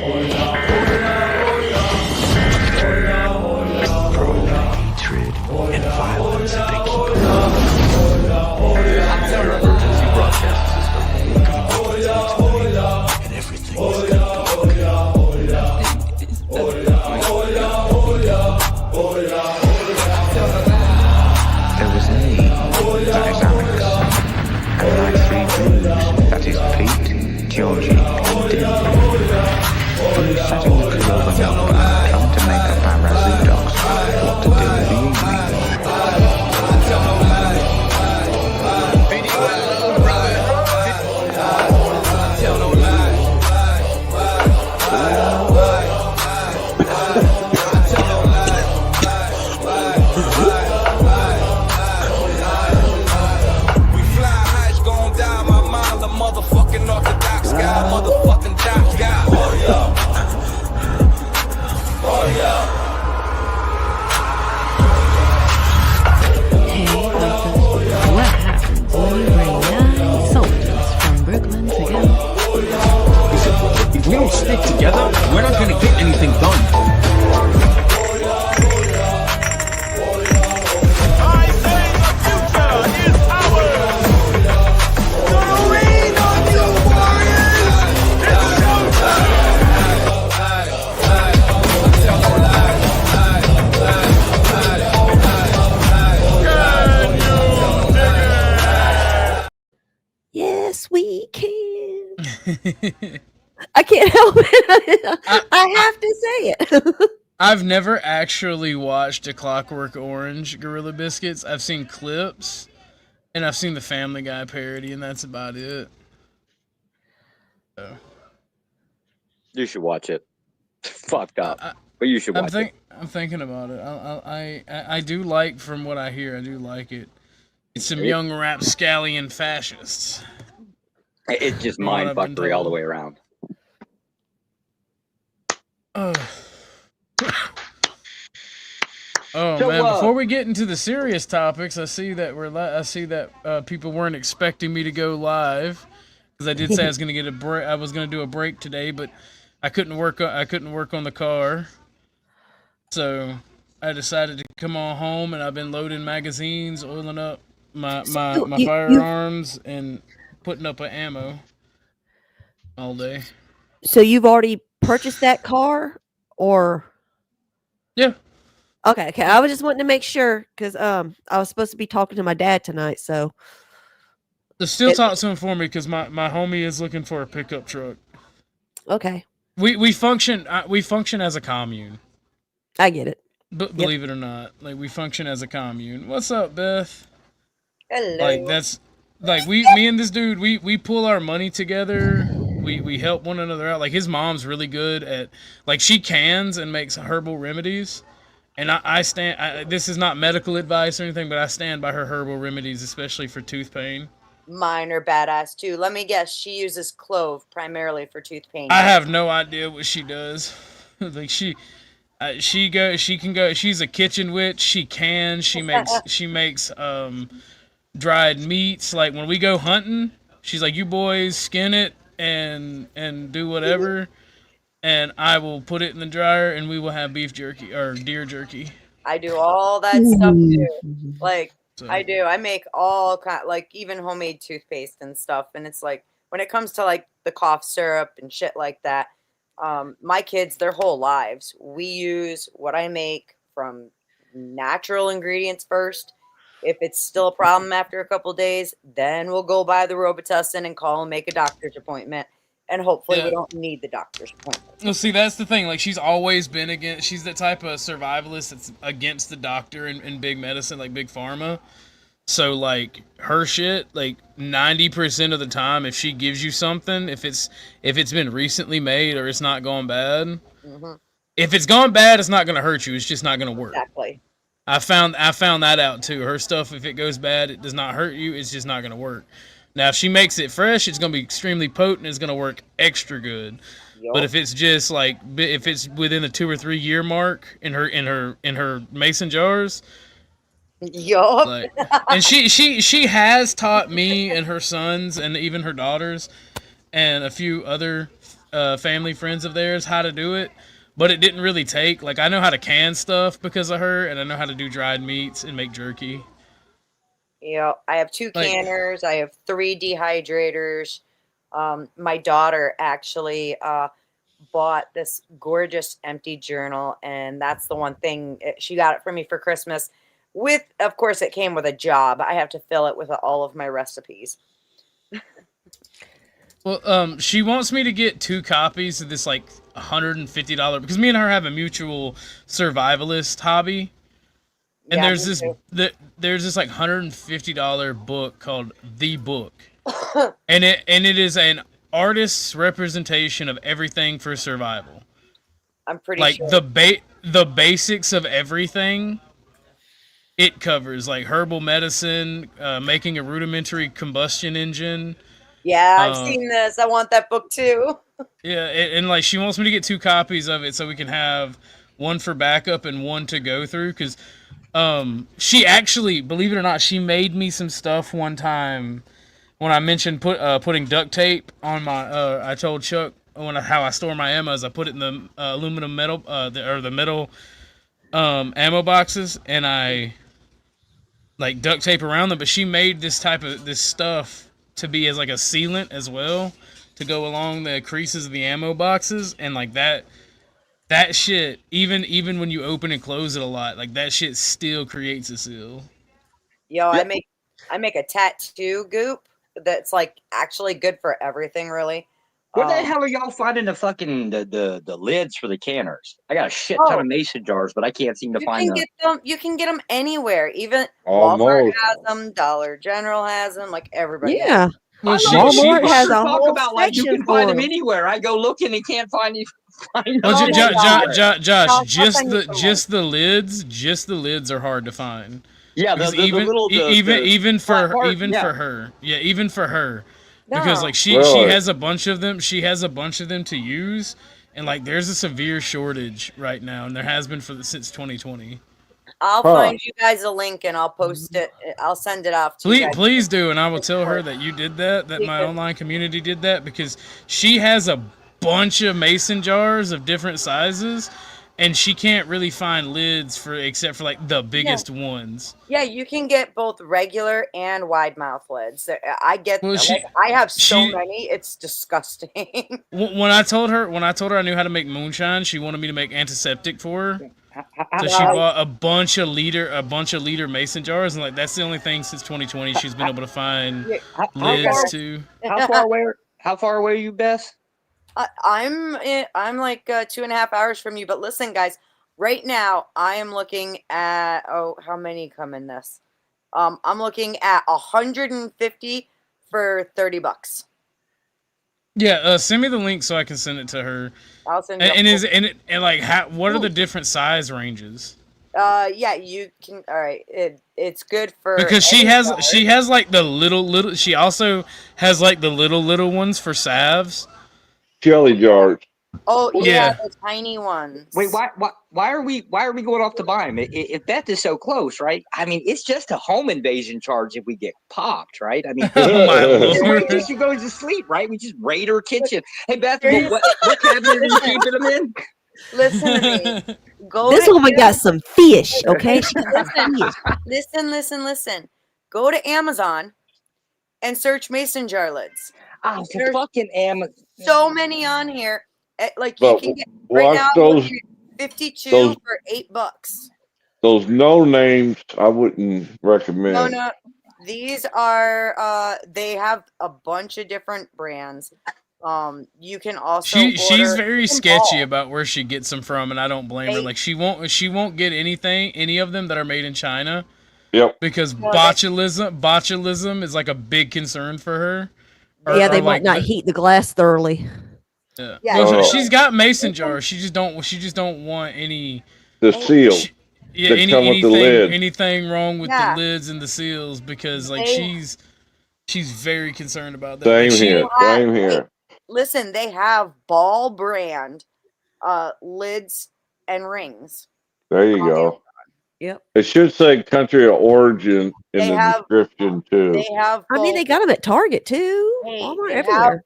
Hatred and violence that they keep their emergency broadcast system and everything is gonna There was me, dynamics, and my three Jews, that is Pete, Georgie, and Dylan. We were sat in the club of Melbourne, trying to make up our razoo dogs what to do with the evening. Motherfucking Orthodox guy, motherfucking jock guy. Oh yeah. Oh yeah. Hey, what happens when you bring 9 soldiers from Brooklyn together? If we don't stick together, we're not gonna get anything done. Yes, we can. I can't help it. I have to say it. I've never actually watched A Clockwork Orange Gorilla Biscuits. I've seen clips, and I've seen the Family Guy parody, and that's about it. So. You should watch it. Fucked up, but you should watch it. I'm thinking about it. I do like, from what I hear, I do like it. It's some young rapscallion fascists. It's just mind fuckery all the way around. Oh man! Before we get into the serious topics, I see that people weren't expecting me to go live, because I did say I was gonna get a break. I was gonna do a break today, but I couldn't work on the car, so I decided to come on home, and I've been loading magazines, oiling up my firearms, and putting up ammo all day. So you've already purchased that car, or? Yeah. Okay. I was just wanting to make sure, because I was supposed to be talking to my dad tonight, so. Still talk to him for me, because my homie is looking for a pickup truck. Okay. We function as a commune. I get it. But believe it or not, like, we function as a commune. What's up, Beth? Hello. Like, that's like me and this dude, we pull our money together. We help one another out. Like, his mom's really good at, like, she cans and makes herbal remedies. And I stand, this is not medical advice or anything, but I stand by her herbal remedies, especially for tooth pain. Mine are badass too. Let me guess, she uses clove primarily for tooth pain. I have no idea what she does. Like, she's a kitchen witch. She makes dried meats. Like, when we go hunting, she's like, you boys skin it and do whatever, and I will put it in the dryer, and we will have beef jerky or deer jerky. I do all that stuff too. Like, so. I do. I make all like even homemade toothpaste and stuff. And it's like, when it comes to like the cough syrup and shit like that, my kids, their whole lives, we use what I make from natural ingredients first. If it's still a problem after a couple days, then we'll go buy the Robitussin and call and make a doctor's appointment. And hopefully we don't need the doctor's appointment. Well, see, that's the thing. Like, she's always been against, she's the type of survivalist that's against the doctor and big medicine, like big pharma. So, like, her shit, like, 90% of the time, if she gives you something, if it's been recently made or it's not gone bad, if it's gone bad, it's not going to hurt you. It's just not going to work. Exactly. I found that out, too. Her stuff, if it goes bad, it does not hurt you. It's just not going to work. Now, if she makes it fresh, it's going to be extremely potent. It's going to work extra good. Yep. But if it's just like, if it's within the 2 or 3 year mark in her mason jars, yup. Like, and she has taught me and her sons and even her daughters and a few other family friends of theirs how to do it, but it didn't really take. Like I know how to can stuff because of her, and I know how to do dried meats and make jerky. I have 2 Like- canners. I have 3 dehydrators. My daughter actually bought this gorgeous empty journal, and that's the one thing she got it for me for Christmas. With, of course, it came with a job. I have to fill it with all of my recipes. Well, she wants me to get 2 copies of this like $150 because me and her have a mutual survivalist hobby. And Yeah, there's me this too. there's this like $150 book called The Book. and it is an artist's representation of everything for survival. I'm pretty Like sure. the basics of everything. It covers like herbal medicine, making a rudimentary combustion engine. Yeah, I've seen this. I want that book too. Yeah, and like she wants me to get 2 copies of it so we can have one for backup and one to go through because she actually, believe it or not, she made me some stuff one time when I mentioned putting duct tape on my. I told Chuck how I store my ammo is I put it in the aluminum metal the metal ammo boxes and I like duct tape around them. But she made this stuff to be as like a sealant as well to go along the creases of the ammo boxes and like that shit, even when you open and close it a lot, like that shit still creates a seal. I make a tattoo goop that's like actually good for everything, really. Where the hell are y'all finding the fucking the lids for the canners? I got a shit ton of mason jars, but I can't seem to find them. You can get them anywhere. Even Almost. Walmart has them. Dollar General has them. Like everybody. has Yeah. them. Well, Walmart has a talk whole about like you section can find for them them. anywhere. I go looking and can't find you. Well, Josh, I'll just send you some the lids are hard to find. Yeah, the Because little even for part, her, even for her, because No. like she Really? has a bunch of them. She has a bunch of them to use, and like there's a severe shortage right now, and there has been since 2020. I'll find you guys a link and I'll post it. I'll send it off to you guys. Please do, and I will tell her that you did that my online community did that, because she has a bunch of mason jars of different sizes, and she can't really find lids except for like the biggest ones. Yeah, you can get both regular and wide mouth lids. I get Well, them. I have so many. It's disgusting. When I told her I knew how to make moonshine, she wanted me to make antiseptic for her. So she bought a bunch of liter mason jars, and like that's the only thing since 2020 she's been able to find lids to. How far away are you, Bess? I'm like 2.5 hours from you. But listen, guys, right now I am looking at how many come in this? I'm looking at 150 for $30. Yeah, send me the link so I can send it to her. I'll send And like what are the different size ranges? Yeah, you can. All right, it's good for Because she has like the little. She also has like the little ones for salves. Jelly jars. Oh Yeah. the tiny ones. Wait, why are we going off to buy them? If Beth is so close, right? I mean, it's just a home invasion charge if we get popped, right? I mean, Oh my lord! she goes to sleep, right? We just raid her kitchen. Hey Beth, what cabinet are you keeping them in? Listen to me. Go This to woman got some fish, okay? Listen. Go to Amazon and search mason jar lids. Oh, There's fucking Amazon. so many on here. Like But you can get right watch now those- 52 those- for $8. Those no names, I wouldn't recommend. No. These are they have a bunch of different brands. You can also She's very order sketchy in about where she gets them from, and I don't blame her. They- Like she won't get any of them that are made in China. Yep. Because botulism is like a big concern for her. Yeah, they like might not heat the glass thoroughly. Yeah. Yeah. Well, Oh. she's got mason jars. She just don't want any. The seal. Yeah, That come with the lid. anything wrong with Yeah. the lids and the seals, because like They- she's very concerned about that. Same Like, she- here. Same here. Listen, they have Ball brand lids and rings. There you go. Yep. It should say country of origin in They the have- description too. They have I mean, they both. got them at Target too. Hey, Walmart, they have- everywhere.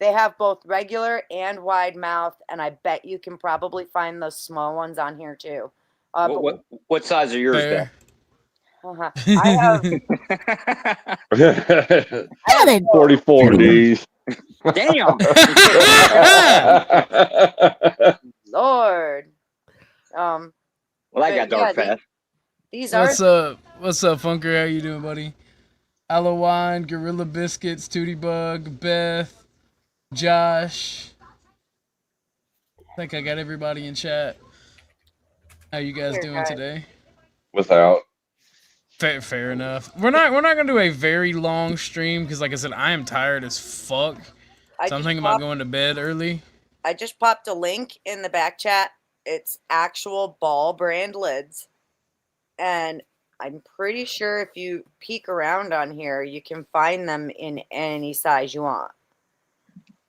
They have both regular and wide mouth, and I bet you can probably find those small ones on here too. What size are yours, Beth? I have 44 D's. Damn. Lord. Well, I got dark fast. These are. What's up, Funker? How you doing, buddy? Aloe Wine, Gorilla Biscuits, Tootie Bug, Beth, Josh. I think I got everybody in chat. How you guys doing today? Without. Fair enough. We're not gonna do a very long stream because, like I said, I am tired as fuck. So I'm thinking about going to bed early. I just popped a link in the back chat. It's actual Ball brand lids, and I'm pretty sure if you peek around on here, you can find them in any size you want.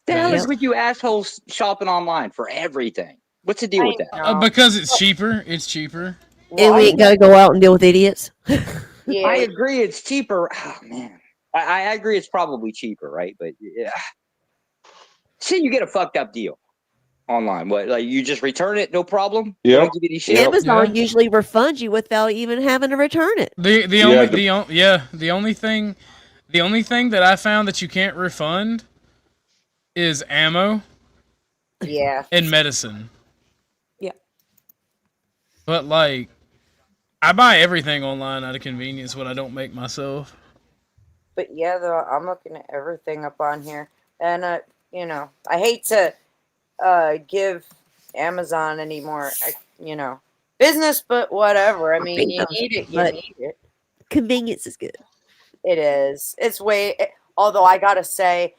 The hell is with you assholes shopping online for everything? What's the deal with that? Because it's cheaper. It's cheaper. And we ain't got to go out and deal with idiots. Yeah. I agree it's cheaper. Oh, man. I agree it's probably cheaper, right? But yeah. See, you get a fucked up deal online. What, like you just return it, no problem? Yeah. Don't give any shit? Amazon usually refunds you without even having to return it. The only thing that I found that you can't refund is ammo. Yeah. And medicine. Yeah. But like, I buy everything online out of convenience, what I don't make myself. But yeah, though, I'm looking at everything up on here, and I hate to give Amazon any more, business, but whatever. I mean, you need it. You need it. Convenience is good. It is. It's although I gotta say,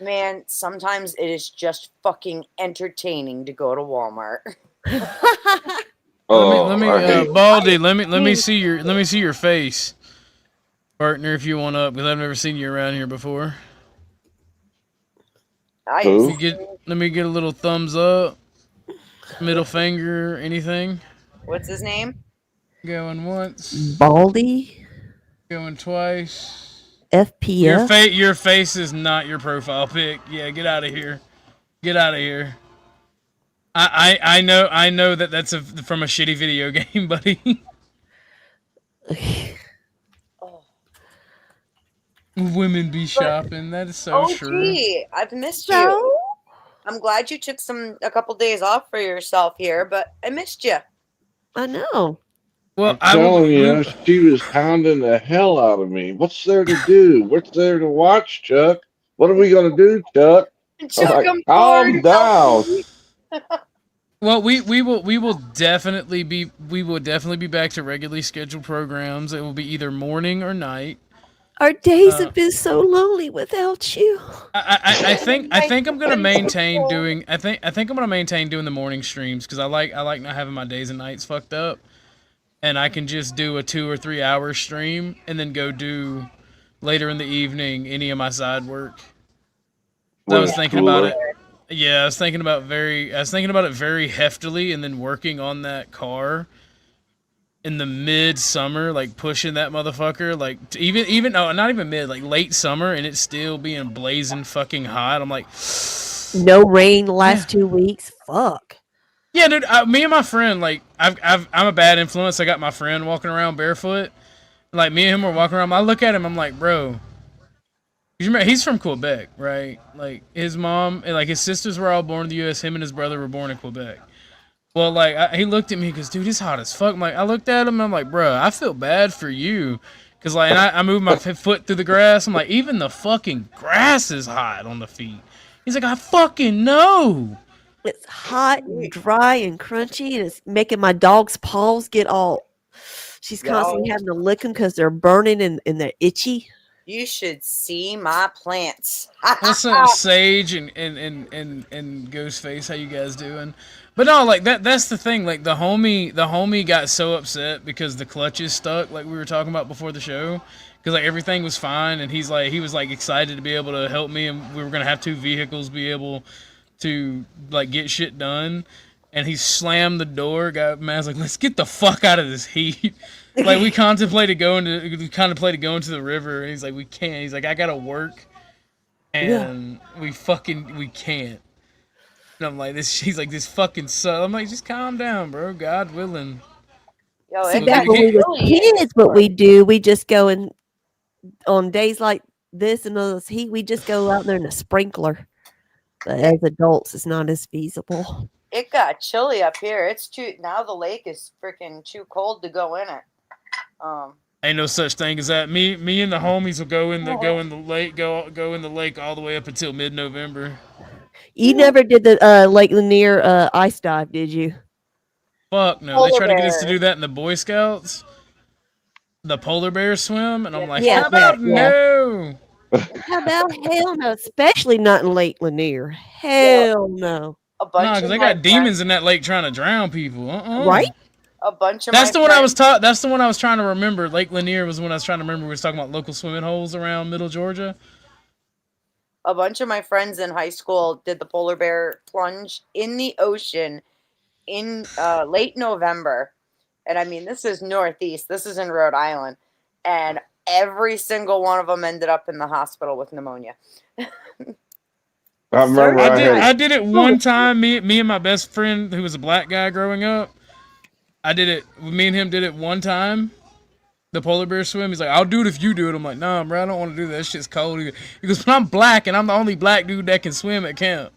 man, sometimes it is just fucking entertaining to go to Walmart. Baldy, let me see your face, partner, if you want up, because I've never seen you around here before. Let me get a little thumbs up, middle finger, anything. What's his name? Going once. Baldy. Going twice. FPF. Your face is not your profile pic. Yeah, get out of here. Get out of here. I know that's from a shitty video game, buddy. Women be shopping. That is so true. Gee, I've missed you. I'm glad you took a couple days off for yourself here, but I missed you. I know. Well, I'm telling you, she was hounding the hell out of me. What's there to do? What's there to watch, Chuck? What are we gonna do, Chuck? Chuck, like, calm down. Well, we will definitely be back to regularly scheduled programs. It will be either morning or night. Our days have been so lonely without you. I think I'm gonna maintain doing the morning streams because I like not having my days and nights fucked up, and I can just do a 2 or 3 hour stream and then go do later in the evening any of my side work. So I was thinking about it. Yeah, I was thinking about it very heftily, and then working on that car in the mid-summer, like pushing that motherfucker, like not even mid, like late summer, and it's still being blazing fucking hot. I'm like, no rain the last 2 weeks. Fuck. Yeah, dude. Me and my friend, like, I'm a bad influence. I got my friend walking around barefoot. Like, me and him were walking around. I look at him. I'm like, bro. He's from Quebec, right? Like, his mom and like his sisters were all born in the U.S. Him and his brother were born in Quebec. Well, like, he looked at me because, dude, it's hot as fuck. I'm like, I looked at him and I'm like, bro, I feel bad for you. Because, like, and I moved my foot through the grass. I'm like, even the fucking grass is hot on the feet. He's like, I fucking know. It's hot and dry and crunchy, and it's making my dog's paws get all. She's constantly having to lick them because they're burning and they're itchy. You should see my plants. What's up, Sage and Ghostface? How you guys doing? But no, like that's the thing. Like the homie got so upset because the clutches stuck, like we were talking about before the show. Because like everything was fine, and he was excited to be able to help me, and we were gonna have 2 vehicles be able to like get shit done. And he slammed the door. Got mad. I was like, let's get the fuck out of this heat. Like we contemplated going to the river, and he's like, we can't. He's like, I gotta work. and we can't. And I'm like, she's like, this fucking sucks. I'm like, just calm down, bro. God willing. Yo, See, it back got when we were chilly in kids, what we do, we just go in on days like this and all this heat, we just go out there in a sprinkler. But as adults, it's not as feasible. It got chilly up here. It's too now. The lake is freaking too cold to go in it. Ain't no such thing as that. Me and the homies will go in the lake all the way up until mid-November. You never did the Lake Lanier ice dive, did you? Fuck no. They try to get us to do that in the Boy Scouts. The polar bear swim, and I'm like, Yeah, how about no? How about hell no? Especially not in Lake Lanier. Hell no. A bunch Nah, of because they my got demons in that lake trying to drown people. Right? A bunch of That's my the one I was friends- taught. That's the one I was trying to remember. Lake Lanier was the one I was trying to remember. We was talking about local swimming holes around Middle Georgia. A bunch of my friends in high school did the polar bear plunge in the ocean in late November. And I mean, this is Northeast. This is in Rhode Island. And every single one of them ended up in the hospital with pneumonia. I remember I did it one time. Me and my best friend, who was a black guy growing up, I did it. Me and him did it one time. The polar bear swim. He's like, I'll do it if you do it. I'm like, nah, bro, I don't want to do that. That shit's cold. He goes, but I'm black and I'm the only black dude that can swim at camp.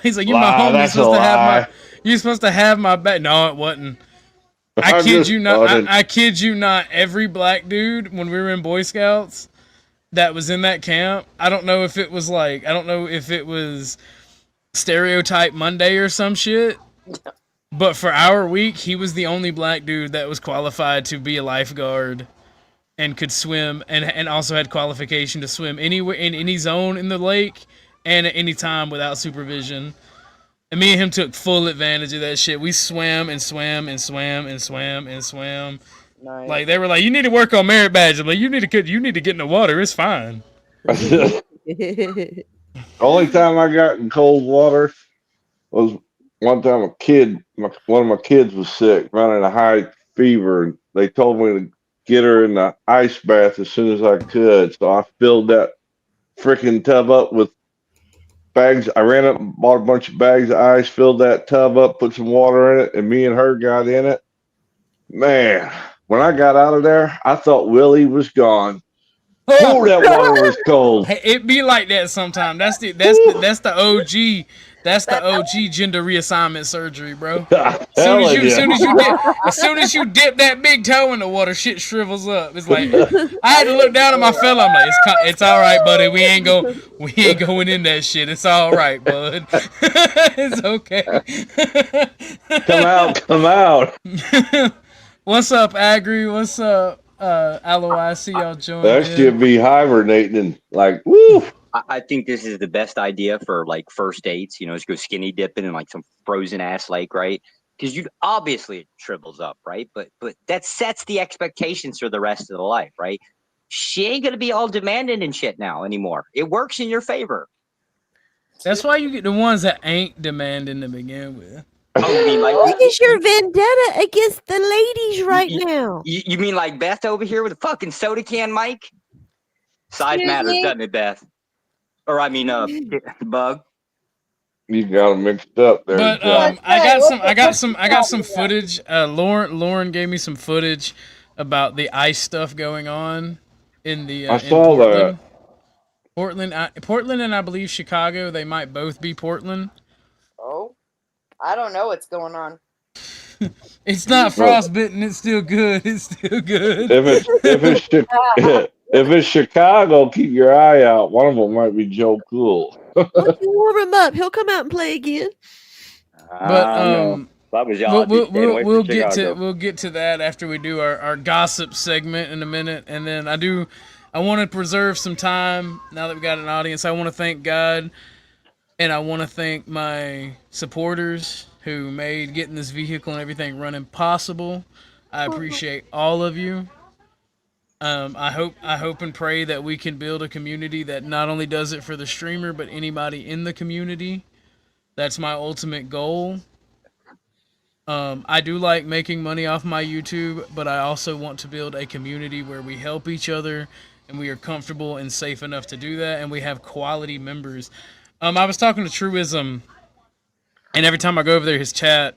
He's like, you're my homie. You're supposed to have my back. No, it wasn't. I kid you not. I kid you not. Every black dude when we were in Boy Scouts that was in that camp. I don't know if it was Stereotype Monday or some shit. But for our week, he was the only black dude that was qualified to be a lifeguard and could swim and also had qualification to swim anywhere in any zone in the lake and at any time without supervision. And me and him took full advantage of that shit. We swam and swam and swam and swam and swam. Nice. Like they were like, you need to work on merit badge. I'm like, you need to get in the water. It's fine. Only time I got in cold water was one time one of my kids was sick, running a high fever, and they told me to get her in the ice bath as soon as I could. So I filled that freaking tub up with bags. I ran up and bought a bunch of bags of ice, filled that tub up, put some water in it, and me and her got in it. Man, when I got out of there, I thought Willie was gone. Oh, that water was cold. Hey, it be like that sometimes. That's the OG. That's the OG gender reassignment surgery, bro. As soon as you dip that big toe in the water, shit shrivels up. It's like I had to look down at my fella. I'm like, it's all right, buddy. We ain't going in that shit. It's all right, bud. It's okay. Come out. What's up, Agri? What's up, Aloe? I see y'all joining. That should be hibernating. Like, woo. I think this is the best idea for like first dates. You know, just go skinny dipping in like some frozen ass lake, right? Because you obviously it shrivels up, right? But that sets the expectations for the rest of the life, right? She ain't gonna be all demanding and shit now anymore. It works in your favor. That's why you get the ones that ain't demanding to begin with. Oh, you mean like What is your vendetta against the ladies right now? You mean like Beth over here with a fucking soda can mic? Size matters, doesn't it, Beth? Or I mean, Bug. You got them mixed up there. But I got some footage. Lauren gave me some footage about the ice stuff going on in the. I saw that. Portland, and I believe Chicago. They might both be Portland. Oh, I don't know what's going on. It's not frostbitten. It's still good. It's still good. If it's Chicago, keep your eye out. One of them might be Joe Cool. Why don't you warm him up? He'll come out and play again. But we'll get to that after we do our gossip segment in a minute, and then I want to preserve some time now that we got an audience. I want to thank God, and I want to thank my supporters who made getting this vehicle and everything running possible. I appreciate all of you. I hope and pray that we can build a community that not only does it for the streamer, but anybody in the community. That's my ultimate goal. I do like making money off my YouTube, but I also want to build a community where we help each other and we are comfortable and safe enough to do that, and we have quality members. I was talking to Truism, and every time I go over there, his chat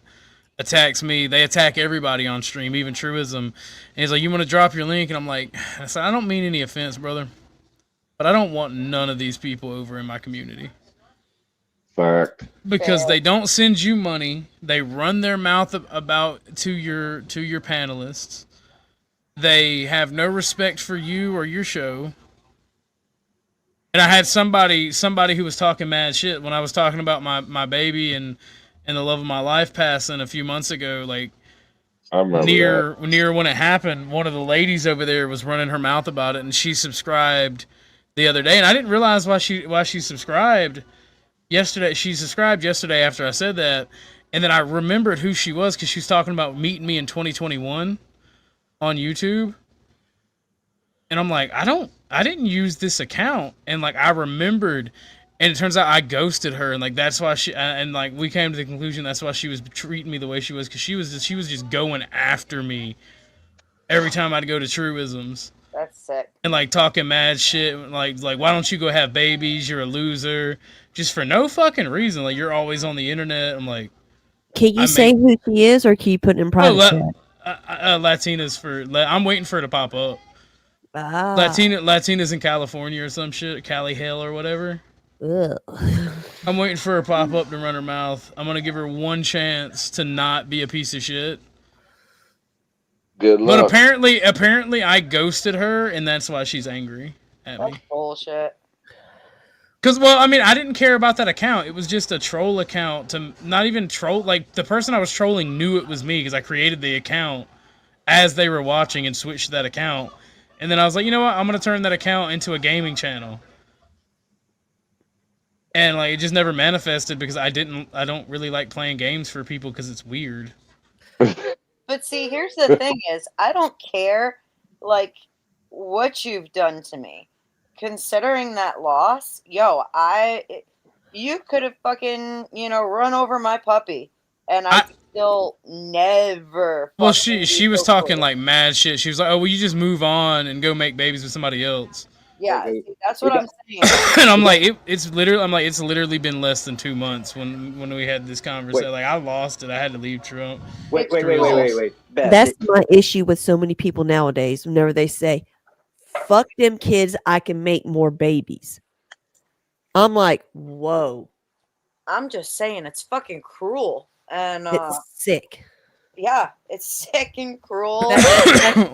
attacks me. They attack everybody on stream, even Truism. And he's like, "You want to drop your link?" And I'm like, I said, "I don't mean any offense, brother, but I don't want none of these people over in my community." Fact. Because they don't send you money. They run their mouth about to your panelists. They have no respect for you or your show. And I had somebody who was talking mad shit when I was talking about my baby and the love of my life passing a few months ago. Like, I remember near when it happened, one of the ladies over there was running her mouth about it, and she subscribed the other day, and I didn't realize why she subscribed yesterday. She subscribed yesterday after I said that, and then I remembered who she was because she was talking about meeting me in 2021 on YouTube, and I'm like, I didn't use this account, and like I remembered, and it turns out I ghosted her, and like that's why and like we came to the conclusion that's why she was treating me the way she was, because she was just going after me every time I'd go to Truisms. That's sick. And like talking mad shit, like why don't you go have babies? You're a loser, just for no fucking reason. Like, you're always on the internet. I'm like, can you say who she is, or can you put it in private chat? Latinas I'm waiting for it to pop up. Latinas in California or some shit, Cali Hell or whatever. Ugh. I'm waiting for her to pop up to run her mouth. I'm gonna give her one chance to not be a piece of shit. Good luck. But apparently I ghosted her, and that's why she's angry at me. That's bullshit. Because, well, I mean, I didn't care about that account. It was just a troll account. To not even troll, like, the person I was trolling knew it was me because I created the account as they were watching and switched to that account. And then I was like, you know what? I'm going to turn that account into a gaming channel. And, like, it just never manifested because I don't really like playing games for people because it's weird. But see, here's the thing is, I don't care, like, what you've done to me. Considering that loss, you could have fucking, run over my puppy. And I still never. Well, she was talking, like, mad shit. She was like, oh, well, you just move on and go make babies with somebody else. Yeah, that's what I'm saying. And I'm like, it's literally been less than 2 months when we had this conversation. Like, I lost it. I had to leave Trump. Wait. Beth, That's my issue with so many people nowadays. Whenever they say, "Fuck them kids, I can make more babies," I'm like, whoa. I'm just saying, it's fucking cruel, and It's sick. Yeah, it's sick and cruel.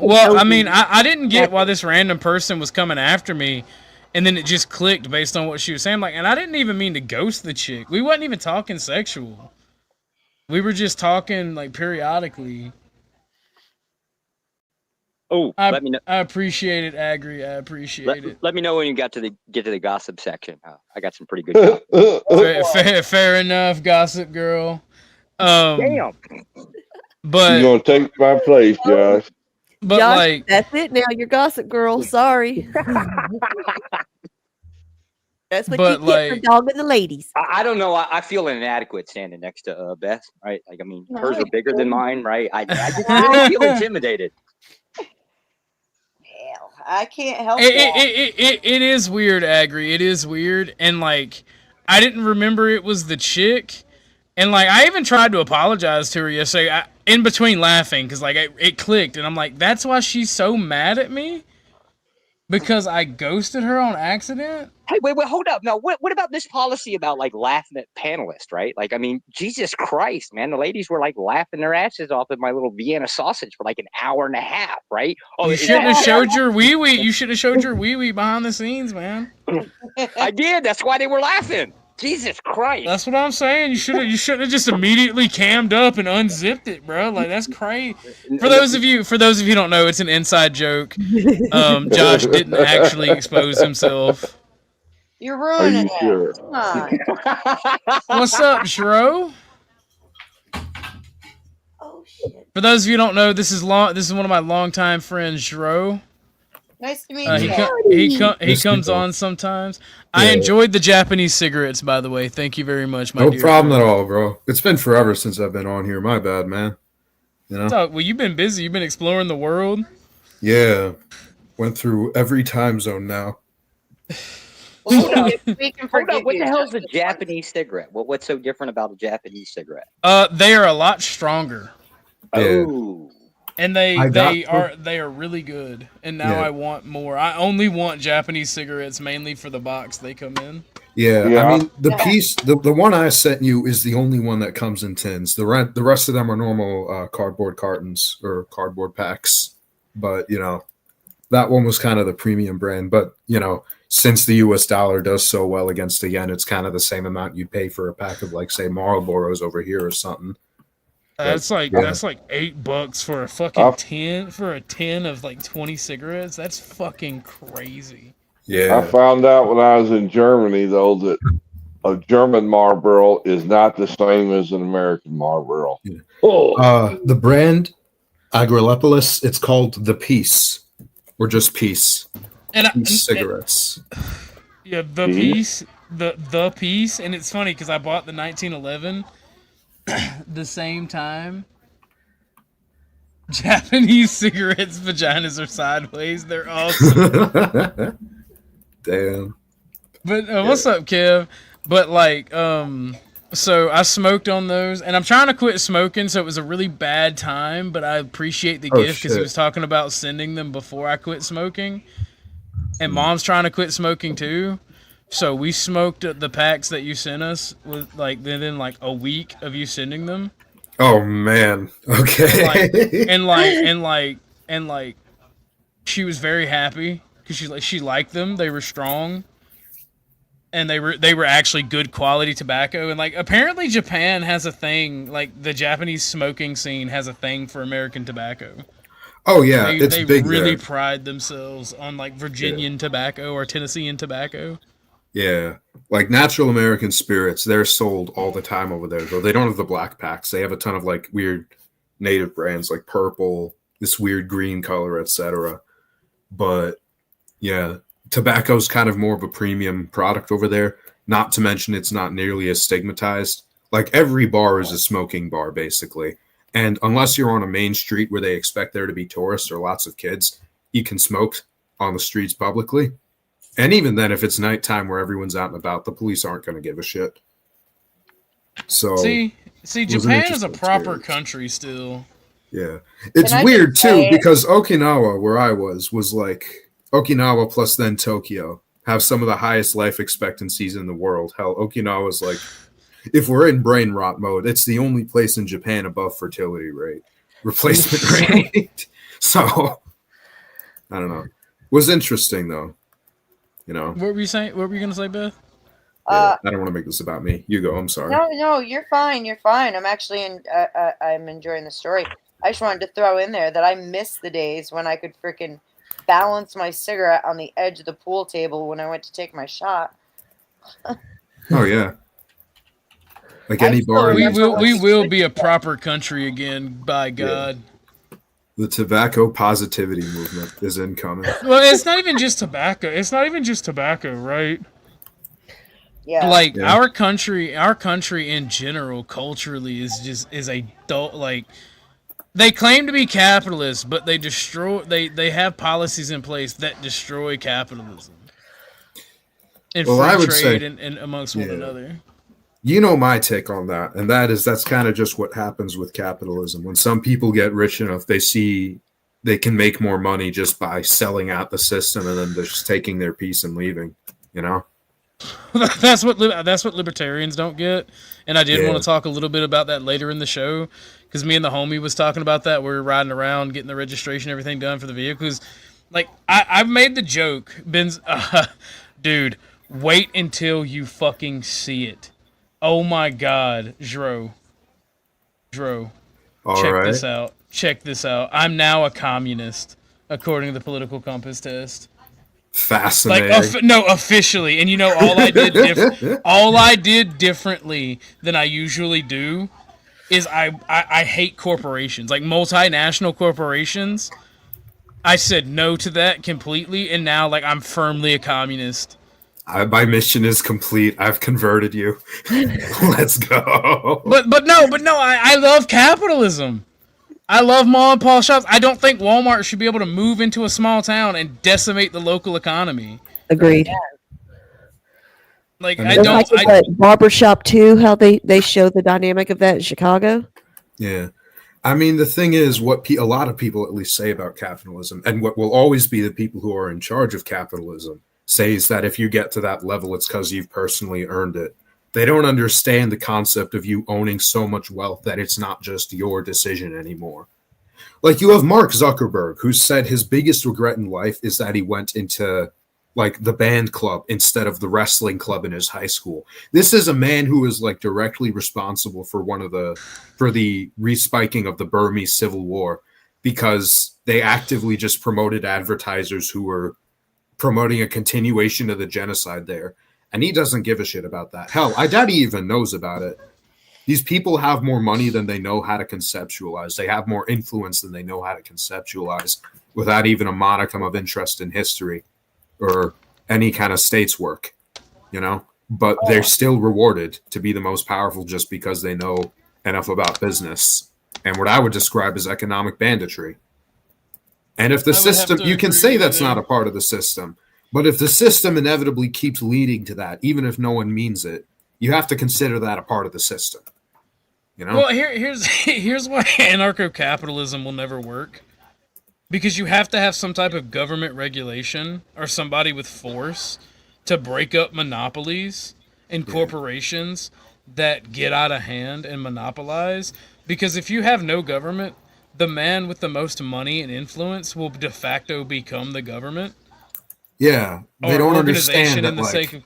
Well, I mean, I didn't get why this random person was coming after me, and then it just clicked based on what she was saying. Like, and I didn't even mean to ghost the chick. We wasn't even talking sexual. We were just talking, like, periodically. Oh, let me know. I appreciate it, Agri. I appreciate it. Let me know when you get to the gossip section. I got some pretty good gossip. Fair enough, gossip girl. Damn. But you're gonna take my place, Josh. But Josh, like, that's it now. You're gossip girl. Sorry. That's what you get for dogging the ladies. I don't know. I feel inadequate standing next to Beth. Right? Like, I mean, hers are bigger than mine. Right? I just really feel intimidated. Hell, I can't help it is weird, Agri. It is weird, and like, I didn't remember it was the chick. And, like, I even tried to apologize to her yesterday, in between laughing, because, like, it clicked. And I'm like, that's why she's so mad at me? Because I ghosted her on accident? Hey, wait, hold up. Now, what about this policy about, like, laughing at panelists, right? Like, I mean, Jesus Christ, man. The ladies were, like, laughing their asses off at my little Vienna sausage for, like, an hour and a half, right? Oh, you shouldn't have showed your wee-wee. You should have showed your wee-wee behind the scenes, man. I did. That's why they were laughing. Jesus Christ. That's what I'm saying. You shouldn't have just immediately cammed up and unzipped it, bro. Like, that's crazy. For those of you who don't know, it's an inside joke. Josh didn't actually expose himself. You're ruining it. Sure? Come on. What's up, Shro? Oh shit. For those of you who don't know, this is one of my longtime friends, Shro. Nice to meet you. He comes on sometimes. Yeah. I enjoyed the Japanese cigarettes, by the way. Thank you very much, my dear. No problem at all, bro. It's been forever since I've been on here. My bad, man. Well, you've been busy. You've been exploring the world. Yeah. Went through every time zone now. Hold up. We can Hold forgive up. What you. the hell is a Japanese cigarette? What's so different about a Japanese cigarette? They are a lot stronger. Yeah. Oh. And they are really good. And now I want more. I only want Japanese cigarettes mainly for the box they come in. Yeah, Yeah. I mean the piece, the one I sent you is the only one that comes in tins. The rest of them are normal cardboard cartons or cardboard packs. But you know, that one was kind of the premium brand. But you know, since the U.S. dollar does so well against the yen, it's kind of the same amount you'd pay for a pack of like say Marlboros over here or something. That's like $8 for a fucking tin of like 20 cigarettes. That's fucking crazy. Yeah, I found out when I was in Germany though that a German Marlboro is not the same as an American Marlboro. Yeah. The brand Agrilepolis, it's called the Peace or just Peace. And Peace cigarettes. Yeah, the Peace, the Peace, and it's funny because I bought the 1911 the same time. Japanese cigarettes vaginas are sideways. They're awesome. Damn. But what's up, Kev? But like, so I smoked on those, and I'm trying to quit smoking. So it was a really bad time, but I appreciate the gift because he was talking about sending them before I quit smoking. And Mom's trying to quit smoking too. So we smoked the packs that you sent us with within like a week of you sending them. Oh man. Okay. And she was very happy because she liked them. They were strong. And they were actually good quality tobacco. And like apparently Japan has a thing, like the Japanese smoking scene has a thing for American tobacco. Oh yeah, they big really there. pride themselves on like Virginian tobacco or Tennessean tobacco. Yeah, like natural American spirits, they're sold all the time over there. Though they don't have the black packs, they have a ton of like weird native brands like purple, this weird green color, etc. But yeah, tobacco's kind of more of a premium product over there. Not to mention it's not nearly as stigmatized. Like every bar is a smoking bar basically. And unless you're on a main street where they expect there to be tourists or lots of kids, you can smoke on the streets publicly. And even then, if it's nighttime where everyone's out and about, the police aren't going to give a shit. So see, Japan is a proper country still. Yeah. It's weird too, because Okinawa, where I was like Okinawa plus then Tokyo have some of the highest life expectancies in the world. Hell, Okinawa's like, if we're in brain rot mode, it's the only place in Japan above fertility rate, replacement rate. So, I don't know. It was interesting though. You know. What were you saying? What were you gonna say, Beth? Yeah, I don't want to make this about me. You go. I'm sorry. No, you're fine. You're fine. I'm actually I'm enjoying the story. I just wanted to throw in there that I miss the days when I could freaking balance my cigarette on the edge of the pool table when I went to take my shot. Oh yeah. Like any bar. We will be a proper country again, by God. Yeah. The tobacco positivity movement is incoming. Well, it's not even just tobacco. It's not even just tobacco, right? Yeah. Like our country in general, culturally, is a like. They claim to be capitalists, but they have policies in place that destroy capitalism and free trade and amongst one another. You know my take on that, and that's kind of just what happens with capitalism. When some people get rich enough, they see they can make more money just by selling out the system and then just taking their piece and leaving. You know, that's what libertarians don't get. And I did want to talk a little bit about that later in the show because me and the homie was talking about that. We were riding around getting the registration, everything done for the vehicles. Like I've made the joke, Ben's, dude, wait until you fucking see it. Oh my God, Dro. Check this out. I'm now a communist, according to the political compass test. Fascinating. Like, officially. And you know, all I did differently than I usually do is I hate corporations, like multinational corporations. I said no to that completely, and now like I'm firmly a communist. My mission is complete. I've converted you. Let's go. But no. I love capitalism. I love mom and pop shops. I don't think Walmart should be able to move into a small town and decimate the local economy. Agreed. Like, And I Just don't. like in the barbershop too, how they show the dynamic of that in Chicago. Yeah. I mean, the thing is, what a lot of people at least say about capitalism, and what will always be the people who are in charge of capitalism, says that if you get to that level, it's because you've personally earned it. They don't understand the concept of you owning so much wealth that it's not just your decision anymore. Like, you have Mark Zuckerberg, who said his biggest regret in life is that he went into like the band club instead of the wrestling club in his high school. This is a man who is like directly responsible for the respiking of the Burmese Civil War, because they actively just promoted advertisers who were promoting a continuation of the genocide there. And he doesn't give a shit about that. Hell, I doubt he even knows about it. These people have more money than they know how to conceptualize. They have more influence than they know how to conceptualize without even a modicum of interest in history or any kind of state's work, you know? But they're still rewarded to be the most powerful just because they know enough about business and what I would describe as economic banditry. And if the system, you can say that's not a part of the system, but if the system inevitably keeps leading to that, even if no one means it, you have to consider that a part of the system. You know? Well, here's why anarcho-capitalism will never work. Because you have to have some type of government regulation or somebody with force to break up monopolies and corporations that get out of hand and monopolize. Because if you have no government, the man with the most money and influence will de facto become the government. Yeah, they don't understand that, in the sake of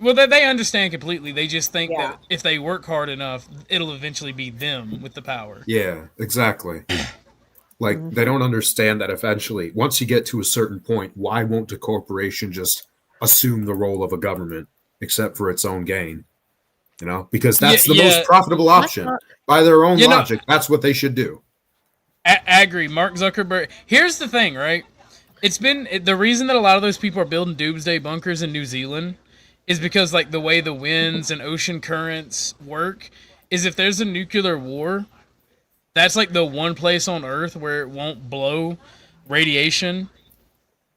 well, they understand completely. They just think that if they work hard enough, it'll eventually be them with the power. Yeah, exactly. Like, they don't understand that eventually, once you get to a certain point, why won't a corporation just assume the role of a government, except for its own gain? You know, because that's the most profitable option. By their own logic, that's what they should do. I agree. Mark Zuckerberg. Here's the thing, right? It's been the reason that a lot of those people are building doomsday bunkers in New Zealand is because, like, the way the winds and ocean currents work is if there's a nuclear war, that's like the one place on Earth where it won't blow radiation.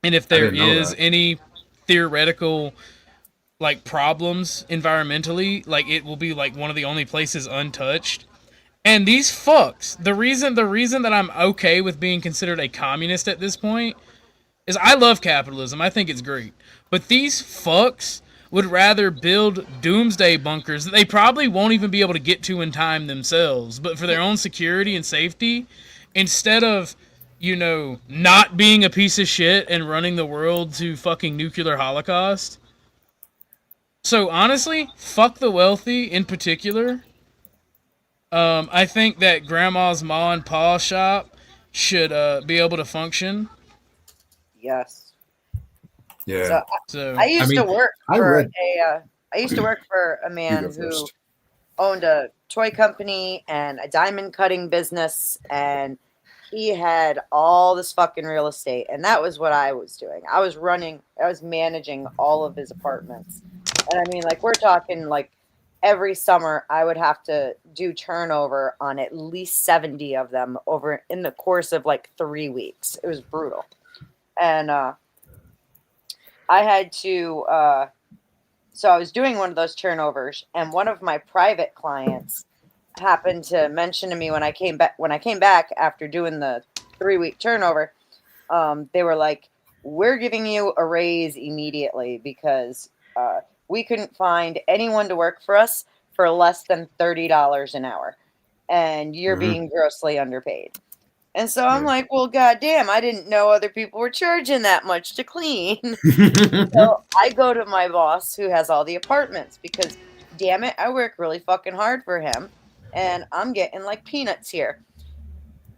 And if there is any theoretical, like, problems environmentally, like, it will be like one of the only places untouched. And these fucks, the reason that I'm okay with being considered a communist at this point is I love capitalism. I think it's great. But these fucks would rather build doomsday bunkers that they probably won't even be able to get to in time themselves, but for their own security and safety, instead of, you know, not being a piece of shit and running the world to fucking nuclear holocaust. So honestly, fuck the wealthy in particular. I think that grandma's ma and pa shop should be able to function. Yes. Yeah. So I used to work for a man who owned a toy company and a diamond cutting business, and he had all this fucking real estate, and that was what I was doing. I was managing all of his apartments. And I mean, like, we're talking like every summer I would have to do turnover on at least 70 of them over in the course of like 3 weeks. It was brutal. And I had to so I was doing one of those turnovers, and one of my private clients happened to mention to me when I came back after doing the 3-week turnover, they were like, "We're giving you a raise immediately because we couldn't find anyone to work for us for less than $30 an hour, and you're being grossly underpaid." And so I'm like, well, goddamn, I didn't know other people were charging that much to clean. So I go to my boss who has all the apartments because, damn it, I work really fucking hard for him, and I'm getting like peanuts here.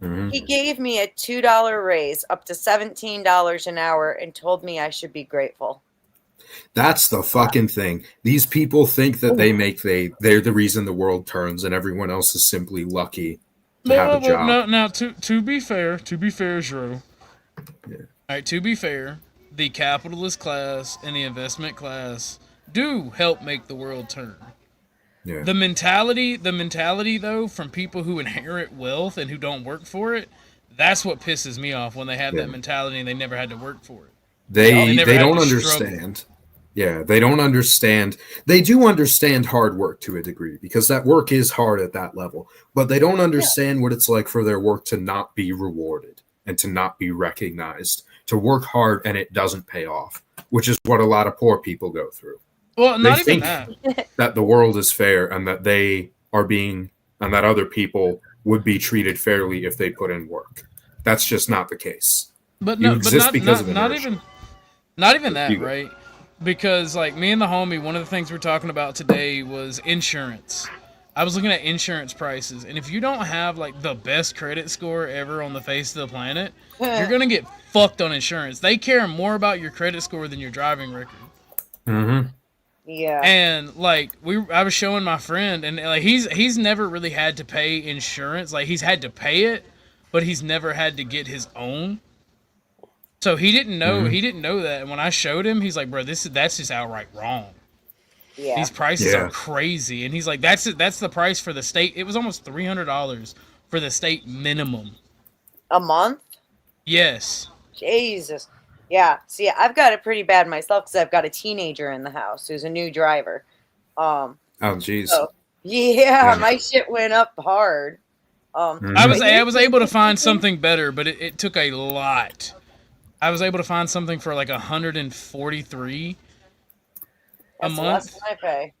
He gave me a $2 raise up to $17 an hour and told me I should be grateful. That's the fucking thing. These people think that they're the reason the world turns, and everyone else is simply lucky to have a job. Now, to be fair, Drew. Yeah. All right, to be fair, the capitalist class and the investment class do help make the world turn. Yeah. The mentality though from people who inherit wealth and who don't work for it, that's what pisses me off when they have that mentality and they never had to work for it. They never had don't to understand. struggle. Yeah, they don't understand. They do understand hard work to a degree because that work is hard at that level, but they don't understand what it's like for their work to not be rewarded and to not be recognized, to work hard and it doesn't pay off, which is what a lot of poor people go through. Well, not they even think that the world is fair and that they are being, and that other people would be treated fairly if they put in work. That's just not the case. But you no, exist but because of not inertia. even that, right? Because like me and the homie, one of the things we're talking about today was insurance. I was looking at insurance prices, and if you don't have like the best credit score ever on the face of the planet, you're gonna get fucked on insurance. They care more about your credit score than your driving record. Mm-hmm. Yeah. And like I was showing my friend, and like he's never really had to pay insurance. Like he's had to pay it, but he's never had to get his own. So he didn't know that. And when I showed him, he's like, "Bro, that's just outright wrong. Yeah. These prices are crazy." And he's like, "That's the price for the state. It was almost $300 for the state minimum a month." Yes. Jesus. Yeah. See, I've got it pretty bad myself because I've got a teenager in the house who's a new driver. Oh, jeez. So, yeah, my shit went up hard. I was able to find something better, but it took a lot. I was able to find something for like $143 a month. Less than I pay.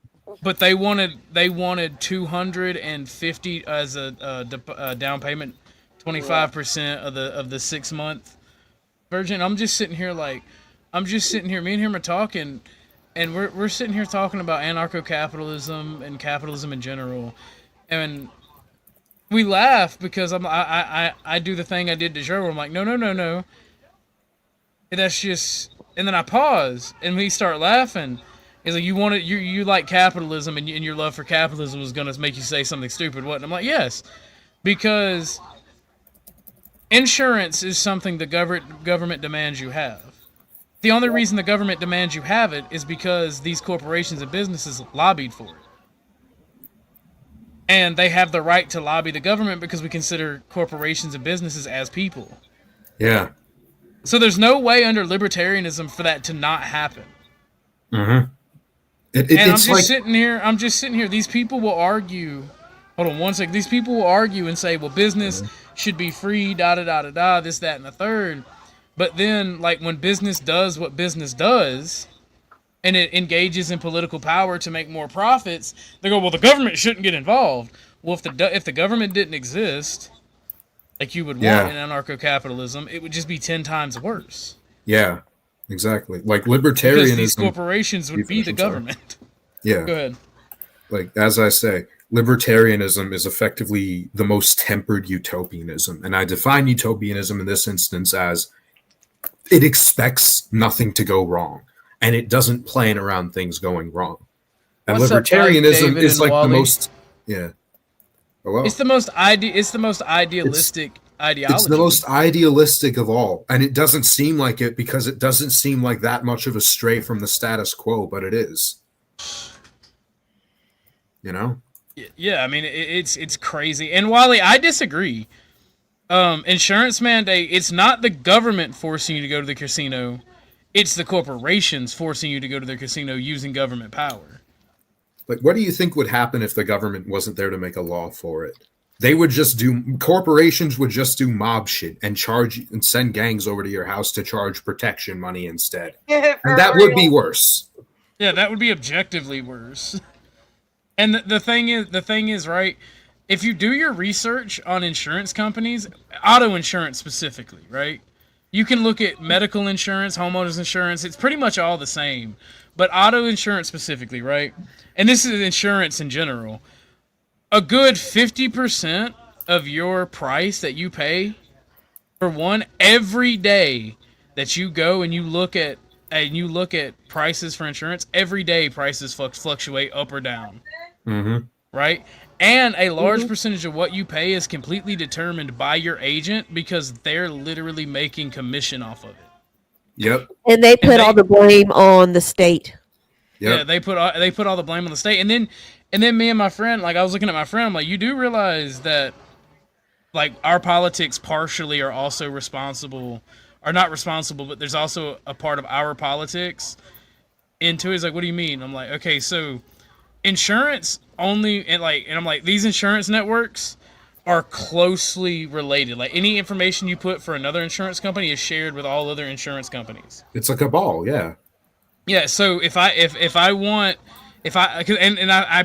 But they wanted $250 as a down payment, 25% of the 6 month version. I'm just sitting here. Me and him are talking, and we're sitting here talking about anarcho-capitalism and capitalism in general, and we laugh because I do the thing I did to Joe where I'm like, no. That's just, and then I pause and we start laughing. He's like, you like capitalism and your love for capitalism was going to make you say something stupid. What? And I'm like, yes, because insurance is something the government demands you have. The only reason the government demands you have it is because these corporations and businesses lobbied for it. And they have the right to lobby the government because we consider corporations and businesses as people. Yeah. So there's no way under libertarianism for that to not happen. Mm-hmm. I'm just sitting here. These people will argue. Hold on one second. These people will argue and say, well, business should be free, this, that, and the third. But then, like, when business does what business does, and it engages in political power to make more profits, they go, well, the government shouldn't get involved. Well, if the government didn't exist, like you would want in anarcho-capitalism, it would just be 10 times worse. Yeah, exactly. Like libertarianism. Because these corporations would be the government. Yeah. Go ahead. Like, as I say, libertarianism is effectively the most tempered utopianism. And I define utopianism in this instance as it expects nothing to go wrong. And it doesn't plan around things going wrong. And libertarianism is like the most... Yeah. Hello? It's the most idealistic ideology. It's the most idealistic of all, and it doesn't seem like it because it doesn't seem like that much of a stray from the status quo, but it is. You know? Yeah, I mean it's crazy. And Wally, I disagree. Insurance mandate, it's not the government forcing you to go to the casino. It's the corporations forcing you to go to the casino using government power. Like, what do you think would happen if the government wasn't there to make a law for it? Corporations would just do mob shit and send gangs over to your house to charge protection money instead. And that would be worse. Yeah, that would be objectively worse. And the thing is, right, if you do your research on insurance companies, auto insurance specifically, right, you can look at medical insurance, homeowners insurance, it's pretty much all the same. But auto insurance specifically, right? And this is insurance in general. A good 50% of your price that you pay for one every day that you go and you look at prices for insurance, every day prices fluctuate up or down. Mm-hmm. Right? And a large percentage of what you pay is completely determined by your agent because they're literally making commission off of it. Yep. And they put all the blame on the state. Yep. Yeah, they put all the blame on the state, and then And then me and my friend, like I was looking at my friend, I'm like, you do realize that like our politics partially are also responsible, are not responsible, but there's also a part of our politics into it. He's like, what do you mean? I'm like, okay, so insurance only, and I'm like, these insurance networks are closely related. Like any information you put for another insurance company is shared with all other insurance companies. It's like a ball, yeah. Yeah, so if I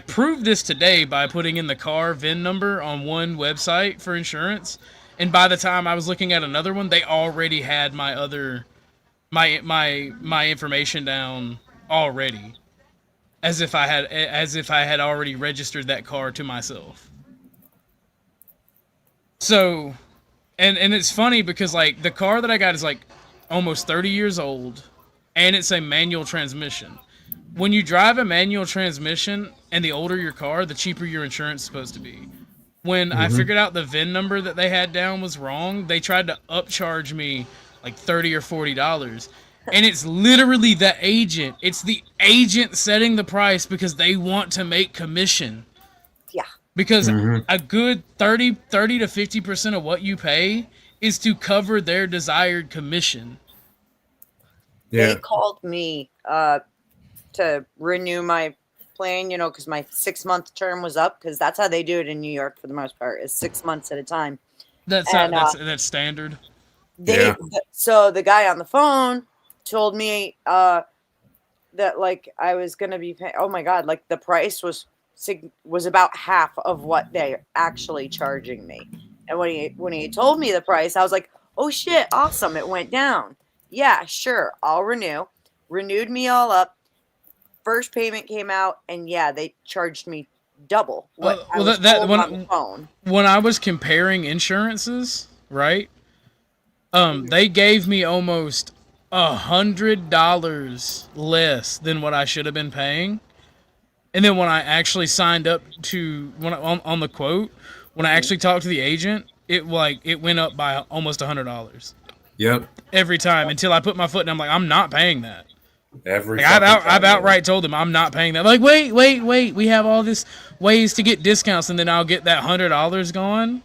proved this today by putting in the car VIN number on one website for insurance, and by the time I was looking at another one, they already had my information down already, as if I had already registered that car to myself. So, and it's funny because like the car that I got is like almost 30 years old, and it's a manual transmission. When you drive a manual transmission and the older your car, the cheaper your insurance is supposed to be. When I figured out the VIN number that they had down was wrong, they tried to upcharge me like $30 or $40. And it's literally the agent. It's the agent setting the price because they want to make commission. Yeah. Because a good 30 to 50% of what you pay is to cover their desired commission. Yeah. They called me to renew my plan, you know, because my 6-month term was up, because that's how they do it in New York for the most part, is 6 months at a time. That's standard. So the guy on the phone told me that like I was gonna be paying. Oh my god! Like the price was about half of what they're actually charging me. And when he told me the price, I was like, oh shit, awesome! It went down. Yeah, sure, I'll renew. Renewed me all up. First payment came out, and yeah, they charged me double what I was told on the phone. When I was comparing insurances, right? They gave me almost $100 less than what I should have been paying. And then when I actually signed up to on the quote, when I actually talked to the agent, it went up by almost $100. Yep. Every time until I put my foot and I'm like, I'm not paying that. I've outright told them I'm not paying that. Like, wait, we have all this ways to get discounts, and then I'll get that $100 gone.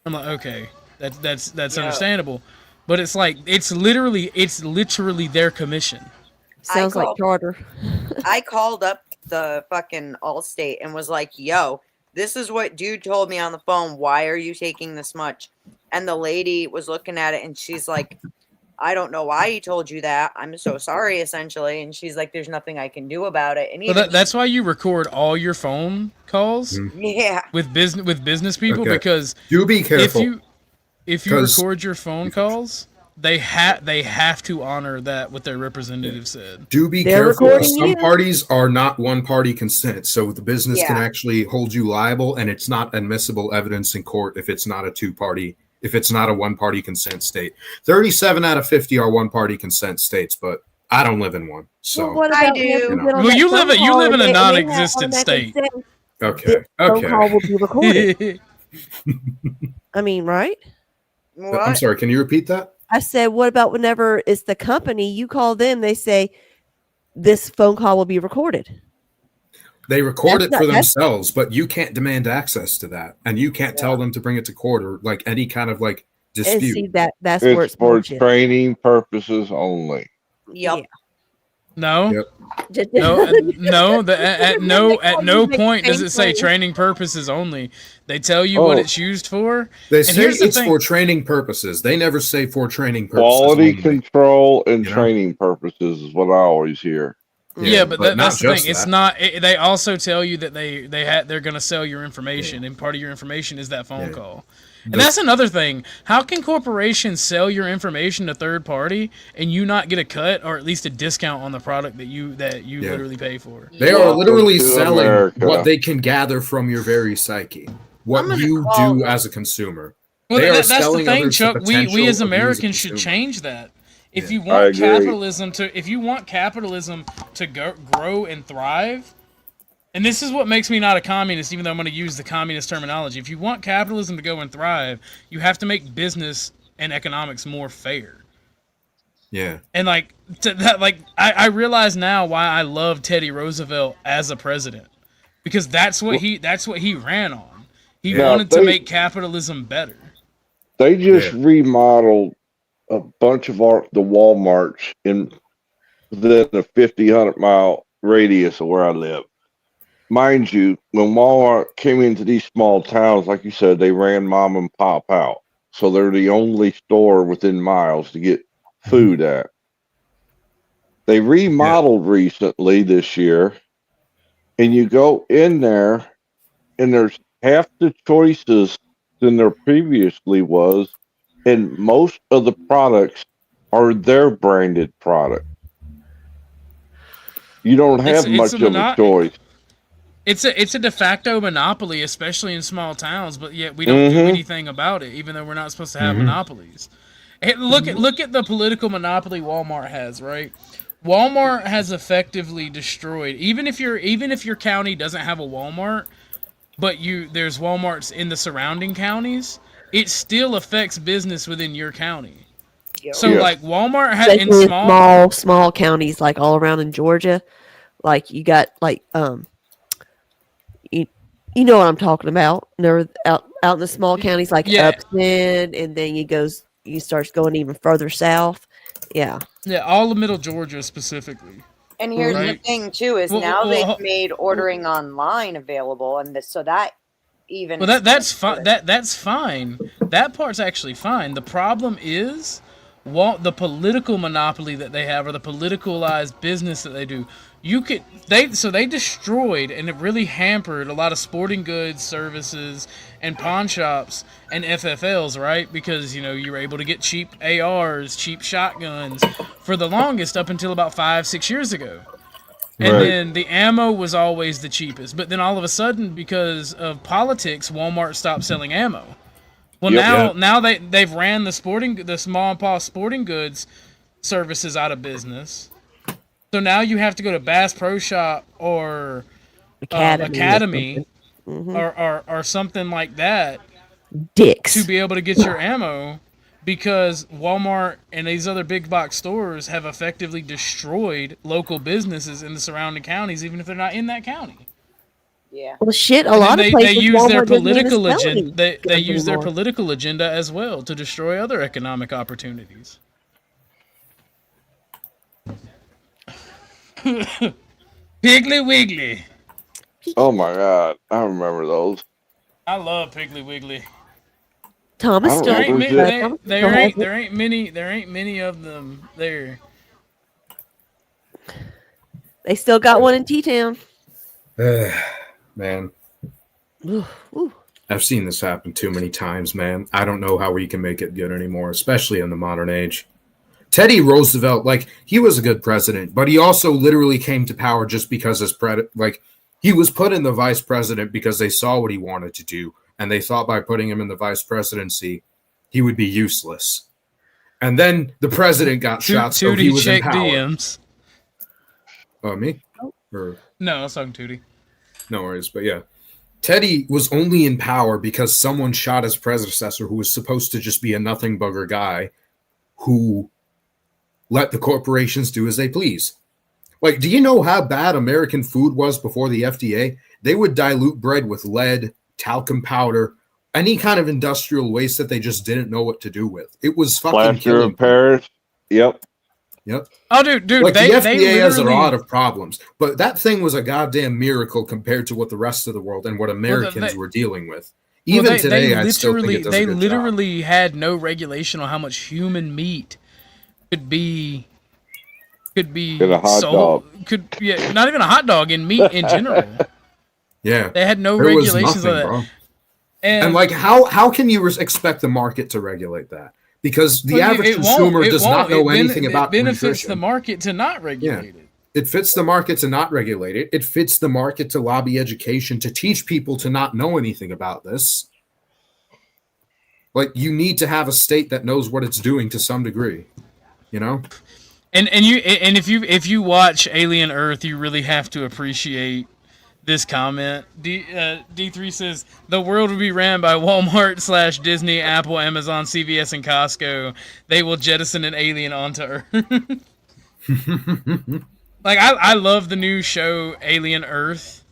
I'm like, okay, that's understandable, but it's like it's literally their commission. Sounds like Carter. I called up the fucking Allstate and was like, yo, this is what dude told me on the phone. Why are you taking this much? And the lady was looking at it and she's like, I don't know why he told you that. I'm so sorry, essentially. And she's like, there's nothing I can do about it. And that's why you record all your phone calls. Yeah. With business people, because do be careful. If you record your phone calls, they have to honor that what their representative said. Do be careful. Some parties are not one-party consent, so the business can actually hold you liable, and it's not admissible evidence in court if it's not a two-party. If it's not a one-party consent state. 37 out of 50 are one-party consent states, but I don't live in one. So what about I do. You live in a non-existent state. Okay. Phone call will be recorded. I mean, right? What? I'm sorry. Can you repeat that? I said, what about whenever it's the company, you call them, they say this phone call will be recorded. They record it for themselves, but you can't demand access to that, and you can't tell them to bring it to court or like any kind of like dispute. And see, that's where it's for bullshit. training purposes only. Yep. No. Yep. No. At no point does it say training purposes only. They tell you what it's used for. They say it's for training purposes. They never say for training purposes. Quality control and training purposes is what I always hear. Yeah, but that's the thing. It's not. They also tell you that they're going to sell your information, and part of your information is that phone call. And that's another thing. How can corporations sell your information to third party and you not get a cut or at least a discount on the product that you literally pay for? They are literally selling what they can gather from your very psyche, what you do as a consumer. Well, that's the thing, Chuck. We as Americans should change that. If you want capitalism to grow and thrive, and this is what makes me not a communist, even though I'm going to use the communist terminology. If you want capitalism to go and thrive, you have to make business and economics more fair. Yeah. And I realize now why I love Teddy Roosevelt as a president. because that's what he ran on. He Now, wanted to make capitalism better. They just remodeled a bunch of the Walmarts within a 50, 100-mile radius of where I live. Mind you, when Walmart came into these small towns, like you said, they ran mom and pop out. So they're the only store within miles to get food at. They remodeled recently this year, and you go in there, and there's half the choices than there previously was, and most of the products are their branded product. You don't have much of a choice. It's a de facto monopoly, especially in small towns, but yet we don't do anything about it, even though we're not supposed to have monopolies. Hey, look at the political monopoly Walmart has, right? Walmart has effectively destroyed, even if your county doesn't have a Walmart, but there's Walmarts in the surrounding counties, it still affects business within your county. So like Walmart has in small counties, like all around in Georgia, like you got like you know what I'm talking about. They're out in the small counties like Upton, and then you start going even further south. Yeah, all of Middle Georgia specifically. And here's the thing too: is now they've made ordering online available, and so that even that's fine. That's fine. That part's actually fine. The problem is the political monopoly that they have, or the politicalized business that they do. They destroyed, and it really hampered a lot of sporting goods services and pawn shops and FFLs, right? Because you were able to get cheap ARs, cheap shotguns for the longest up until about 5-6 years ago. And then the ammo was always the cheapest. But then all of a sudden, because of politics, Walmart stopped selling ammo. Well, now they've ran the small and pop sporting goods services out of business. So now you have to go to Bass Pro Shop or Academy or something like that, Dick's, to be able to get your ammo, because Walmart and these other big box stores have effectively destroyed local businesses in the surrounding counties, even if they're not in that county. Yeah. Well, shit. A lot of places they use their Walmart doesn't political even sell agenda. They use their anymore. political agenda as well to destroy other economic opportunities. Piggly Wiggly. Oh my God, I remember those. I love Piggly Wiggly. Thomas, There ain't many of them there. They still got one in T-Town. Man, Ooh. I've seen this happen too many times, man. I don't know how we can make it good anymore, especially in the modern age. Teddy Roosevelt, he was a good president, but he also literally came to power just because he was put in the vice president because they saw what he wanted to do, and they thought by putting him in the vice presidency, he would be useless. And then the president got shot, so he was in power. DMs. Me? No, I was talking Tootie. No worries, but yeah. Teddy was only in power because someone shot his predecessor, who was supposed to just be a nothing bugger guy who let the corporations do as they please. Do you know how bad American food was before the FDA? They would dilute bread with lead, talcum powder, any kind of industrial waste that they just didn't know what to do with. It was fucking Plaster killing of Paris. Yep. Oh, dude, the FDA has a lot of problems, but that thing was a goddamn miracle compared to what the rest of the world and what Americans were dealing with. Even today, I still think it does a good job. They literally had no regulation on how much human meat could be in a hot dog. Not even a hot dog, in meat in general. Yeah, they had no regulations on that. Bro. And how can you expect the market to regulate that? Because the average consumer does not know anything about nutrition. It benefits the market to not regulate it. It fits the market to not regulate it. It fits the market to lobby education, to teach people to not know anything about this. You need to have a state that knows what it's doing to some degree, And if you watch Alien Earth, you really have to appreciate this comment. D3 says the world will be ran by Walmart / Disney, Apple, Amazon, CVS, and Costco. They will jettison an alien onto Earth. I love the new show Alien Earth.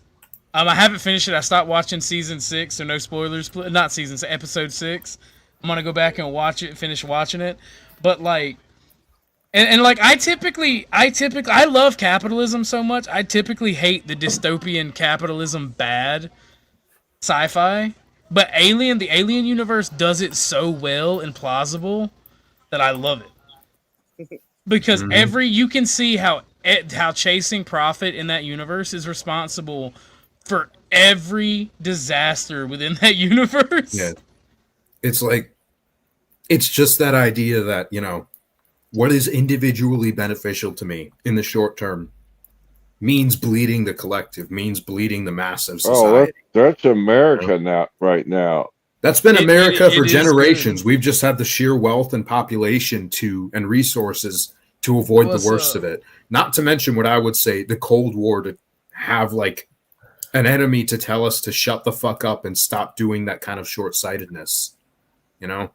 I haven't finished it. I stopped watching season 6, so no spoilers. Not season 6, episode 6. I'm gonna go back and watch it, finish watching it. But like, and like I love capitalism so much. I typically hate the dystopian capitalism bad sci-fi. But the Alien universe does it so well and plausible that I love it. Because you can see how chasing profit in that universe is responsible for every disaster within that universe. Yeah. It's like, it's just that idea that, you know, what is individually beneficial to me in the short term means bleeding the collective, means bleeding the massive society. Oh, that's America now, right now. That's been America for generations. We've just had the sheer wealth and population and resources to avoid the worst of it. Not to mention what I would say, the Cold War, to have like an enemy to tell us to shut the fuck up and stop doing that kind of short-sightedness. You know?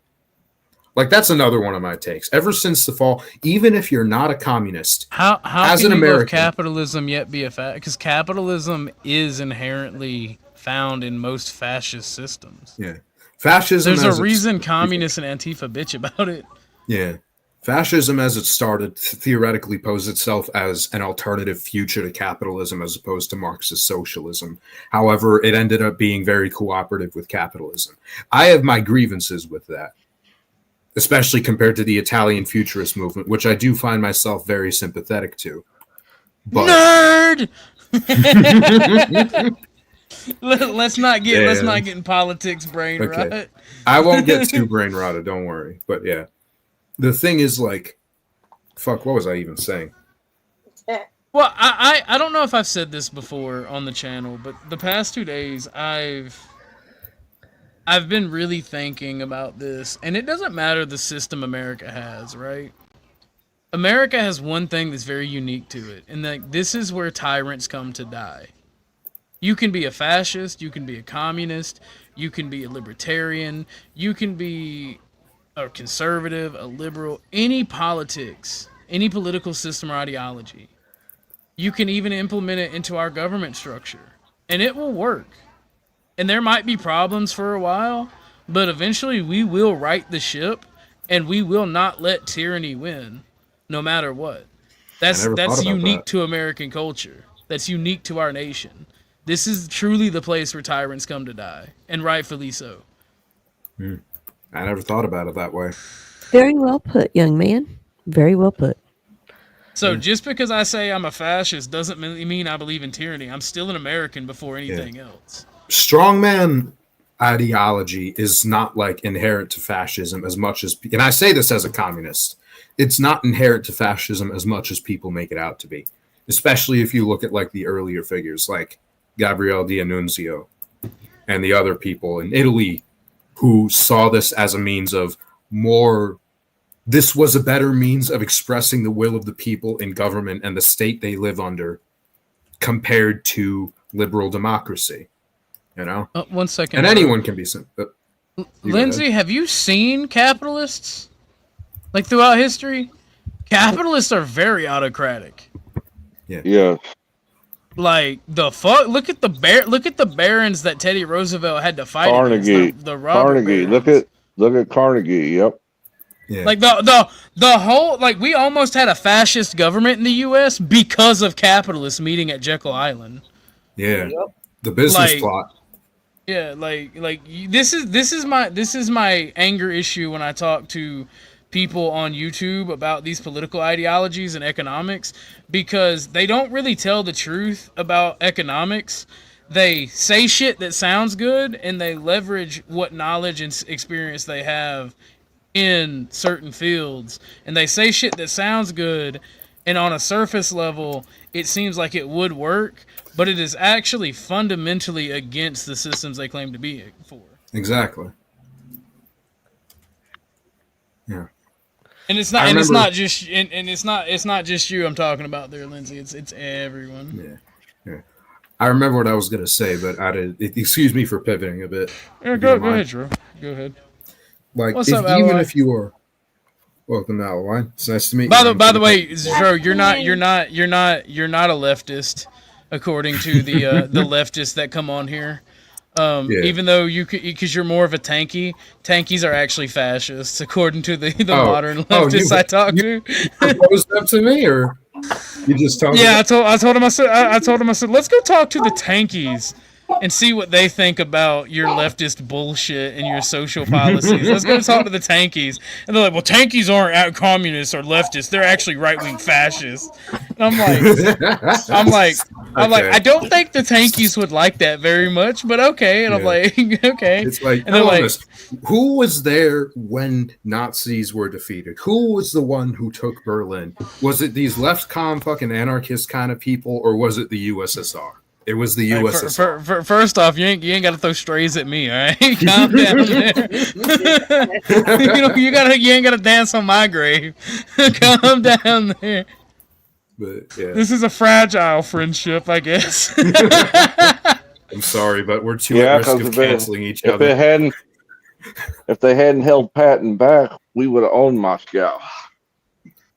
Like, that's another one of my takes. Ever since the fall, even if you're not a communist, how as can an you love American, capitalism yet be a because capitalism is inherently found in most fascist systems. Yeah. Fascism. There's a reason communists and Antifa bitch about it. Yeah. Fascism, as it started, theoretically posed itself as an alternative future to capitalism as opposed to Marxist socialism. However, it ended up being very cooperative with capitalism. I have my grievances with that, especially compared to the Italian futurist movement, which I do find myself very sympathetic to. But nerd! let's not get in politics brain rot. I won't get too brain rotted, don't worry. But yeah. The thing is, like, fuck, what was I even saying? Well, I don't know if I've said this before on the channel, but the past 2 days I've been really thinking about this, and it doesn't matter the system America has, right? America has one thing that's very unique to it, and like this is where tyrants come to die. You can be a fascist, you can be a communist, you can be a libertarian, you can be a conservative, a liberal, any politics, any political system or ideology. You can even implement it into our government structure, and it will work. And there might be problems for a while, but eventually we will right the ship, and we will not let tyranny win, no matter what. That's unique to American culture. That's unique to our nation. This is truly the place where tyrants come to die, and rightfully so. I never thought about it that way. Very well put, young man. Very well put. So just because I say I'm a fascist doesn't mean I believe in tyranny. I'm still an American before anything else. Strongman ideology is not like inherent to fascism as much as, and I say this as a communist, it's not inherent to fascism as much as people make it out to be. Especially if you look at like the earlier figures like Gabriele D'Annunzio and the other people in Italy who saw this as a means of this was a better means of expressing the will of the people in government and the state they live under compared to liberal democracy, you know? 1 second. And anyone can be... Lindsay, have you seen capitalists? Like throughout history? Capitalists are very autocratic. Yeah. Like the fuck! Look at the barons that Teddy Roosevelt had to fight Carnegie. against. The Carnegie. Look at Carnegie. Yep. Yeah. Like the whole, like, we almost had a fascist government in the U.S. because of capitalists meeting at Jekyll Island. Yeah. Yep. The business plot. Yeah, like this is my anger issue when I talk to people on YouTube about these political ideologies and economics, because they don't really tell the truth about economics. They say shit that sounds good, and they leverage what knowledge and experience they have in certain fields. And they say shit that sounds good, and on a surface level, it seems like it would work, but it is actually fundamentally against the systems they claim to be for. Exactly. Yeah. And it's not just you I'm talking about there, Lindsay. It's everyone. Yeah. I remember what I was gonna say, but excuse me for pivoting a bit. Yeah, go ahead, Drew. Go ahead. Like, if you are welcome, Ally. It's nice to meet you. By the way, Drew, you're not a leftist. according to the leftists that come on here. Even though because you're more of a tankies are actually fascists, according to the modern leftists I talk to. Proposed that to me, or you just told? Yeah, I told him I said let's go talk to the tankies and see what they think about your leftist bullshit and your social policies. Let's go talk to the tankies. And they're like, well, tankies aren't communists or leftists. They're actually right-wing fascists. And I'm like, I don't think the tankies would like that very much, but okay. And I'm like, okay. It's like, and they're like, who was there when Nazis were defeated? Who was the one who took Berlin? Was it these left-com fucking anarchist kind of people, or was it the USSR? It was the USSR. First off, you ain't got to throw strays at me, all right? Calm down there. you ain't got to dance on my grave. Calm down there. But yeah, this is a fragile friendship, I guess. I'm sorry, but we're too at risk of canceling each other. If they hadn't held Patton back, we would have owned Moscow.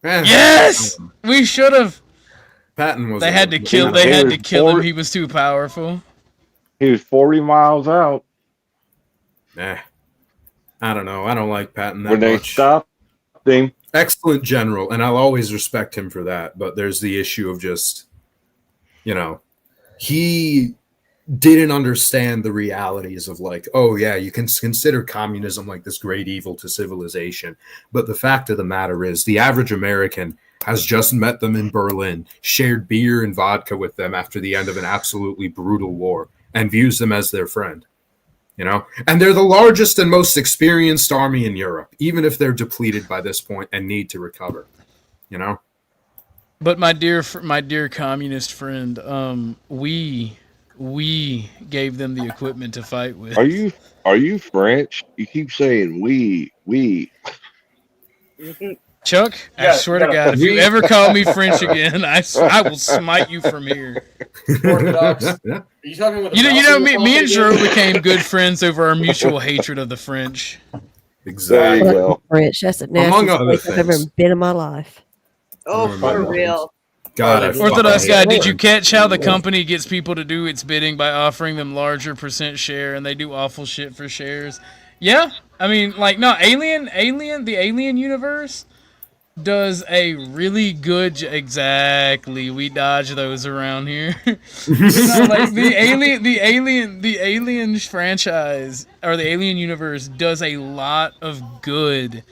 Yes, we should have. Patton was. They had to kill him. He was too powerful. He was 40 miles out. Nah, I don't know. I don't like Patton that much. When they stopped him, excellent general, and I'll always respect him for that. But there's the issue of just, he didn't understand the realities of like, oh yeah, you can consider communism like this great evil to civilization, but the fact of the matter is, the average American has just met them in Berlin, shared beer and vodka with them after the end of an absolutely brutal war, and views them as their friend. And they're the largest and most experienced army in Europe, even if they're depleted by this point and need to recover. But my dear communist friend, we gave them the equipment to fight with. Are you French? You keep saying we. Chuck, I swear to God, if you ever call me French again, I will smite you from here. Orthodox. Are you talking about me and Drew became good friends over our mutual hatred of the French. Exactly. French, that's the nastiest place I've ever been in my life. Oh, for real. God, Orthodox Guy, did you catch how the company gets people to do its bidding by offering them larger percent share, and they do awful shit for shares? Yeah, I mean, the Alien universe does a really good exactly. We dodge those around here. The Alien franchise or the Alien universe does a lot of good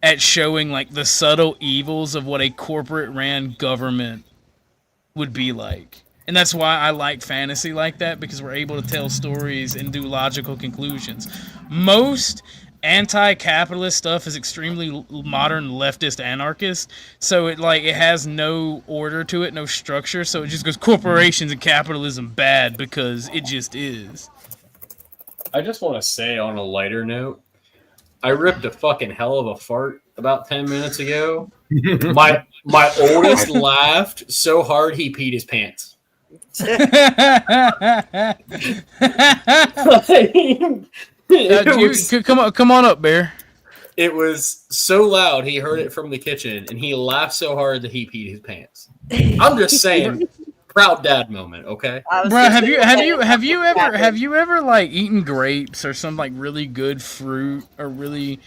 at showing the subtle evils of what a corporate ran government would be like. And that's why I like fantasy like that, because we're able to tell stories and do logical conclusions. Most anti-capitalist stuff is extremely modern leftist anarchist, so it has no order to it, no structure, so it just goes corporations and capitalism bad because it just is. I just want to say on a lighter note, I ripped a fucking hell of a fart about 10 minutes ago. My oldest laughed so hard he peed his pants. Come on up, Bear. It was so loud he heard it from the kitchen, and he laughed so hard that he peed his pants. I'm just saying, proud dad moment, okay? Bro, have you ever eaten grapes or some really good fruit or really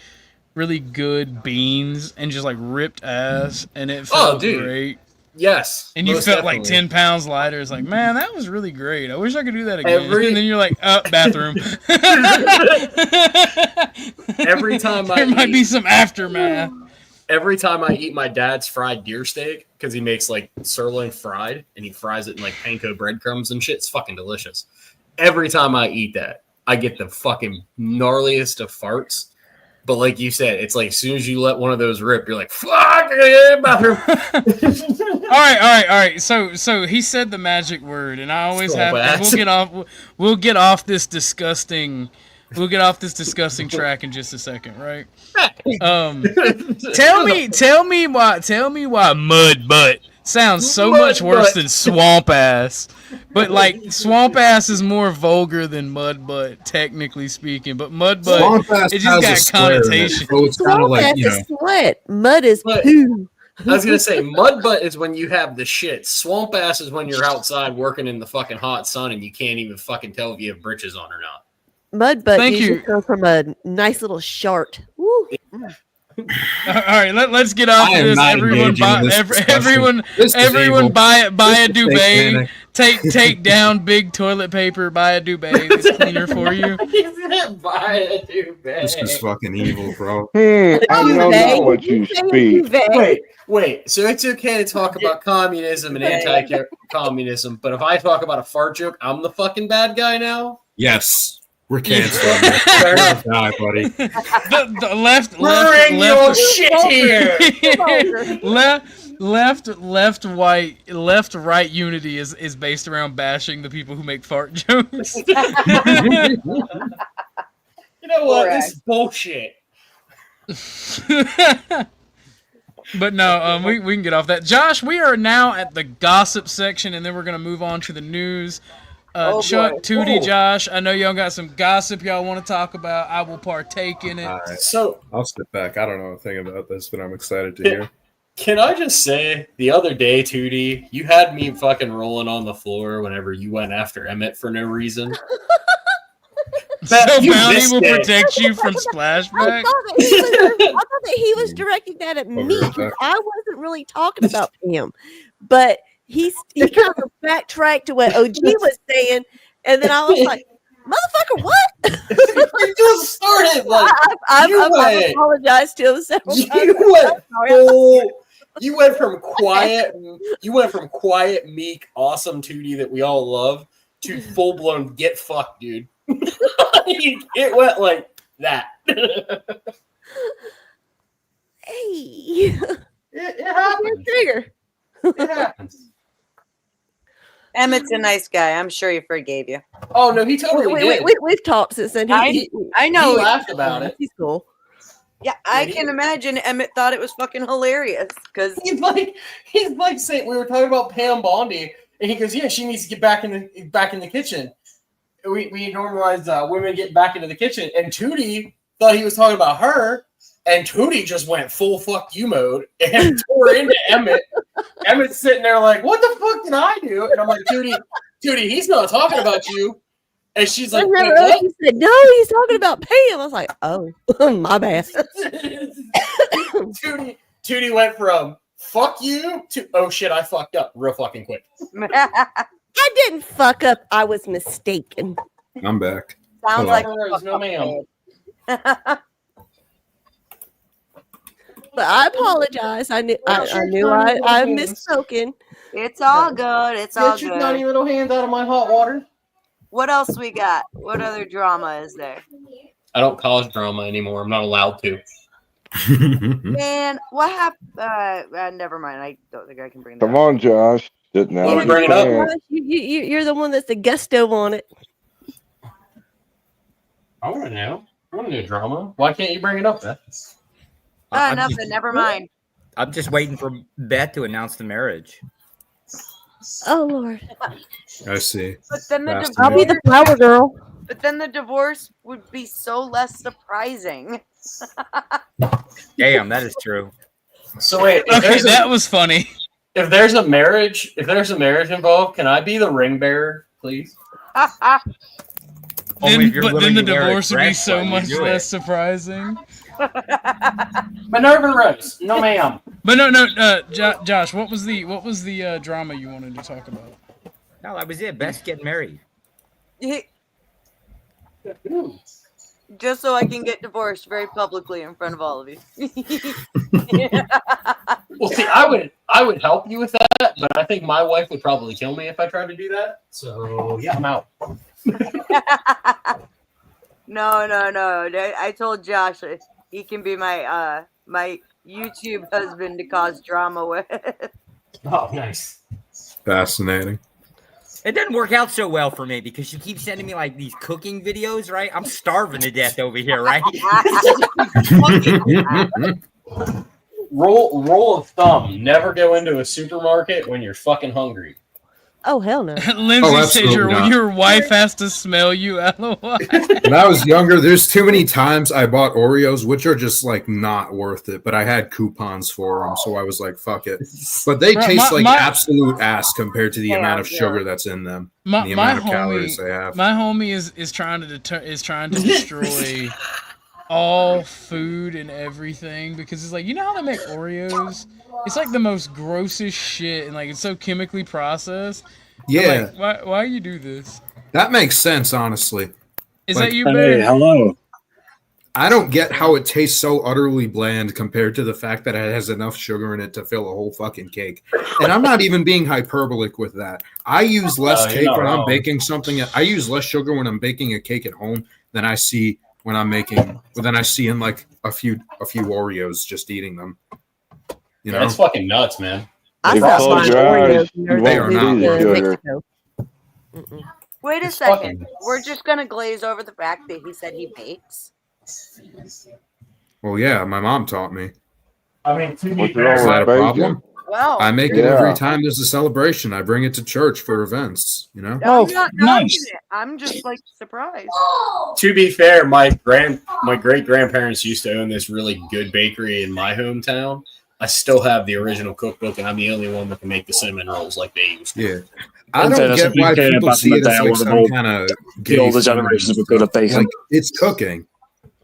really good beans and just ripped ass and it felt great? Yes. And you felt definitely 10 pounds lighter. It's man, that was really great. I wish I could do that again. And then you're bathroom. Every time there might be some aftermath. Every time I eat my dad's fried deer steak, because he makes sirloin fried and he fries it in panko breadcrumbs and shit, it's fucking delicious. Every time I eat that, I get the fucking gnarliest of farts. But like you said, it's as soon as you let one of those rip, you're fuck, bathroom. All right. So he said the magic word, and I always have. We'll get off this disgusting. We'll get off this disgusting track in just a second, right? Tell me why mud butt sounds so much worse than swamp ass. But swamp ass is more vulgar than mud butt, technically speaking. But mud butt, it just got connotation. So it's swamp ass is sweat. Mud is poo. I was gonna say mud butt is when you have the shit. Swamp ass is when you're outside working in the fucking hot sun and you can't even fucking tell if you have britches on or not. Mud butt Thank usually you. comes from a nice little shart. Woo. All right, let's get off I am this. not Everyone engaging buy in this discussion. This is everyone evil. buy a This is duvet. satanic. Take down big toilet paper. Buy a duvet. It's cleaner for you. Buy a duvet. This is fucking evil, bro. I know not what you speak. Wait. So it's okay to talk about communism and anti-communism, but if I talk about a fart joke, I'm the fucking bad guy now? Yes. We're canceling. Die, buddy. The left, Bring your shit here. left, right unity is based around bashing the people who make fart jokes. You know what? This is bullshit. But no, we can get off that. Josh, we are now at the gossip section, and then we're gonna move on to the news. Chuck, Tootie, Josh, I know y'all got some gossip y'all want to talk about. I will partake in it. All right. So I'll step back. I don't know a thing about this, but I'm excited to hear. Can I just say, the other day, Tootie, you had me fucking rolling on the floor whenever you went after Emmett for no reason. So Bounty will protect you from splashback? I thought that he was directing that at me. 'Cause I wasn't really talking about him. But he kind of backtracked to what OG was saying. And then I was like, motherfucker, what? You just started like I've apologized to him several times. You went from quiet, meek, awesome Tootie that we all love to full blown get fucked, dude. It went like that. Hey, it happens. Trigger. It happens. Emmett's a nice guy. I'm sure he forgave you. Oh no, he totally did. We've talked since then. I know. He laughed about it. He's cool. Yeah, I can imagine Emmett thought it was fucking hilarious because he's like saying we were talking about Pam Bondi, and he goes, "Yeah, she needs to get back in the kitchen." We normalize women getting back into the kitchen, and Tootie thought he was talking about her, and Tootie just went full fuck you mode and tore into Emmett. Emmett's sitting there like, "What the fuck did I do?" And I'm like, "Tootie, he's not talking about you." And she's like, what? He said, no, he's talking about Pam. I was like, oh, my bad. Tootie went from fuck you to oh shit, I fucked up real fucking quick. I didn't fuck up. I was mistaken. I'm back. Sounds like no ma'am. But I apologize. I knew I misspoken. It's all good. It's all Get your good. tiny little hands out of my hot water. What else we got? What other drama is there? I don't cause drama anymore. I'm not allowed to. Man, what happened? Never mind. I don't think I can bring that Come on, Josh. Didn't Wanna bring it up? You're the one that's the gusto on it. I want to know. I want to know drama. Why can't you bring it up, Beth? Nothing. Never mind. I'm just waiting for Beth to announce the marriage. Oh Lord. I see. But then I'll be the flower girl. But then the divorce would be so less surprising. Damn, that is true. So wait, Okay, that was funny. If there's a marriage involved, can I be the ring bearer, please? Only if you're But willing then the to wear a divorce would be dress so while you much do less it. surprising. Minerva Rose, no ma'am. But no, Josh, what was the drama you wanted to talk about? No, that was it. Beth's getting married. Just so I can get divorced very publicly in front of all of you. Well, see, I would help you with that, but I think my wife would probably kill me if I tried to do that. So yeah, I'm out. No. I told Josh he can be my my YouTube husband to cause drama with. Oh, nice. Fascinating. It didn't work out so well for me because she keeps sending me like these cooking videos, right? I'm starving to death over here, right? Rule of thumb: never go into a supermarket when you're fucking hungry. Oh hell no. Lindsay said absolutely not. your wife has to smell you. LOL. When I was younger, there's too many times I bought Oreos, which are just like not worth it, but I had coupons for them, so I was like, fuck it. But they taste like absolute ass compared to the amount of sugar that's in them. The amount of calories they have. My homie is trying to destroy all food and everything because it's like, you know how they make Oreos? It's like the most grossest shit and like it's so chemically processed. Yeah. Like, why you do this? That makes sense, honestly. Is that you, Barry? Hello. I don't get how it tastes so utterly bland compared to the fact that it has enough sugar in it to fill a whole fucking cake. And I'm not even being hyperbolic with that. I use less cake when I'm baking something. I use less sugar when I'm baking a cake at home than I see when I'm making. Than I see in like a few Oreos just eating them. You know, that's fucking nuts, man. I saw my Oreos they are not. Wait a second. We're just gonna glaze over the fact that he said he bakes. Well, yeah, my mom taught me. I mean, to be Is that a problem? Well, I make it every time there's a celebration. I bring it to church for events, you know? I'm not nice. I'm just like surprised. To be fair, my great grandparents used to own this really good bakery in my hometown. I still have the original cookbook, and I'm the only one that can make the cinnamon rolls like they used to. Yeah. I don't get why people see it as like some kind of gay the older generations were good at baking. Like, it's cooking.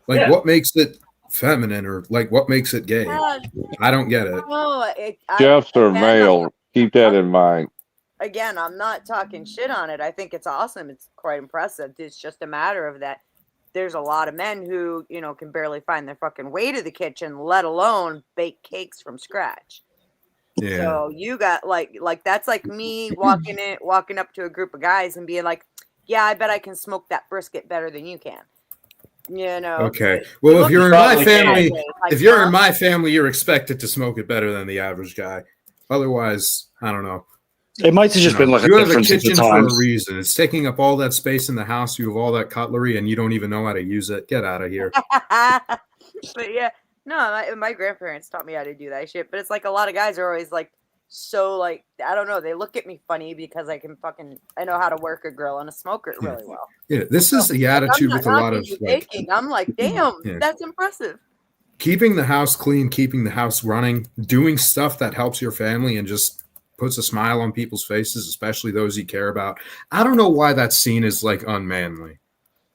Like, what makes it feminine or like what makes it gay? I don't get it. No, Chefs are male. Keep that in mind. Again, I'm not talking shit on it. I think it's awesome. It's quite impressive. It's just a matter of that. There's a lot of men who, you know, can barely find their fucking way to the kitchen, let alone bake cakes from scratch. Yeah. So you got like that's like me walking up to a group of guys and being like, "Yeah, I bet I can smoke that brisket better than you can." You know. Okay. Well, if you're in my family, you're expected to smoke it better than the average guy. Otherwise, I don't know. It might have just been like you a have a difference at the kitchen for time. a reason. It's taking up all that space in the house. You have all that cutlery, and you don't even know how to use it. Get out of here. But yeah, no, my grandparents taught me how to do that shit. But it's like a lot of guys are always like, so like, I don't know. They look at me funny because I know how to work a grill and a smoker really well. Yeah, this is the attitude with a lot of like, baking. I'm like, damn, that's impressive. keeping the house clean, keeping the house running, doing stuff that helps your family and just puts a smile on people's faces, especially those you care about. I don't know why that's seen as like unmanly.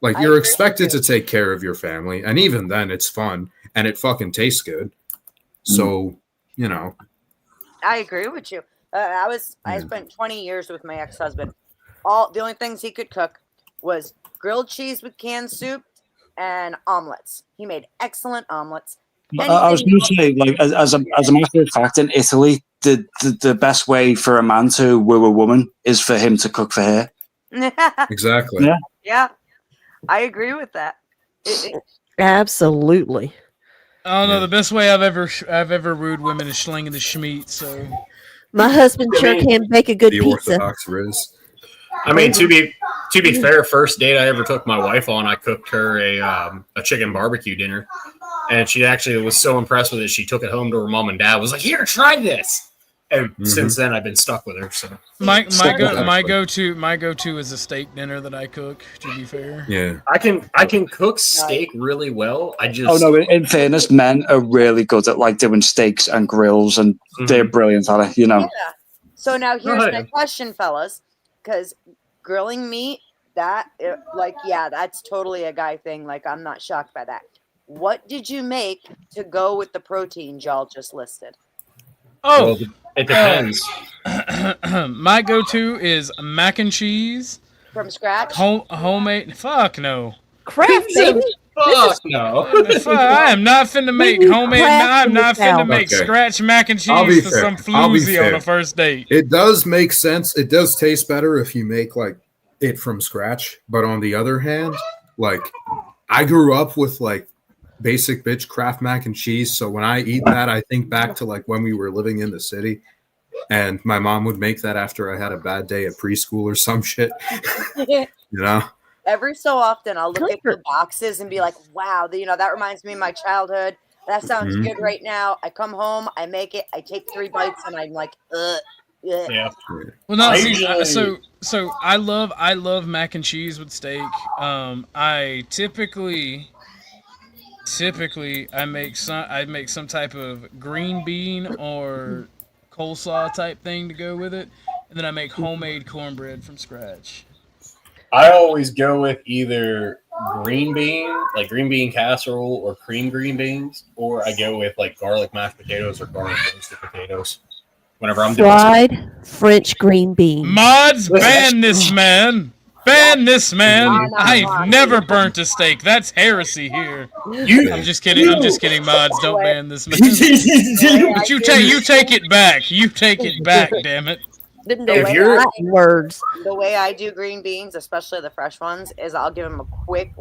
Like you're expected to take care of your family, and even then it's fun and it fucking tastes good. So, you know. I agree with you. I spent 20 years with my ex-husband. The only things he could cook was grilled cheese with canned soup and omelets. He made excellent omelets. I was going to say, like, as a matter of fact, in Italy, the best way for a man to woo a woman is for him to cook for her. Exactly. Yeah, I agree with that. Absolutely. I don't know. The best way I've ever wooed women is slinging the schmeat. So my husband sure can bake a good the pizza. Orthodox Riz. I mean, to be fair, first date I ever took my wife on, I cooked her a chicken barbecue dinner, and she actually was so impressed with it, she took it home to her mom and dad. Was like, "Here, try this." And since then, I've been stuck with her. So my go-to is a steak dinner that I cook. To be fair, yeah, I can cook steak really well. In fairness, men are really good at like doing steaks and grills, and they're brilliant at it. You know. Yeah. So now here's my question, fellas, because grilling meat, that's totally a guy thing. Like, I'm not shocked by that. What did you make to go with the proteins y'all just listed? Oh, well, it depends. My go-to is mac and cheese from scratch. Homemade. Fuck no. Crap, baby. Fuck no. I am not finna make homemade. I'm not finna make scratch mac and cheese for some floozy on a first date. It does make sense. It does taste better if you make like it from scratch. But on the other hand, like I grew up with like basic bitch Kraft mac and cheese. So when I eat that, I think back to like when we were living in the city, and my mom would make that after I had a bad day at preschool or some shit. You know. Every so often, I'll look at the boxes and be like, wow, that reminds me of my childhood. That sounds good right now. I come home, I make it, I take 3 bites, and I'm like, ugh. Yeah. Well, no, I see, usually- so I love mac and cheese with steak. I typically I make some type of green bean or coleslaw type thing to go with it, and then I make homemade cornbread from scratch. I always go with either green bean casserole or cream green beans, or I go with like garlic mashed potatoes or garlic roasted potatoes. Whenever I'm doing Fried French green beans. Mods, ban this man. Ban this man. I've never burnt a steak. That's heresy here. I'm just kidding. I'm just kidding, Mods. Don't ban this man. But you take it back. You take it back, damn it. The way I do green beans, especially the fresh ones, is I'll give them a quick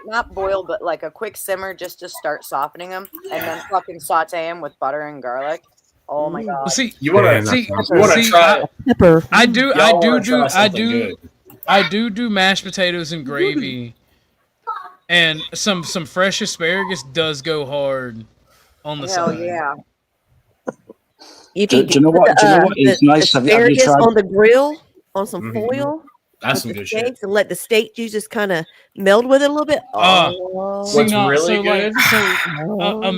not boil, but like a quick simmer just to start softening them, and then fucking saute them with butter and garlic. Oh my god! Well, see, you want to try pepper? I do mashed potatoes and gravy, and some fresh asparagus does go hard on the Hell side. yeah! You Do you know what? Do you know what is nice? Have you Asparagus tried? on the grill on some foil. That's some with the good shit. steaks, and let the steak juices kind of meld with it a little bit. What's really good? A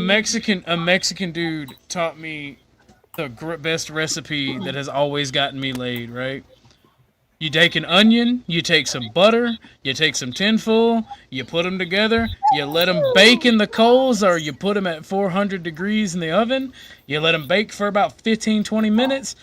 Mexican dude taught me the best recipe that has always gotten me laid. Right? You take an onion, you take some butter, you take some tinfoil, you put them together, you let them bake in the coals, or you put them at 400 degrees in the oven. You let them bake for about 15-20 minutes,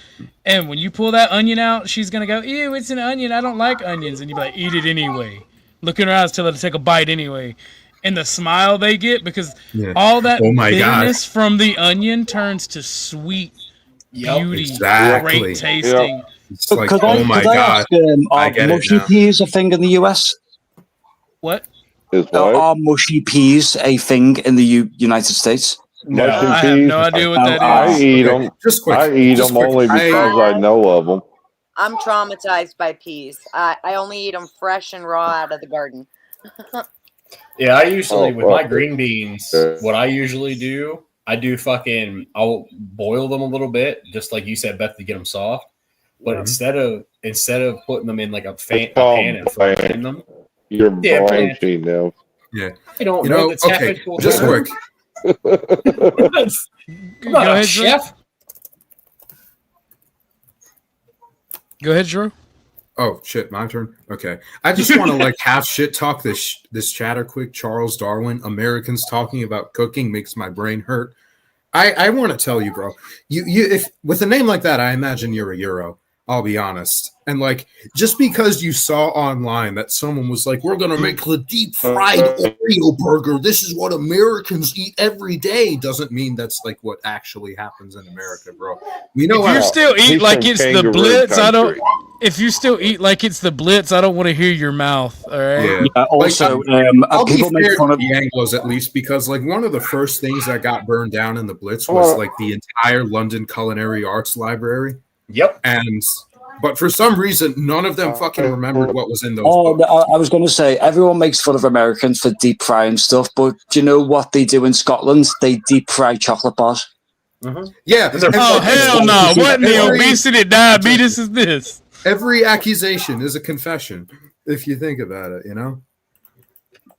and when you pull that onion out, she's gonna go, "Ew, it's an onion. I don't like onions." And you be like, "Eat it anyway." Look in her eyes, tell her to take a bite anyway. And the smile they get, because all that bitterness from the onion turns to sweet beauty, great tasting. It's like, oh my god! I get mushy it now. peas a thing in the US? What? Are mushy peas a thing in the United States? Mushy I have no idea what that I is. eat them. I eat them only because I know of them. I'm traumatized by peas. I only eat them fresh and raw out of the garden. Yeah, I usually with my fuck green beans, what I usually do, I'll boil them a little bit, just like you said, Beth, to get them soft. But instead of putting them in like a pan and frying them, you're blanching them. Yeah, you don't you know know. Okay, just quick. I'm not a chef. Go ahead, Drew. Oh shit, my turn. Okay, I just want to like half shit talk this chatter quick. Charles Darwin, Americans talking about cooking makes my brain hurt. I want to tell you, bro. You if with a name like that, I imagine you're a Euro. I'll be honest. And like, just because you saw online that someone was like, "We're gonna make the deep fried Oreo burger. This is what Americans eat every day," doesn't mean that's like what actually happens in America, bro. We know If you still eat like it's the Blitz, I don't. If you still eat like it's the Blitz, I don't want to hear your mouth. All right. Yeah. Also, I'll be people make fair fun to of the Anglos at least, because like one of the first things that got burned down in the Blitz was like the entire London Culinary Arts Library. Yep. But for some reason, none of them fucking remembered what was in those Oh, books. I was going to say, everyone makes fun of Americans for deep frying stuff, but do you know what they do in Scotland? They deep fry chocolate bars. Yeah. Oh hell no! What in the obesity diabetes is this? Every accusation is a confession, if you think about it, you know?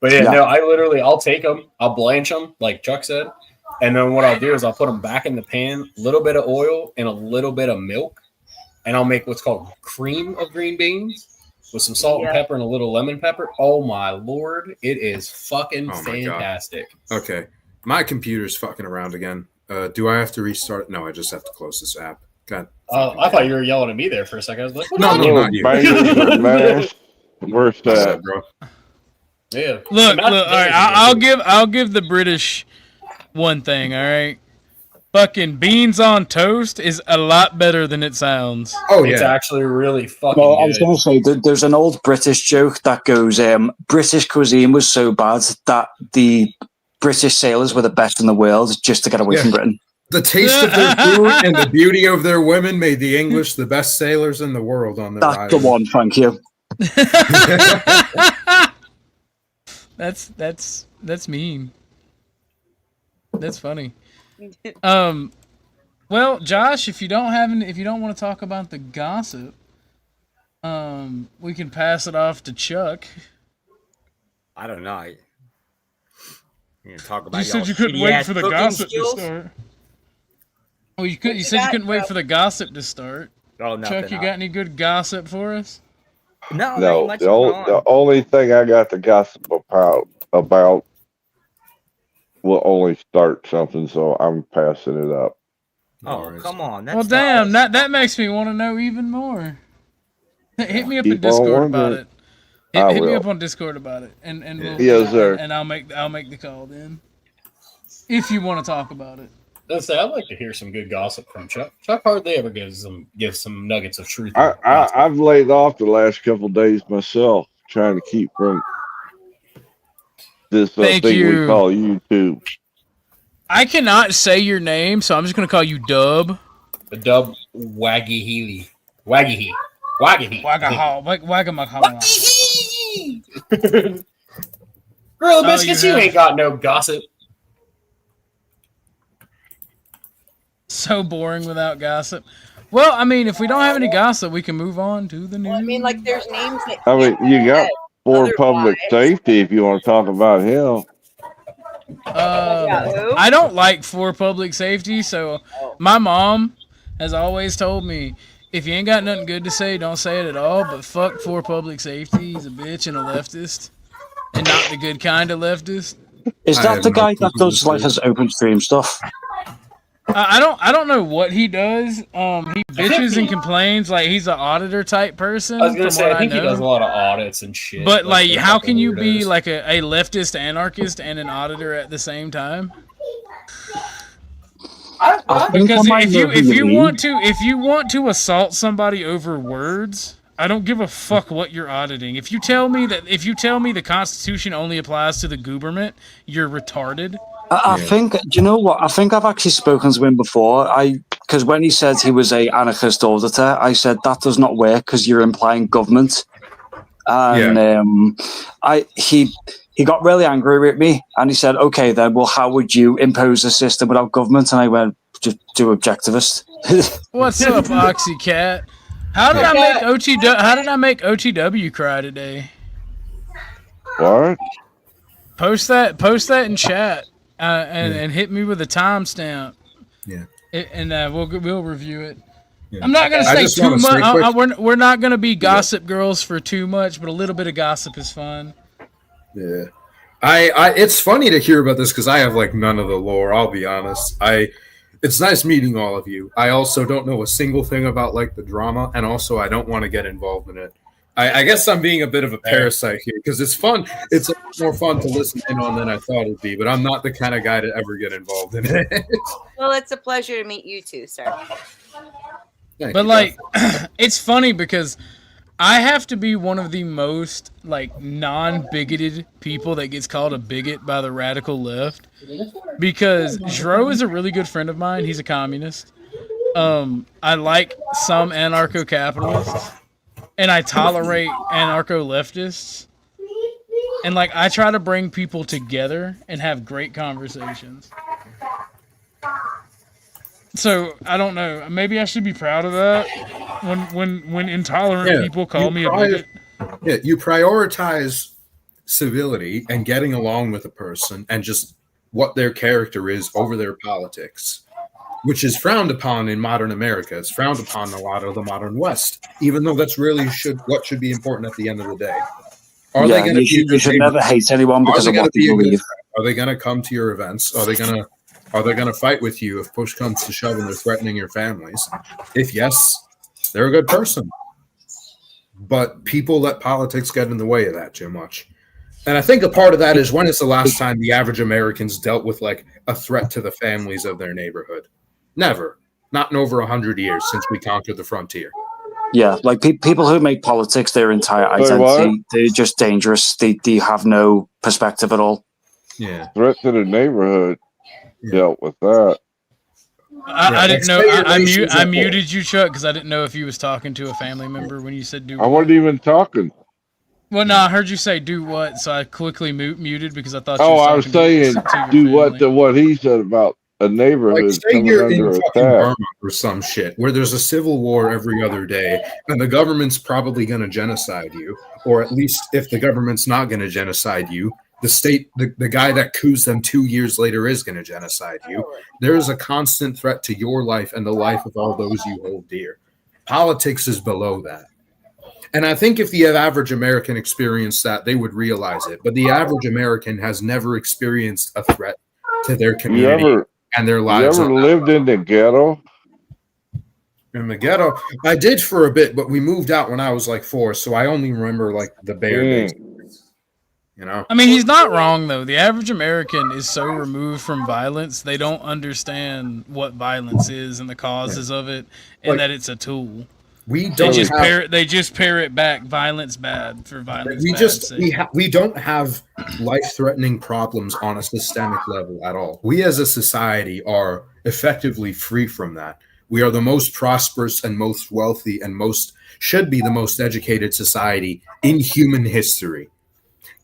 But no, I'll take them, I'll blanch them, like Chuck said, and then what I'll do is I'll put them back in the pan, a little bit of oil and a little bit of milk, and I'll make what's called cream of green beans with some salt and pepper and a little lemon pepper. Oh my lord, it is fucking fantastic. Okay, my computer's fucking around again. Do I have to restart? No, I just have to close this app. God. I thought you were yelling at me there for a second. I was like, No, not you. Where's that, bro? Yeah. Look. All right, I'll give the British one thing. All right, fucking beans on toast is a lot better than it sounds. Oh It's actually really fucking Well, good. I was going to say, there's an old British joke that goes, British cuisine was so bad that the British sailors were the best in the world just to get away from Britain. The taste of their food and the beauty of their women made the English the best sailors in the world on their That's island. the one, thank you. That's mean. That's funny. Well, Josh, if you don't want to talk about the gossip, we can pass it off to Chuck. I don't know. You can talk about You said you couldn't wait for the gossip to start. Oh, you could. You said you couldn't wait for the gossip to start. Oh, no, Chuck, you got any good gossip for us? No, the only thing I got to gossip about will only start something, so I'm passing it up. Oh, come on. Well, damn, that makes me want to know even more. Hit me up in Discord about it. Hit me up on Discord about it, and we'll, yes, sir. And I'll make the call then. If you want to talk about it. Let's say I'd like to hear some good gossip from Chuck. Chuck hardly ever gives some nuggets of truth. I've laid off the last couple of days myself, trying to keep from this thing we call YouTube. I cannot say your name, so I'm just going to call you Dub. The Dub Waggy Healy. Waggy He. Waggy He. Wagamahala. Gorilla Biscuits, you ain't got no gossip. So boring without gossip. Well, I mean, if we don't have any gossip, we can move on to the news. Well, I mean, like, there's names that. I mean, you got for public safety if you want to talk about him. I don't like for public safety, so my mom has always told me, if you ain't got nothing good to say, don't say it at all, but fuck for public safety. He's a bitch and a leftist, and not the good kind of leftist. Is that the guy that does like his open stream stuff? I don't know what he does. He bitches and complains like he's an auditor type person. I was gonna say, I think he does a lot of audits and shit. But like, how can you be like a leftist anarchist and an auditor at the same time? Because if you want to assault somebody over words, I don't give a fuck what you're auditing. If you tell me the Constitution only applies to the government, you're retarded. I think, do you know what? I think I've actually spoken to him before. Because when he said he was a anarchist auditor, I said that does not work because you're implying government. And he got really angry with me, and he said, "Okay, then, well, how would you impose a system without government?" And I went, "Just do objectivist." What's up, Oxycat? How did I make OTW cry today? What? Post that in chat. And hit me with a timestamp. Yeah. And we'll review it. Yeah. I'm not gonna say too much. We're not gonna be gossip girls for too much, but a little bit of gossip is fun. Yeah. It's funny to hear about this because I have like none of the lore. I'll be honest. It's nice meeting all of you. I also don't know a single thing about like the drama, and also I don't want to get involved in it. I guess I'm being a bit of a parasite here because it's fun. It's more fun to listen in on than I thought it'd be, but I'm not the kind of guy to ever get involved in it. Well, it's a pleasure to meet you too, sir. But like, it's funny because I have to be one of the most like non-bigoted people that gets called a bigot by the radical left because Jro is a really good friend of mine. He's a communist. I like some anarcho-capitalists. And I tolerate anarcho-leftists. And, like, I try to bring people together and have great conversations. So, I don't know. Maybe I should be proud of that when intolerant people call me a bigot. Yeah, you prioritize civility and getting along with a person and just what their character is over their politics. Which is frowned upon in modern America. It's frowned upon in a lot of the modern West, even though that's really what should be important at the end of the day. You should never hate anyone because of what they believe. Are they going to come to your events? Are they going to fight with you if push comes to shove and they're threatening your families? If yes, they're a good person. But people let politics get in the way of that too much. And I think a part of that is when is the last time the average Americans dealt with like a threat to the families of their neighborhood? Never. Not in over 100 years since we conquered the frontier. Yeah, like people who make politics their entire identity, they're just dangerous. They have no perspective at all. Yeah. Threat to the neighborhood dealt with that. I didn't know. I muted you, Chuck, because I didn't know if you was talking to a family member when you said do. I wasn't even talking. Well, no, I heard you say do what, so I quickly muted because I thought. I was saying do what he said about a neighborhood Like, say coming you're in under fucking attack. Burma or some shit where there's a civil war every other day, and the government's probably going to genocide you, or at least if the government's not going to genocide you, the state, the guy that coups them 2 years later is going to genocide you. There is a constant threat to your life and the life of all those you hold dear. Politics is below that. And I think if the average American experienced that, they would realize it. But the average American has never experienced a threat to their community and their lives. You ever lived in the ghetto? In the ghetto, I did for a bit, but we moved out when I was like 4, so I only remember like the bare days. You know, I mean, he's not wrong though. The average American is so removed from violence, they don't understand what violence is and the causes of it, and Like, that it's a tool. We They don't just have, they just parrot back violence bad for violence. we bad just sake. we don't have life-threatening problems on a systemic level at all. We as a society are effectively free from that. We are the most prosperous and most wealthy and should be the most educated society in human history.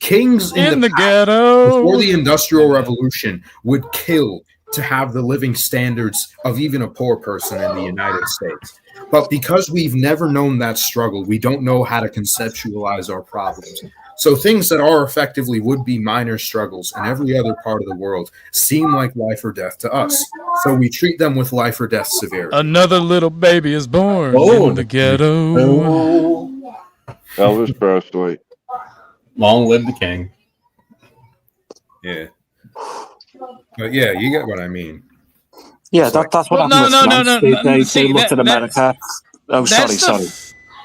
Kings in the ghetto before the Industrial Revolution would kill to have the living standards of even a poor person in the United States. But because we've never known that struggle, we don't know how to conceptualize our problems. So things that are effectively would be minor struggles in every other part of the world seem like life or death to us. So we treat them with life or death severity. Another little baby is born in the ghetto. Elvis Presley. Long live the king. Yeah. But yeah, you get what I mean. Yeah, that's what happened with France. They looked at America. Oh, sorry.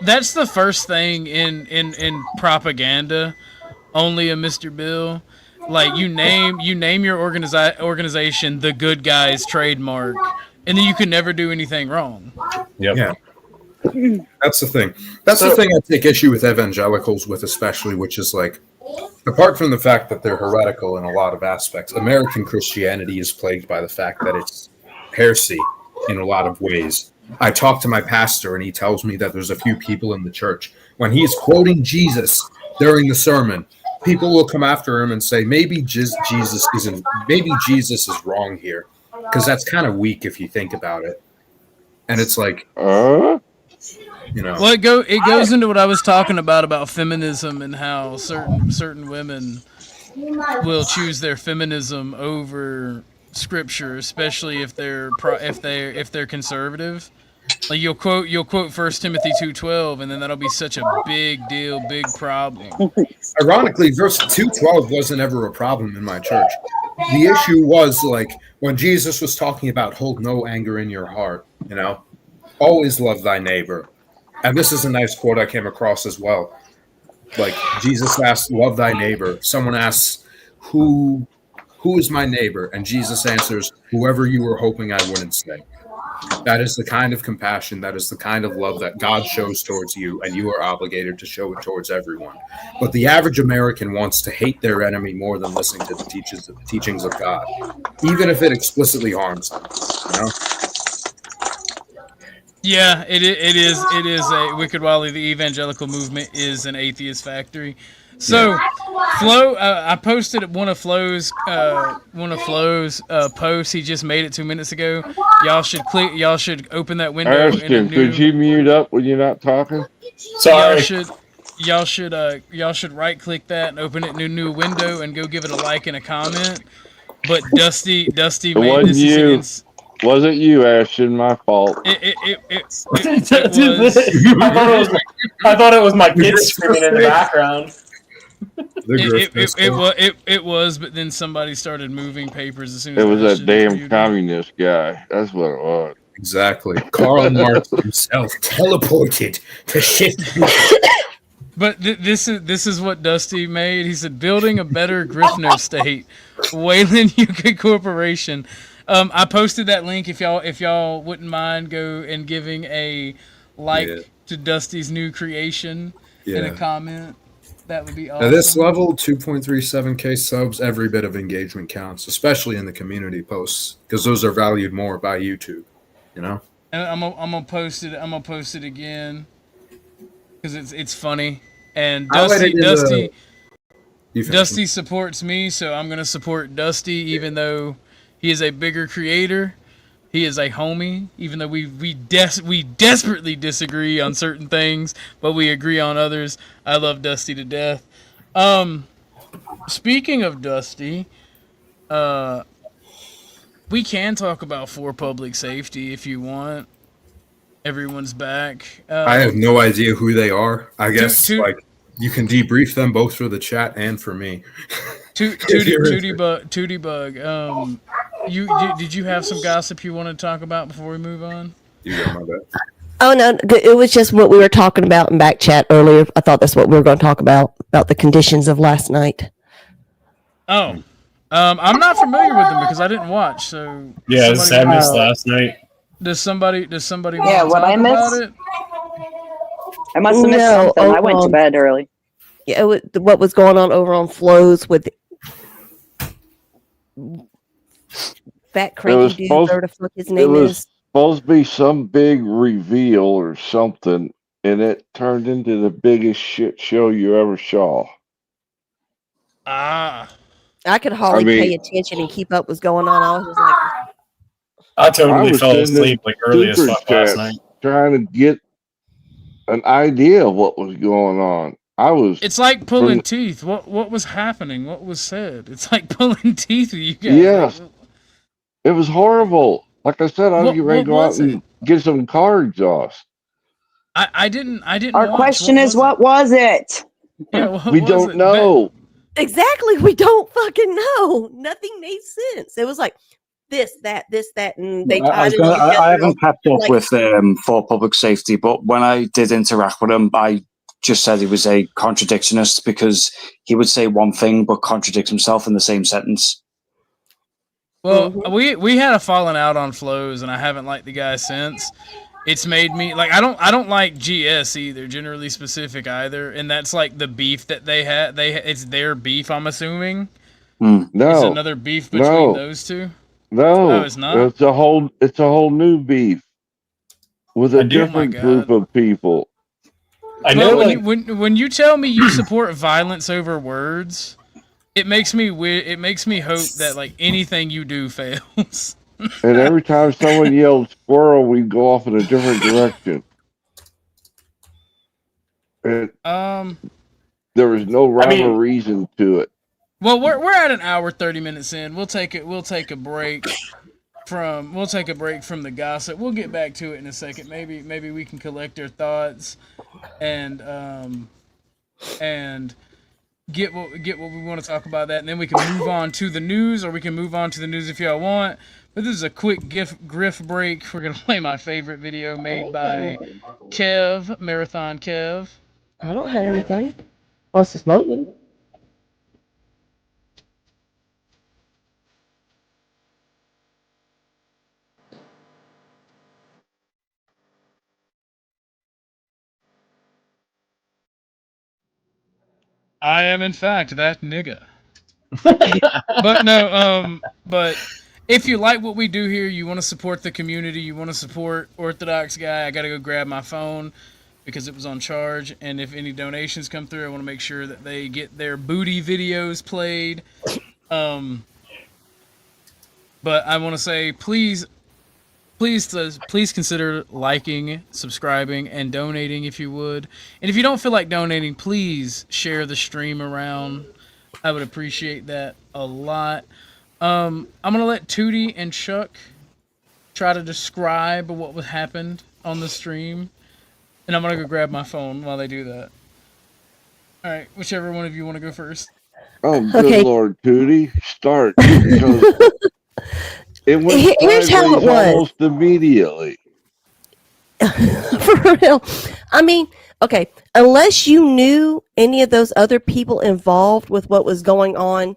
That's the first thing in propaganda. Only a Mr. Bill. Like you name your organization the Good Guys trademark, and then you can never do anything wrong. Yep. Yeah. That's the thing. That's the thing I take issue with evangelicals with, especially, which is like, apart from the fact that they're heretical in a lot of aspects, American Christianity is plagued by the fact that it's heresy in a lot of ways. I talk to my pastor and he tells me that there's a few people in the church, when he's quoting Jesus during the sermon, people will come after him and say, maybe Jesus is wrong here, because that's kind of weak if you think about it. And it's like, you know. Well, it goes into what I was talking about feminism and how certain women will choose their feminism over scripture, especially if they're conservative. Like you'll quote 1 Timothy 2:12, and then that'll be such a big deal, big problem. Ironically, verse 2:12 wasn't ever a problem in my church. The issue was like when Jesus was talking about hold no anger in your heart, you know, always love thy neighbor. And this is a nice quote I came across as well. Like Jesus asked, love thy neighbor. Someone asks, who is my neighbor? And Jesus answers, whoever you were hoping I wouldn't say. That is the kind of compassion, that is the kind of love that God shows towards you, and you are obligated to show it towards everyone. But the average American wants to hate their enemy more than listening to the teachings of God, even if it explicitly harms them. You know? Yeah, it is a Wicked Wally. The evangelical movement is an atheist factory. So, Flo, I posted one of Flo's posts. He just made it 2 minutes ago. Y'all should open that window. Ashton, could you mute up when you're not talking? Sorry. Y'all should right click that and open it in a new window and go give it a like and a comment. But Dusty made this. Wasn't you, Ashton? My fault. It I thought it was my kids screaming in the background. It was, but then somebody started moving papers as soon as it was that damn communist guy. That's what it was. Exactly. Karl Marx himself teleported to shift. But this is what Dusty made. He said, "Building a better Griffner state, Wayland UK Corporation." I posted that link. If y'all wouldn't mind go and giving a like to Dusty's new creation in a comment. That would be awesome. At this level, 2.37K subs, every bit of engagement counts, especially in the community posts, because those are valued more by YouTube, you know? And I'm gonna post it again because it's funny. And Dusty supports me, so I'm gonna support Dusty, even though He is a bigger creator. He is a homie, even though we desperately disagree on certain things, but we agree on others. I love Dusty to death. Speaking of Dusty, we can talk about for public safety if you want. Everyone's back. I have no idea who they are. I guess like you can debrief them both for the chat and for me. Tootie Bug. Did you have some gossip you want to talk about before we move on? You got my bet. Oh no, it was just what we were talking about in back chat earlier. I thought that's what we were going to talk about the conditions of last night. Oh, I'm not familiar with them because I didn't watch. So yeah, I missed last night. Does somebody want to what talk I missed? about it? I must have missed something. I went to bed early. Yeah, what was going on over on Flows with Fat Cranky Dude, whatever the fuck his name is. Supposed to be some big reveal or something, and it turned into the biggest shit show you ever saw. I could hardly pay attention and keep up what's going on. I was just like, I totally fell asleep like early as fuck last night. Trying to get an idea of what was going on. It's like pulling teeth. What was happening? What was said? It's like pulling teeth with you guys. Yes. It was horrible. Like I said, I was getting ready to go out and get some car exhaust. I didn't Our question is, what was it? Yeah, we don't know. Exactly, we don't fucking know. Nothing made sense. It was like this, that, and they tied it together. I haven't kept up with for public safety, but when I did interact with him, I just said he was a contradictionist because he would say one thing but contradict himself in the same sentence. Well, we had a falling out on Flows, and I haven't liked the guy since. It's made me like I don't like GS either, generally specific either, and that's like the beef that they had. It's their beef, I'm assuming. No, it's another beef between those two. No, it's not. It's a whole new beef with a different group of people. I know. When you tell me you support violence over words, it makes me hope that like anything you do fails. And every time someone yelled squirrel, we'd go off in a different direction. There was no rhyme or reason to it. Well, we're at an hour 30 minutes in. We'll take a break from the gossip. We'll get back to it in a second. Maybe we can collect our thoughts and get what we want to talk about that, and then we can move on to the news, or we can move on to the news if y'all want. But this is a quick griff break. We're gonna play my favorite video made by Kev, Marathon Kev. I don't have anything. What's the smoking? I am in fact that nigga. But no, but if you like what we do here, you want to support the community, you want to support Orthodox Guy, I gotta go grab my phone because it was on charge, and if any donations come through, I want to make sure that they get their booty videos played. But I want to say, please consider liking, subscribing, and donating if you would. And if you don't feel like donating, please share the stream around. I would appreciate that a lot. I'm gonna let Tootie and Chuck try to describe what happened on the stream, and I'm gonna go grab my phone while they do that. All right, whichever one of you want to go first. Oh, good Lord, Tootie, start. Because it went Here's how it was. Almost immediately. For real. I mean, okay, unless you knew any of those other people involved with what was going on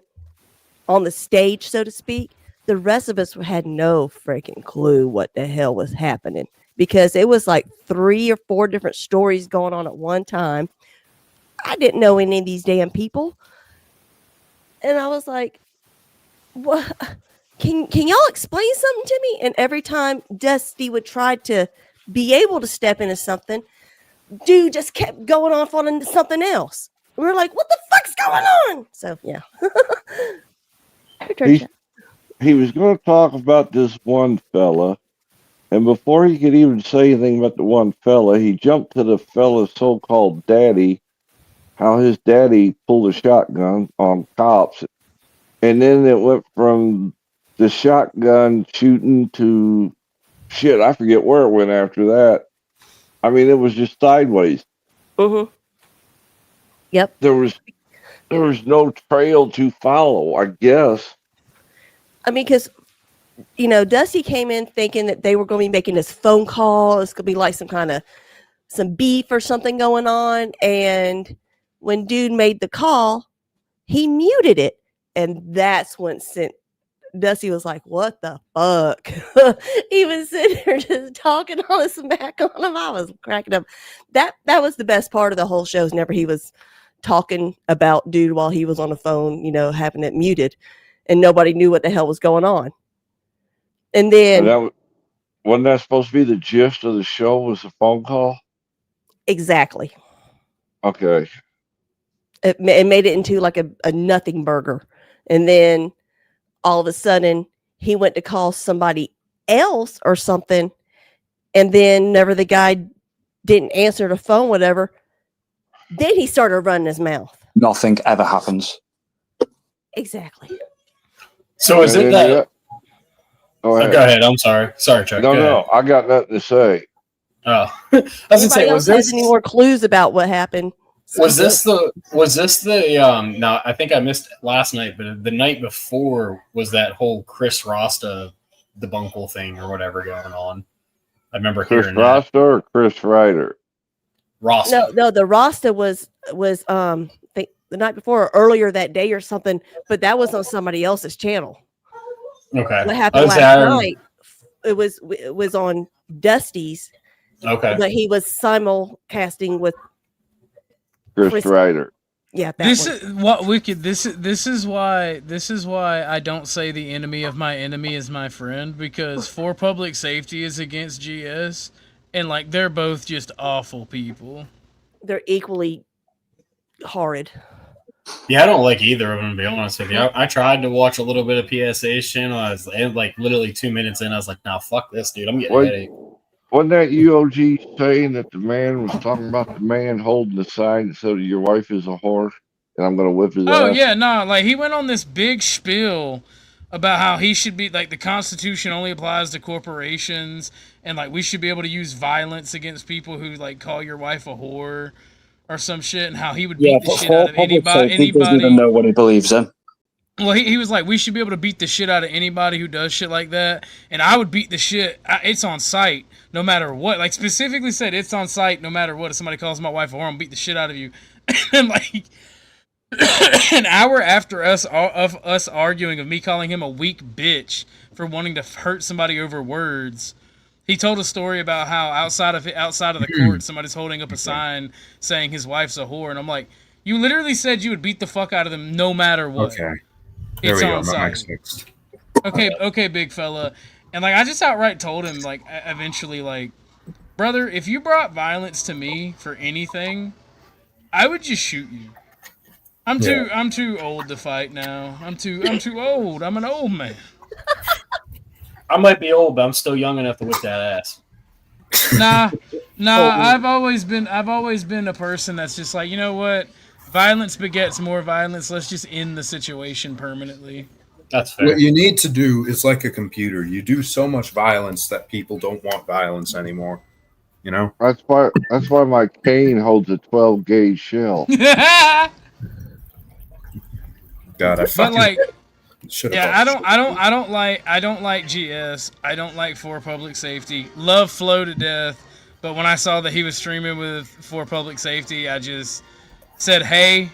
the stage, so to speak, the rest of us had no freaking clue what the hell was happening, because it was like 3 or 4 different stories going on at one time. I didn't know any of these damn people. And I was like, what? Can y'all explain something to me? And every time Dusty would try to be able to step into something, dude just kept going off on something else. We were like, what the fuck's going on? So, yeah. he was going to talk about this one fella, and before he could even say anything about the one fella, he jumped to the fella's so-called daddy, how his daddy pulled a shotgun on cops, and then it went from the shotgun shooting to shit. I forget where it went after that. I mean, it was just sideways. Mm-hmm. Yep. There was no trail to follow, I guess. I mean, because, you know, Dusty came in thinking that they were going to be making this phone call. It's going to be like some beef or something going on. And when dude made the call, he muted it. And that's when Dusty was like, what the fuck? He was sitting there just talking all this smack on him. I was cracking up. That was the best part of the whole show. Whenever he was talking about dude while he was on the phone, you know, having it muted, and nobody knew what the hell was going on. And then wasn't that supposed to be the gist of the show, was the phone call? Exactly. Okay. It made it into like a nothing burger. And then all of a sudden he went to call somebody else or something. And then whenever the guy didn't answer the phone, whatever, then he started running his mouth. Nothing ever happens. Exactly. So is it that? Go ahead. Go ahead. I'm sorry. Sorry, Chuck. No, I got nothing to say. Oh, I was gonna say, was this any more clues about what happened? Was this the no, I think I missed it last night, but the night before was that whole Chris Rasta debunkle thing or whatever going on. I remember Chris hearing Rasta that. or Chris Ryder? Rasta. No, the Rasta was the night before or earlier that day or something, but that was on somebody else's channel. Okay. What happened last night? It was on Dusty's. Okay. But he was simulcasting with Chris Ryder. Yeah, This is what wicked. This is why I don't say the enemy of my enemy is my friend, because For Public Safety is against GS, and like they're both just awful people. They're equally horrid. Yeah, I don't like either of them, to be honest with you. I tried to watch a little bit of PSA's channel. I was like literally 2 minutes in. I was like, nah, fuck this, dude. I'm getting a headache. Wasn't that UOG saying that the man was talking about the man holding the sign that said your wife is a whore and I'm going to whip his ass? Oh yeah, no, like he went on this big spiel about how he should be like the Constitution only applies to corporations, and like we should be able to use violence against people who like call your wife a whore or some shit, and how he would beat the shit out of anybody. He doesn't even know what he believes in. Well, he was like, we should be able to beat the shit out of anybody who does shit like that. And I would beat the shit. It's on site, no matter what. Like, specifically said, it's on site, no matter what. If somebody calls my wife a whore, I'm beat the shit out of you. And, like, an hour after us arguing of me calling him a weak bitch for wanting to hurt somebody over words, he told a story about how outside of the court, somebody's holding up a sign saying his wife's a whore. And I'm like, you literally said you would beat the fuck out of them no matter what. Okay. It's There we on go. My site. mic's fixed. Okay, big fella. And like I just outright told him, like, eventually, like, brother, if you brought violence to me for anything, I would just shoot you. I'm too old to fight now. I'm too old. I'm an old man. I might be old, but I'm still young enough to whip that ass. Nah. I've always been a person that's just like, you know what? Violence begets more violence. Let's just end the situation permanently. That's fair. What you need to do is like a computer. You do so much violence that people don't want violence anymore. You know? That's why my cane holds a 12 gauge shell. God, I But fucking like, should yeah, have. I don't like GS. I don't like For Public Safety. Love Flo to death. But when I saw that he was streaming with For Public Safety, I just said, hey,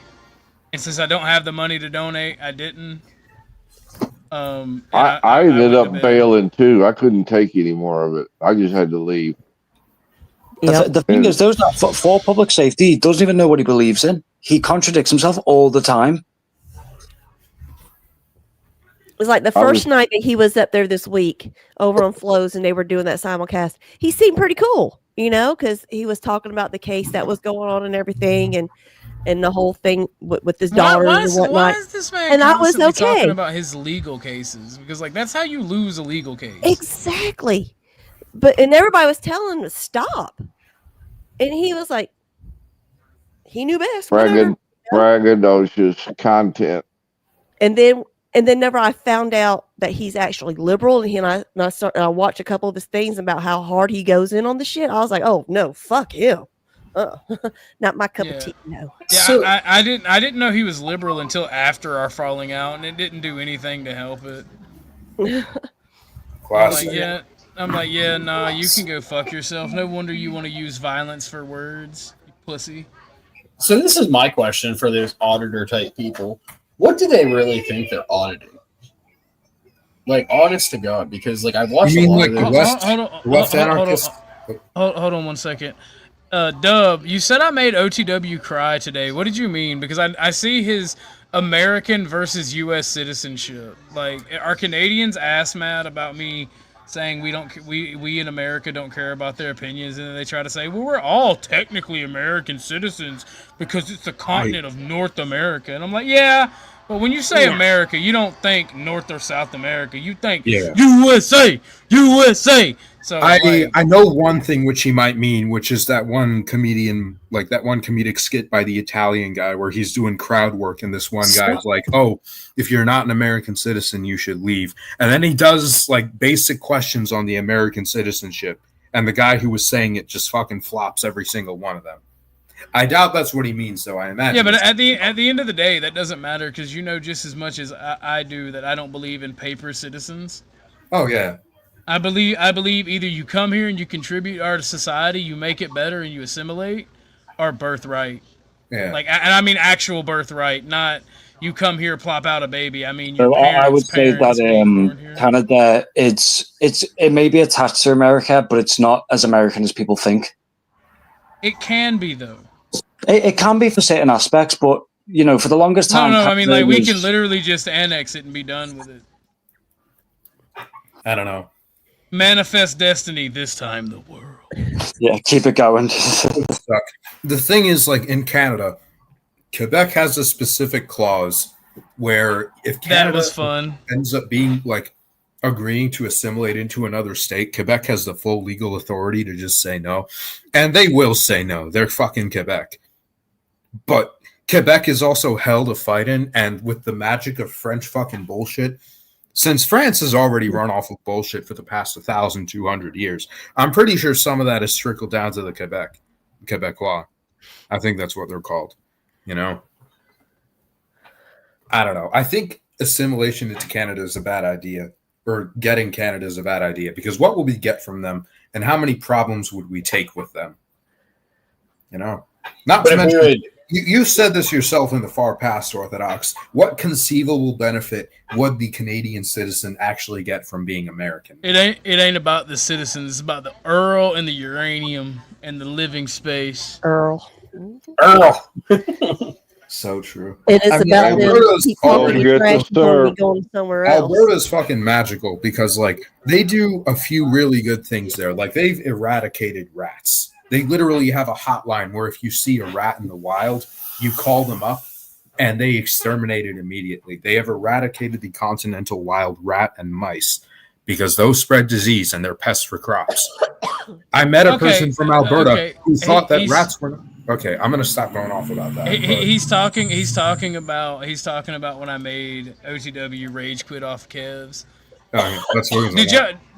and since I don't have the money to donate, I didn't. I ended up bailing too. I couldn't take any more of it. I just had to leave. The thing is, those that for public safety, he doesn't even know what he believes in. He contradicts himself all the time. It was like the first night that he was up there this week over on Flows and they were doing that simulcast. He seemed pretty cool, you know, because he was talking about the case that was going on and everything. And and the whole thing with his Why, daughters why, and is, whatnot. why is this man And I was constantly okay. talking about his legal cases? Because like that's how you lose a legal case. Exactly. And everybody was telling him to stop. And he was like, he knew best. Whatever. Braggadocious content. And then whenever I found out that he's actually liberal, and I watched a couple of his things about how hard he goes in on the shit, I was like, oh no, fuck him. Not my cup of tea. No. Yeah, I didn't know he was liberal until after our falling out, and it didn't do anything to help it. Classic. I'm like, yeah, nah, you can go fuck yourself. No wonder you want to use violence for words, you pussy. So this is my question for those auditor type people. What do they really think they're auditing? Like, honest to God, because like I've watched a lot of those. Hold on 1 second. Dub, you said I made OTW cry today. What did you mean? Because I see his American versus U.S. citizenship. Like, are Canadians ass mad about me saying we in America don't care about their opinions, and then they try to say, well, we're all technically American citizens because it's the continent of North America. And I'm like, yeah, but when you say America, you don't think North or South America. You think USA. So I know one thing which he might mean, which is that one comedian, like that one comedic skit by the Italian guy where he's doing crowd work, and this one guy's like, "Oh, if you're not an American citizen, you should leave." And then he does like basic questions on the American citizenship, and the guy who was saying it just fucking flops every single one of them. I doubt that's what he means, though. I imagine. Yeah, but at the end of the day, that doesn't matter because you know just as much as I do that I don't believe in paper citizens. Oh yeah. I believe either you come here and you contribute to our society, you make it better and you assimilate, or birthright. Yeah. Like, and I mean actual birthright, not you come here, plop out a baby. I mean, So I would say that Canada, it may be attached to America, but it's not as American as people think. It can be though. It can be for certain aspects, but you know, for the longest time. No, I mean, like we can literally just annex it and be done with it. I don't know. Manifest destiny this time, the world. Yeah, keep it going. The thing is, like in Canada, Quebec has a specific clause where if Canada that was fun. ends up being like agreeing to assimilate into another state, Quebec has the full legal authority to just say no. And they will say no. They're fucking Quebec. But Quebec is also hell to fight in, and with the magic of French fucking bullshit, since France has already run off of bullshit for the past 1,200 years, I'm pretty sure some of that has trickled down to the Quebecois. I think that's what they're called. You know? I don't know. I think assimilation into Canada is a bad idea, or getting Canada is a bad idea, because what will we get from them, and how many problems would we take with them? You know? Not to mention, you said this yourself in the far past, Orthodox. What conceivable benefit would the Canadian citizen actually get from being American? It ain't about the citizens. It's about the Earl and the uranium and the living space. Earl. So true. It is about them going somewhere else. Alberta's fucking magical because, like, they do a few really good things there. Like, they've eradicated rats. They literally have a hotline where if you see a rat in the wild, you call them up and they exterminate it immediately. They have eradicated the continental wild rat and mice because those spread disease and they're pests for crops. I met a person from Alberta who thought that rats were... Okay, I'm gonna stop going off about that. He's talking about when I made OTW rage quit off Kev's. Oh, that's what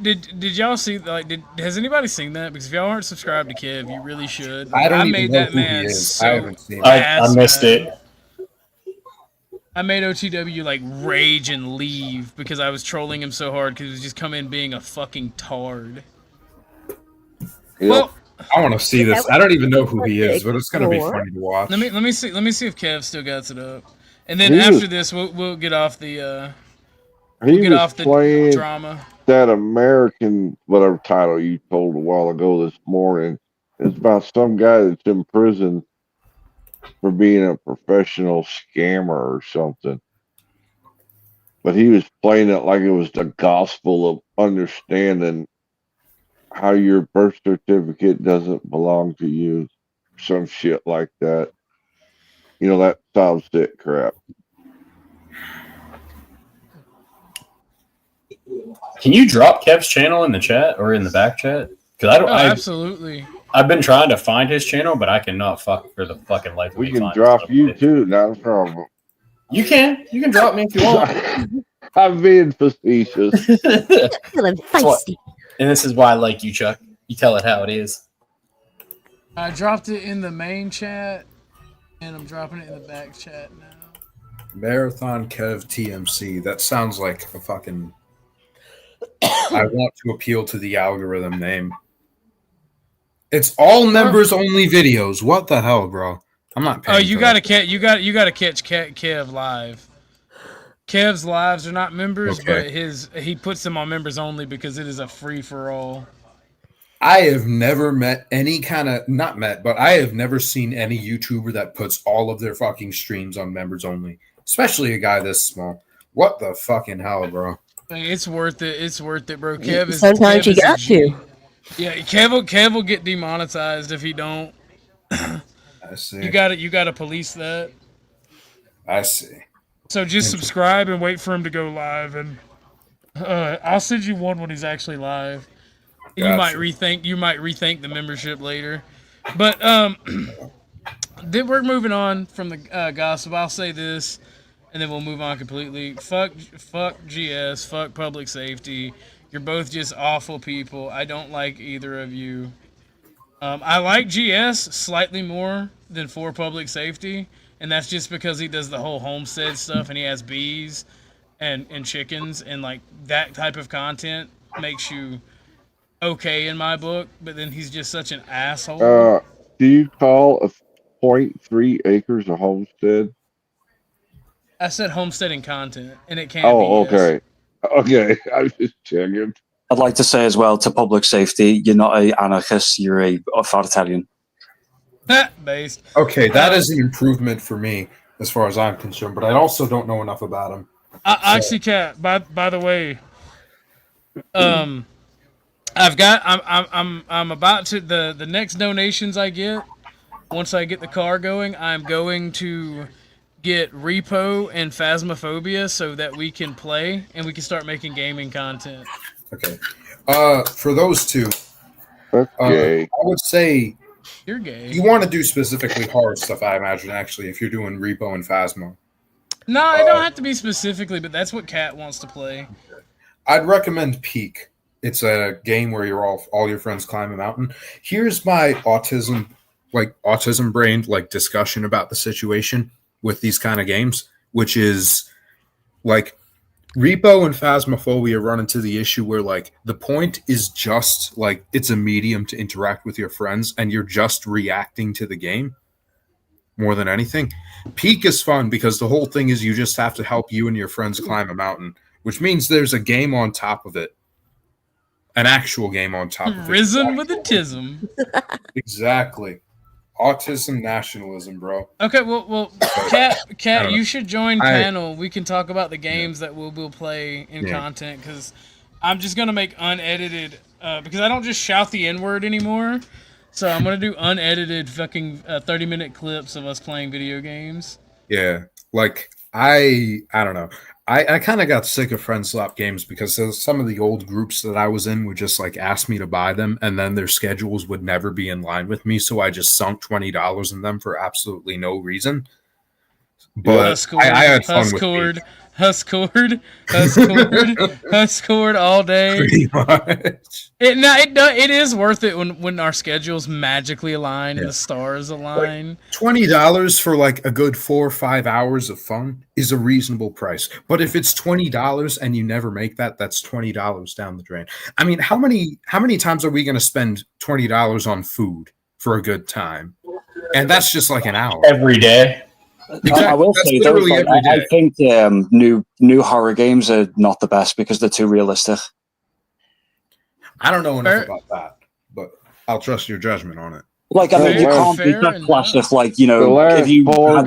did y'all see? Like, has anybody seen that? Because if y'all aren't subscribed to Kev, you really should. I don't even made know that who he man is. so I haven't seen it. I missed it. I made OTW like rage and leave because I was trolling him so hard because he was just come in being a fucking tard. Yep. Well, I want to see this. I don't even know who he is, but it's gonna be funny to watch. Let me see if Kev still got it up, and then after this we'll get off the drama. That American whatever title you told a while ago this morning is about some guy that's in prison for being a professional scammer or something. But he was playing it like it was the gospel of understanding how your birth certificate doesn't belong to you. Some shit like that. that solid stick crap. Can you drop Kev's channel in the chat or in the back chat? Because absolutely. I've been trying to find his channel, but I cannot for the fucking life of me. We can drop you too, not a problem. You can drop me if you want. I'm being facetious. Feeling feisty. And this is why I like you, Chuck. You tell it how it is. I dropped it in the main chat, and I'm dropping it in the back chat now. Marathon Kev TMC. That sounds like a fucking. I want to appeal to the algorithm name. It's all members only videos. What the hell, bro? I'm not paying. Oh, you gotta catch Kev live. Kev's lives are not members, but he puts them on members only because it is a free for all. I have never met any kind of but I have never seen any YouTuber that puts all of their fucking streams on members only, especially a guy this small. What the fucking hell, bro? It's worth it. It's worth it, bro. Kev is sometimes you got to. Yeah, Kev will get demonetized if he don't. I see. You gotta police that. I see. So just subscribe and wait for him to go live, and I'll send you one when he's actually live. Gotcha. You might rethink the membership later, but then we're moving on from the gossip. I'll say this, and then we'll move on completely. Fuck GS. Fuck public safety. You're both just awful people. I don't like either of you. I like GS slightly more than for public safety, and that's just because he does the whole homestead stuff, and he has bees and chickens, and like that type of content makes you okay in my book. But then he's just such an asshole. Do you call a 0.3 acres a homestead? I said homesteading content, and it can't. Oh, be okay. Okay, I was just checking. I'd like to say as well to public safety, you're not an anarchist, you're a authoritarian. Based. Okay, that is an improvement for me as far as I'm concerned, but I also don't know enough about him. Actually, Kat, by the way, I'm about to the next donations I get, once I get the car going, I'm going to get Repo and Phasmophobia so that we can play and we can start making gaming content. Okay. For those two, okay. I would say you're gay. You want to do specifically horror stuff, I imagine, actually, if you're doing Repo and Phasmo. No, it don't have to be specifically, but that's what Kat wants to play. I'd recommend Peak. It's a game where you're all your friends climb a mountain. Here's my autism brain discussion about the situation with these kind of games, which is like Repo and Phasmophobia run into the issue where the point is just it's a medium to interact with your friends and you're just reacting to the game more than anything. Peak is fun because the whole thing is you just have to help you and your friends climb a mountain, which means there's a game on top of it. An actual game on top of it. Risen with a tism. Exactly. Autism nationalism, bro. Okay, well, Kat, you should join panel. We can talk about the games that we'll play in content, because I'm just gonna make unedited because I don't just shout the N-word anymore. So I'm gonna do unedited fucking 30-minute clips of us playing video games. Yeah, I don't know. I kind of got sick of friend slap games because some of the old groups that I was in would just ask me to buy them, and then their schedules would never be in line with me, so I just sunk $20 in them for absolutely no reason. But I had fun with it. Huskord all day. Pretty much. It is worth it when our schedules magically align and the stars align. $20 for a good 4 or 5 hours of fun is a reasonable price. But if it's $20 and you never make that, that's $20 down the drain. I mean, how many times are we going to spend $20 on food for a good time? And that's just an hour every day. Exactly. I will say though, I think new horror games are not the best because they're too realistic. I don't know enough about that, but I'll trust your judgment on it. You can't beat that classic, if you had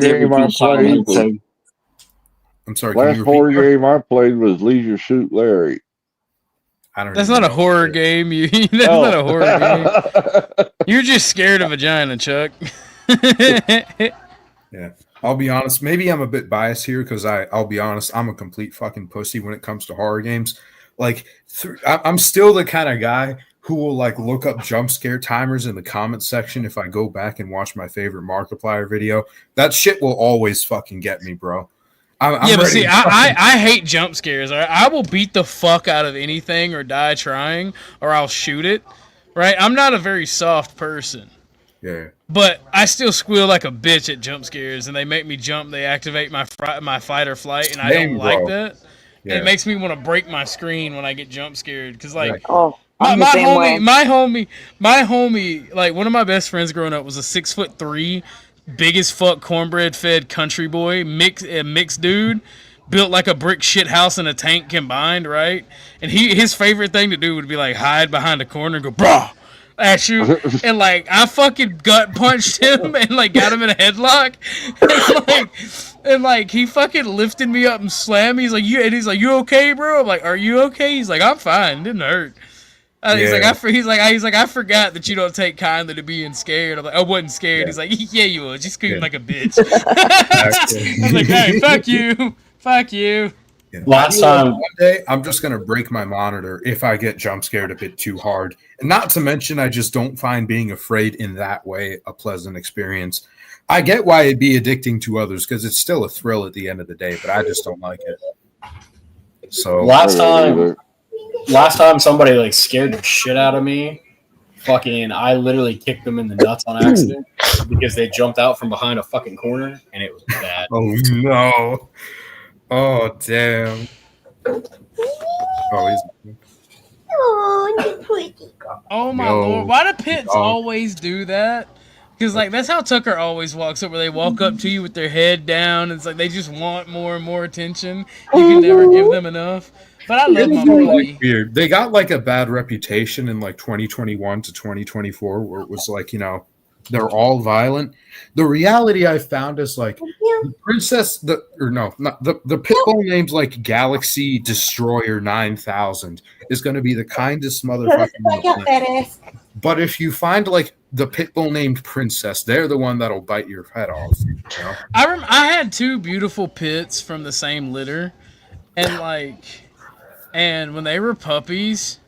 game I played was, I'm sorry. Last horror game I played was Leisure Suit Larry. That's not a horror game. That's not a horror game. You're just scared of vagina, Chuck. Yeah. I'll be honest. Maybe I'm a bit biased here because I'll be honest. I'm a complete fucking pussy when it comes to horror games. Like, I'm still the kind of guy who will like look up jump scare timers in the comments section if I go back and watch my favorite Markiplier video. That shit will always fucking get me, bro. I'm but see, ready. I hate jump scares. Right? I will beat the fuck out of anything or die trying, or I'll shoot it. Right? I'm not a very soft person. Yeah. But I still squeal like a bitch at jump scares, and they make me jump. They activate my fight or flight, and I don't like that. Yeah. And it makes me want to break my screen when I get jump scared because like I'm the same way. my homie, like one of my best friends growing up was a 6'3", big as fuck cornbread fed country boy, mixed dude, built like a brick shit house and a tank combined, right? And his favorite thing to do would be like hide behind a corner and go brah at you, and like I fucking gut punched him and like got him in a headlock, and like he fucking lifted me up and slammed me. He's like, you okay, bro? I'm like, are you okay? He's like, I'm fine. It didn't hurt. He's like, I forgot that you don't take kindly to being scared. I'm like, I wasn't scared. Yeah. He's like, yeah, you was. You screamed like a bitch. I was like, hey, fuck you. Yeah. Last time, one day, I'm just gonna break my monitor if I get jump scared a bit too hard. And not to mention, I just don't find being afraid in that way a pleasant experience. I get why it'd be addicting to others because it's still a thrill at the end of the day, but I just don't like it. So last time somebody like scared the shit out of me, fucking, I literally kicked them in the nuts on accident because they jumped out from behind a fucking corner, and it was bad. Oh no. Oh damn! Oh, he's. Oh my lord! Why do pits always do that? Because like that's how Tucker always walks up, where they walk up to you with their head down. It's like they just want more and more attention. You can never give them enough. But I love my buddy. Weird. They got like a bad reputation in like 2021 to 2024, where it was like, you know, they're all violent. The reality I found is like the pitbull names like Galaxy Destroyer 9000 is going to be the kindest motherfucker. But if you find like the pitbull named Princess, they're the one that'll bite your head off. You know? I had two beautiful pits from the same litter, and when they were puppies,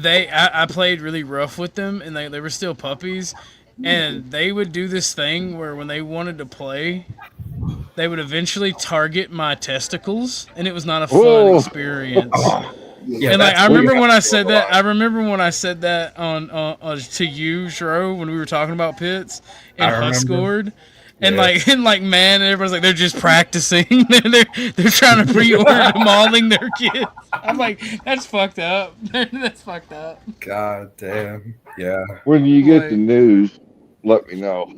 I played really rough with them, and they were still puppies. And they would do this thing where when they wanted to play, they would eventually target my testicles, and it was not a fun experience. Yeah, and like I remember when I said that on to you, Shro, when we were talking about pits and Huss scored. And man, everybody's like, they're just practicing. they're trying to pre-order mauling their kids. I'm like, that's fucked up. That's fucked up. God damn. Yeah. When you get the news, let me know.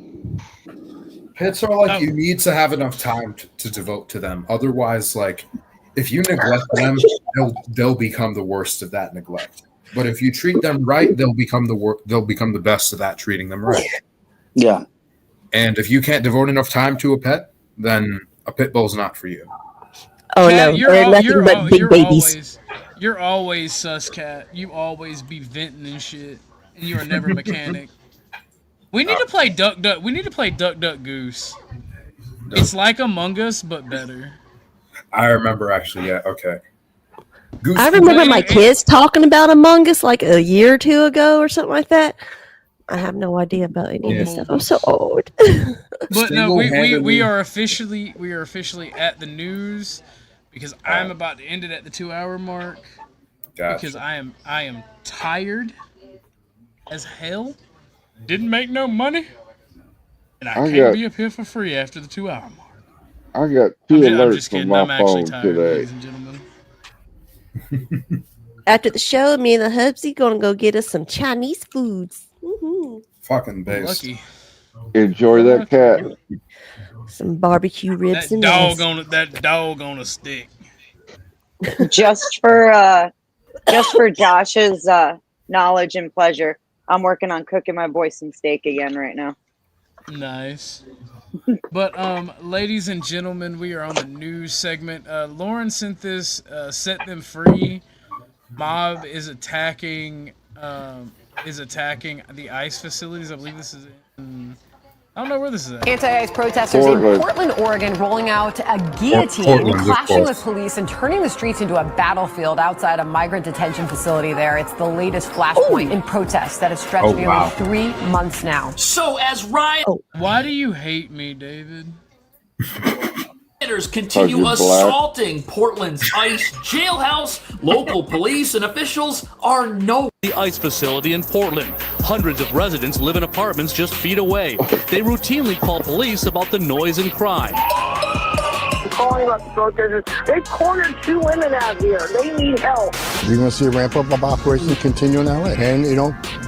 Pits are like you need to have enough time to devote to them. Otherwise, like if you neglect them, they'll become the worst of that neglect. But if you treat them right, they'll become the best of that treating them right. Yeah. And if you can't devote enough time to a pet, then a pit bull's not for you. Oh Cat, no, they're nothing but big babies. You're always sus, Cat. You always be venting and shit, and you are never a mechanic. We need to play Duck Duck. We need to play Duck Duck Goose. It's like Among Us, but better. I remember actually. Yeah. Okay. Goose, I remember my kids talking about Among Us like a year or two ago or something like that. I have no idea about any of this stuff. I'm so old. But no, we are officially at the news because I'm about to end it at the 2-hour mark. Gotcha. Because I am tired as hell. Didn't make no money, and I can't be up here for free after the 2-hour mark. I got two alerts on my phone today. Ladies and gentlemen. After the show, me and the hubsy gonna go get us some Chinese foods. Mm-hmm. Fucking base. Lucky. Enjoy that cat. Some barbecue ribs that and dog on a stick. Just for Josh's knowledge and pleasure, I'm working on cooking my boy some steak again right now. Nice. But ladies and gentlemen, we are on the news segment. Lauren sent this. Set them free. Mob is attacking the ICE facilities. I believe this is in I don't know where this is at. Anti-ICE protesters in Portland, Oregon, rolling out a guillotine, Portland, clashing with police and turning the streets into a battlefield outside a migrant detention facility there. It's the latest flashpoint in protests that has stretched nearly 3 months now. So as Why do you hate me, David? rioters continue assaulting Portland's ICE jailhouse, local police and officials are the ICE facility in Portland. Hundreds of residents live in apartments just feet away. They routinely call police about the noise and crime. Calling about the protesters. They cornered 2 women out here. They need help. You're going to see a ramp up of operations continue in LA and,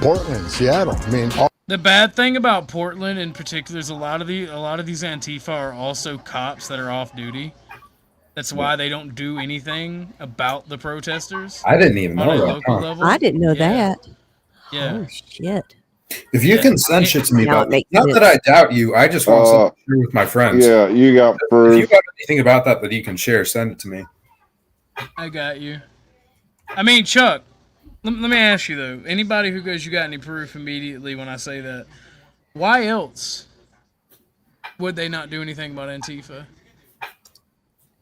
Portland, Seattle. I mean, the bad thing about Portland in particular is a lot of these Antifa are also cops that are off duty. That's why they don't do anything about the protesters. I didn't even know that. Local level. I didn't know that. Yeah. Oh, shit. If you can send shit to me, Now about it not makes that I doubt you, I just want something to share with my friends. Yeah, you got proof. If you got anything about that you can share, send it to me. I got you. I mean, Chuck, let me ask you, though. Anybody who goes, you got any proof immediately when I say that, why else would they not do anything about Antifa?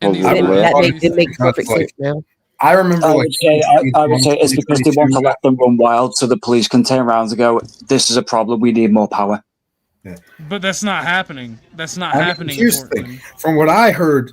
It makes perfect sense now. I remember, I would say it's because they want to let them run wild so the police can turn around and go, this is a problem, we need more power. Yeah. But that's not happening. That's not happening. Here's the thing. From what I heard,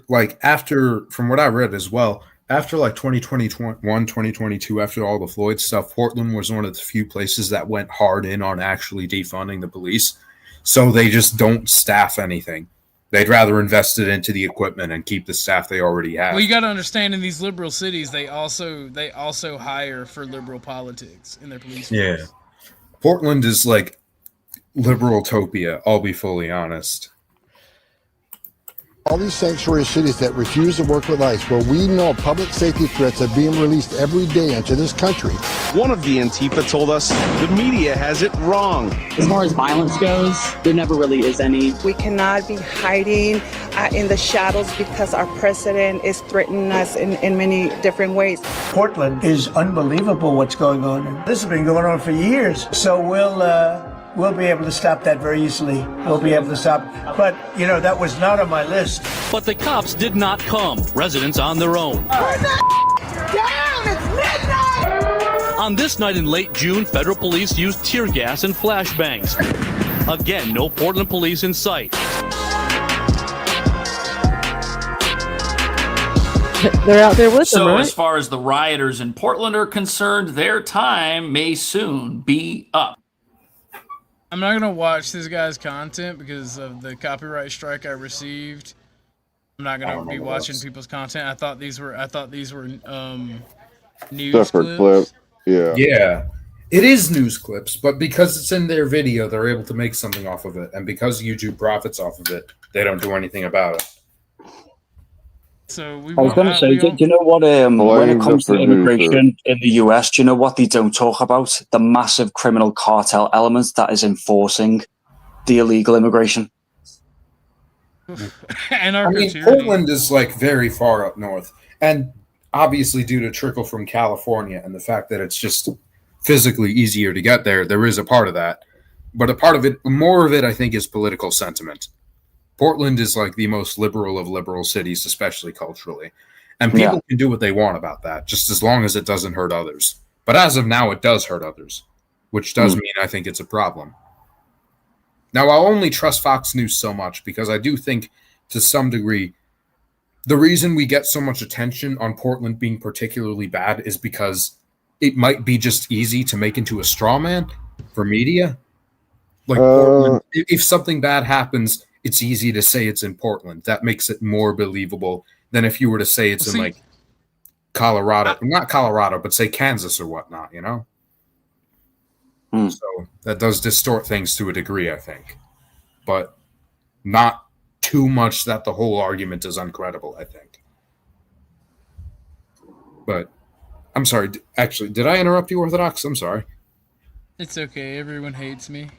from what I read as well, after 2021, 2022, after all the Floyd stuff, Portland was one of the few places that went hard in on actually defunding the police. So they just don't staff anything. They'd rather invest it into the equipment and keep the staff they already have. Well, you got to understand, in these liberal cities, they also hire for liberal politics in their police force. Yeah. Portland is like liberal-topia, I'll be fully honest. all these sanctuary cities that refuse to work with ICE, where we know public safety threats are being released every day into this country. One of the Antifa told us the media has it wrong. As far as violence goes, there never really is any. We cannot be hiding in the shadows because our president is threatening us in many different ways. Portland is unbelievable what's going on. This has been going on for years. So we'll be able to stop that very easily. We'll be able to stop. But, that was not on my list. But the cops did not come. Residents on their own. Down! It's midnight! On this night in late June, federal police used tear gas and flashbangs. Again, no Portland police in sight. They're out there with them, right? As far as the rioters in Portland are concerned, their time may soon be up. I'm not gonna watch this guy's content because of the copyright strike I received. I'm not gonna be watching people's content. I thought these were news separate clips. Yeah. Yeah. It is news clips, but because it's in their video, they're able to make something off of it. And because YouTube profits off of it, they don't do anything about it. So I was going to say, do you know what? When it comes to immigration in the US, do you know what they don't talk about? The massive criminal cartel element that is enforcing the illegal immigration. Portland is very far up north, and obviously due to trickle from California and the fact that it's just physically easier to get there, there is a part of that. But a part of it, more of it, I think, is political sentiment. Portland is the most liberal of liberal cities, especially culturally. And people can do what they want about that, just as long as it doesn't hurt others. But as of now, it does hurt others, which does mean I think it's a problem. Now, I'll only trust Fox News so much because I do think, to some degree, the reason we get so much attention on Portland being particularly bad is because it might be just easy to make into a straw man for media. Portland, if something bad happens, it's easy to say it's in Portland. That makes it more believable than if you were to say it's in Colorado. Not Colorado, but say Kansas or whatnot, So that does distort things to a degree, I think. But not too much that the whole argument is uncredible, I think. But I'm sorry. Actually, did I interrupt you, Orthodox? I'm sorry. It's okay. Everyone hates me.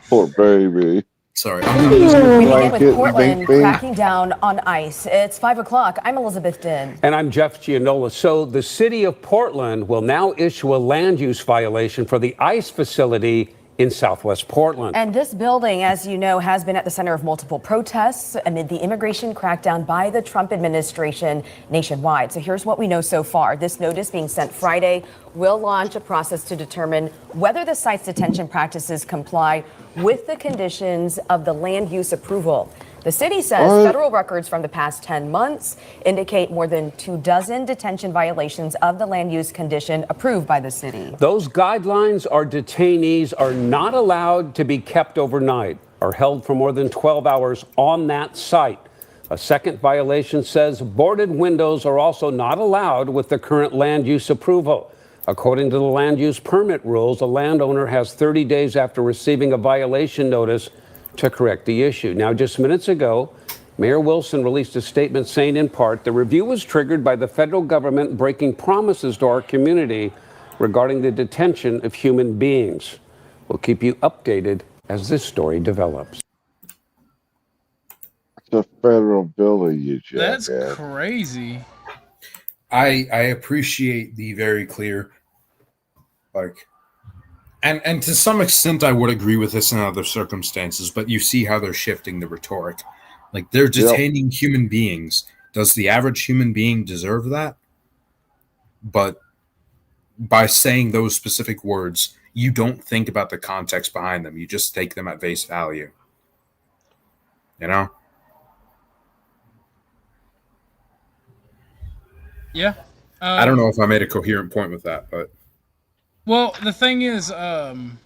Poor baby. Sorry. We begin Blanket, with Portland bing, bing. cracking down on ICE. It's 5 o'clock. I'm Elizabeth Din. And I'm Jeff Gianola. So the city of Portland will now issue a land use violation for the ICE facility in Southwest Portland. And this building, as you know, has been at the center of multiple protests amid the immigration crackdown by the Trump administration nationwide. So here's what we know so far. This notice being sent Friday will launch a process to determine whether the site's detention practices comply with the conditions of the land use approval. The city says federal records from the past 10 months indicate more than 24 detention violations of the land use condition approved by the city. Those guidelines are detainees are not allowed to be kept overnight or held for more than 12 hours on that site. A second violation says boarded windows are also not allowed with the current land use approval. According to the land use permit rules, a landowner has 30 days after receiving a violation notice to correct the issue. Now, just minutes ago, Mayor Wilson released a statement saying, in part, the review was triggered by the federal government breaking promises to our community regarding the detention of human beings. We'll keep you updated as this story develops. The federal building, you jackass. That's crazy. I appreciate the very clear, like, and to some extent I would agree with this in other circumstances, but you see how they're shifting the rhetoric. Like, they're detaining human beings. Does the average human being deserve that? But by saying those specific words, you don't think about the context behind them. You just take them at face value. You know? Yeah. I don't know if I made a coherent point with that, but well, the thing is, and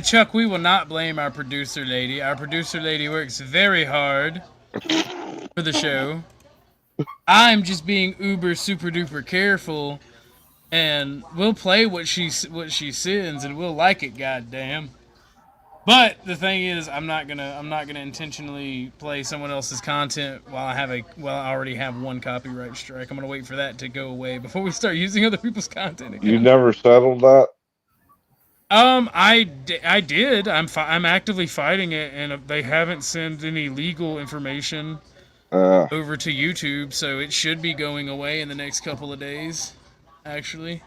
Chuck, we will not blame our producer lady. Our producer lady works very hard for the show. I'm just being uber super duper careful, and we'll play what she sends, and we'll like it. Goddamn. But the thing is, I'm not gonna intentionally play someone else's content while I already have one copyright strike. I'm gonna wait for that to go away before we start using other people's content again. You never settled that? I did. I'm actively fighting it, and they haven't sent any legal information over to YouTube, so it should be going away in the next couple of days, actually,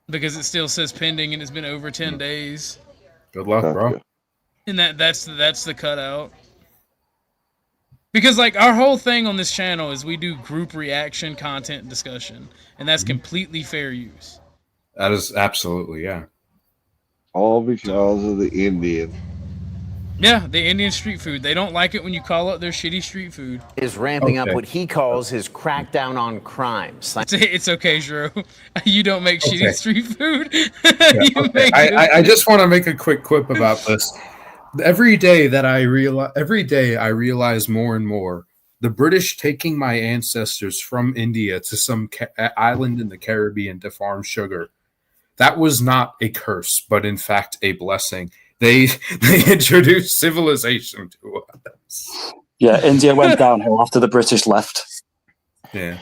because it still says pending, and it's been over 10 days. Good luck, bro. And that's the cutout. Because, like, our whole thing on this channel is we do group reaction content discussion, and that's completely fair use. That is absolutely, yeah. All because of the Indian. Yeah, the Indian street food. They don't like it when you call out their shitty street food. Is ramping up what he calls his crackdown on crime. It's okay, Drew. You don't make shitty street food. I just want to make a quick quip about this. Every day I realize more and more the British taking my ancestors from India to some island in the Caribbean to farm sugar. That was not a curse, but in fact a blessing. They introduced civilization to us. Yeah, India went downhill after the British left. Yeah.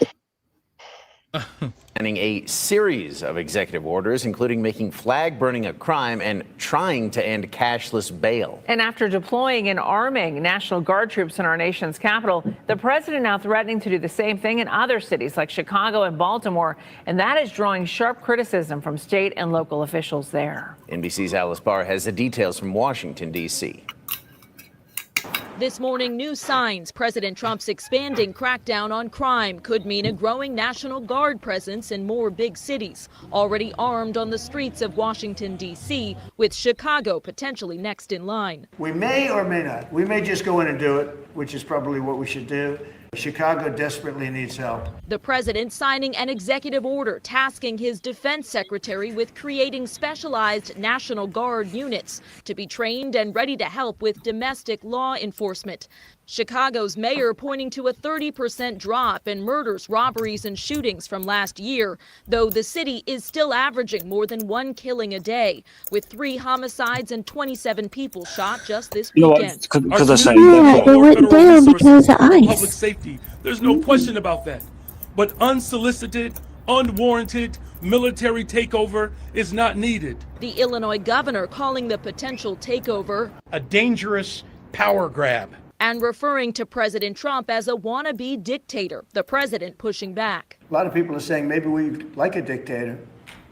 Planning a series of executive orders, including making flag burning a crime and trying to end cashless bail. And after deploying and arming National Guard troops in our nation's capital, the president now threatening to do the same thing in other cities like Chicago and Baltimore. And that is drawing sharp criticism from state and local officials there. NBC's Alice Barr has the details from Washington, D.C. This morning, new signs President Trump's expanding crackdown on crime could mean a growing National Guard presence in more big cities, already armed on the streets of Washington, D.C., with Chicago potentially next in line. We may or may not. We may just go in and do it, which is probably what we should do. Chicago desperately needs help. The president signing an executive order tasking his defense secretary with creating specialized National Guard units to be trained and ready to help with domestic law enforcement. Chicago's mayor pointing to a 30% drop in murders, robberies, and shootings from last year, though the city is still averaging more than one killing a day, with 3 homicides and 27 people shot just this weekend. Because I say it went down because of Public ICE. safety. There's no question about that. But unsolicited, unwarranted military takeover is not needed. The Illinois governor calling the potential takeover a dangerous power grab. And referring to President Trump as a wannabe dictator, the president pushing back. A lot of people are saying maybe we like a dictator.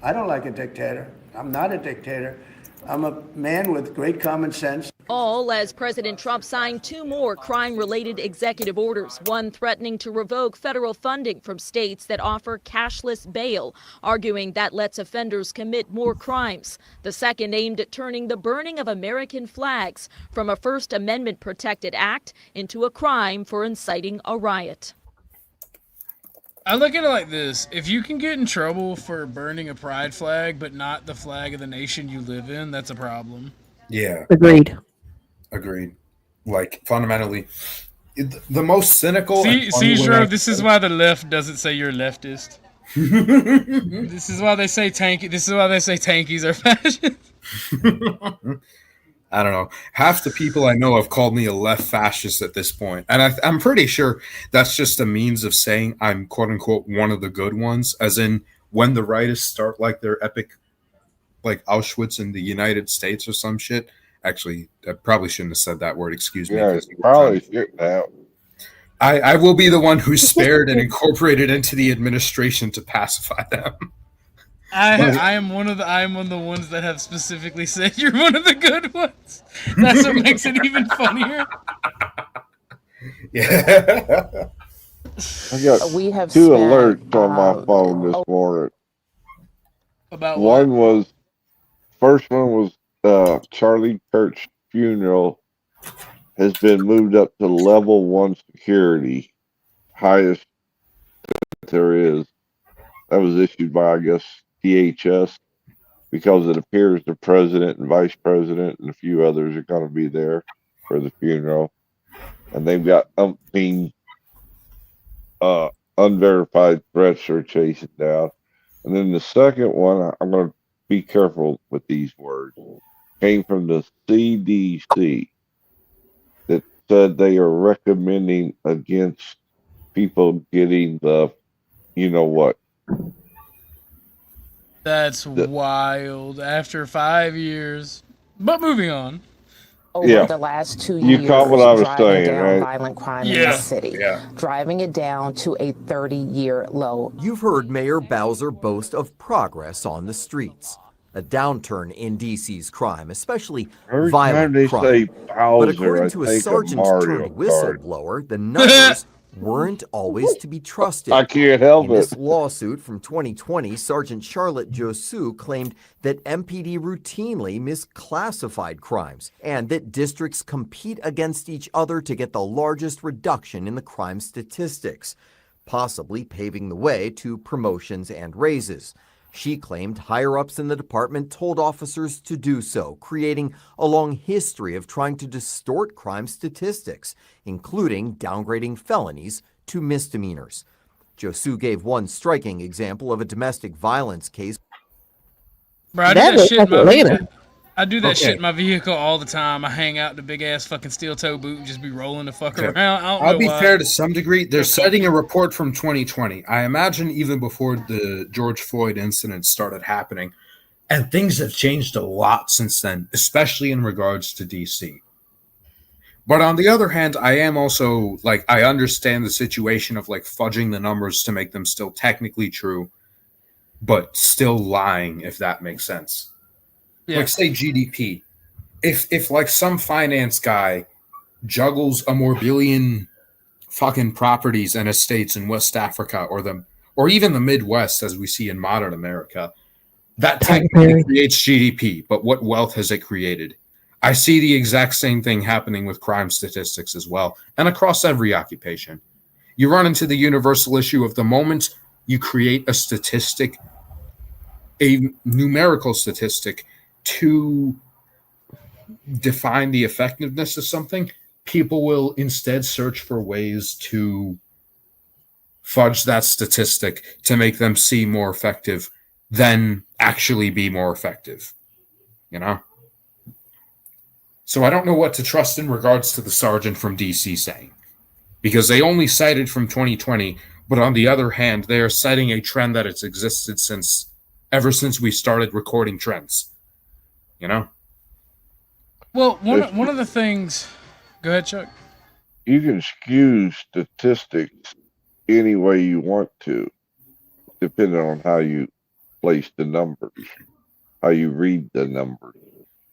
I don't like a dictator. I'm not a dictator. I'm a man with great common sense. All as President Trump signed 2 more crime-related executive orders, one threatening to revoke federal funding from states that offer cashless bail, arguing that lets offenders commit more crimes. The second aimed at turning the burning of American flags from a First Amendment protected act into a crime for inciting a riot. I look at it like this. If you can get in trouble for burning a pride flag, but not the flag of the nation you live in, that's a problem. Yeah. Agreed. Agreed. Like, fundamentally, the most cynical... See, Drew, this is why the left doesn't say you're leftist. This is why they say tankies are fascist. I don't know. Half the people I know have called me a left fascist at this point. And I'm pretty sure that's just a means of saying I'm, quote unquote, one of the good ones. As in, when the rightists start like their epic, like Auschwitz in the United States or some shit. Actually, I probably shouldn't have said that word. Excuse me. Yeah, probably shouldn't have. I will be the one who's spared and incorporated into the administration to pacify them. I am one of the ones that have specifically said you're one of the good ones. That's what makes it even funnier. Yeah. I got We have 2 spent, alerts on my phone this morning. About one was, first one was Charlie Kirk's funeral has been moved up to level 1 security, highest that there is. That was issued by, I guess, DHS, because it appears the president and vice president and a few others are going to be there for the funeral, and they've got umpteen unverified threats they're chasing down. And then the second one, I'm going to be careful with these words, came from the CDC that said they are recommending against people getting the, you know what. That's wild. After 5 years. But moving on. Over the last 2 years, you caught what I was driving saying, down right? violent crime in the city, driving it down to a 30-year low. You've heard Mayor Bowser boast of progress on the streets. A downturn in D.C.'s crime, especially Every time violent they crime. say Bowser, But according to I a think of sergeant Mario turned Kart. whistleblower, the numbers weren't always to be trusted. I can't help In it. this lawsuit from 2020, Sergeant Charlotte Josu claimed that MPD routinely misclassified crimes and that districts compete against each other to get the largest reduction in the crime statistics, possibly paving the way to promotions and raises. She claimed higher-ups in the department told officers to do so, creating a long history of trying to distort crime statistics, including downgrading felonies to misdemeanors. Josu gave one striking example of a domestic violence case. Bro, I do that shit in my vehicle. I do that shit in my vehicle all the time. I hang out in the big ass fucking steel toe boot and just be rolling the fuck around. I'll be fair to some degree. They're citing a report from 2020. I imagine even before the George Floyd incident started happening, and things have changed a lot since then, especially in regards to DC. But on the other hand, I am also like, I understand the situation of like fudging the numbers to make them still technically true, but still lying, if that makes sense. Yeah. Like say GDP. If like some finance guy juggles a more billion fucking properties and estates in West Africa or even the Midwest, as we see in modern America, that technically creates GDP. But what wealth has it created? I see the exact same thing happening with crime statistics as well, and across every occupation. You run into the universal issue of the moment you create a statistic, a numerical statistic, to define the effectiveness of something, people will instead search for ways to fudge that statistic to make them seem more effective than actually be more effective. You know? So I don't know what to trust in regards to the sergeant from DC saying, because they only cited from 2020, But on the other hand, they are citing a trend that it's existed ever since we started recording trends. You know? Well, one of the things. Go ahead, Chuck. You can skew statistics any way you want to, depending on how you place the numbers, how you read the numbers.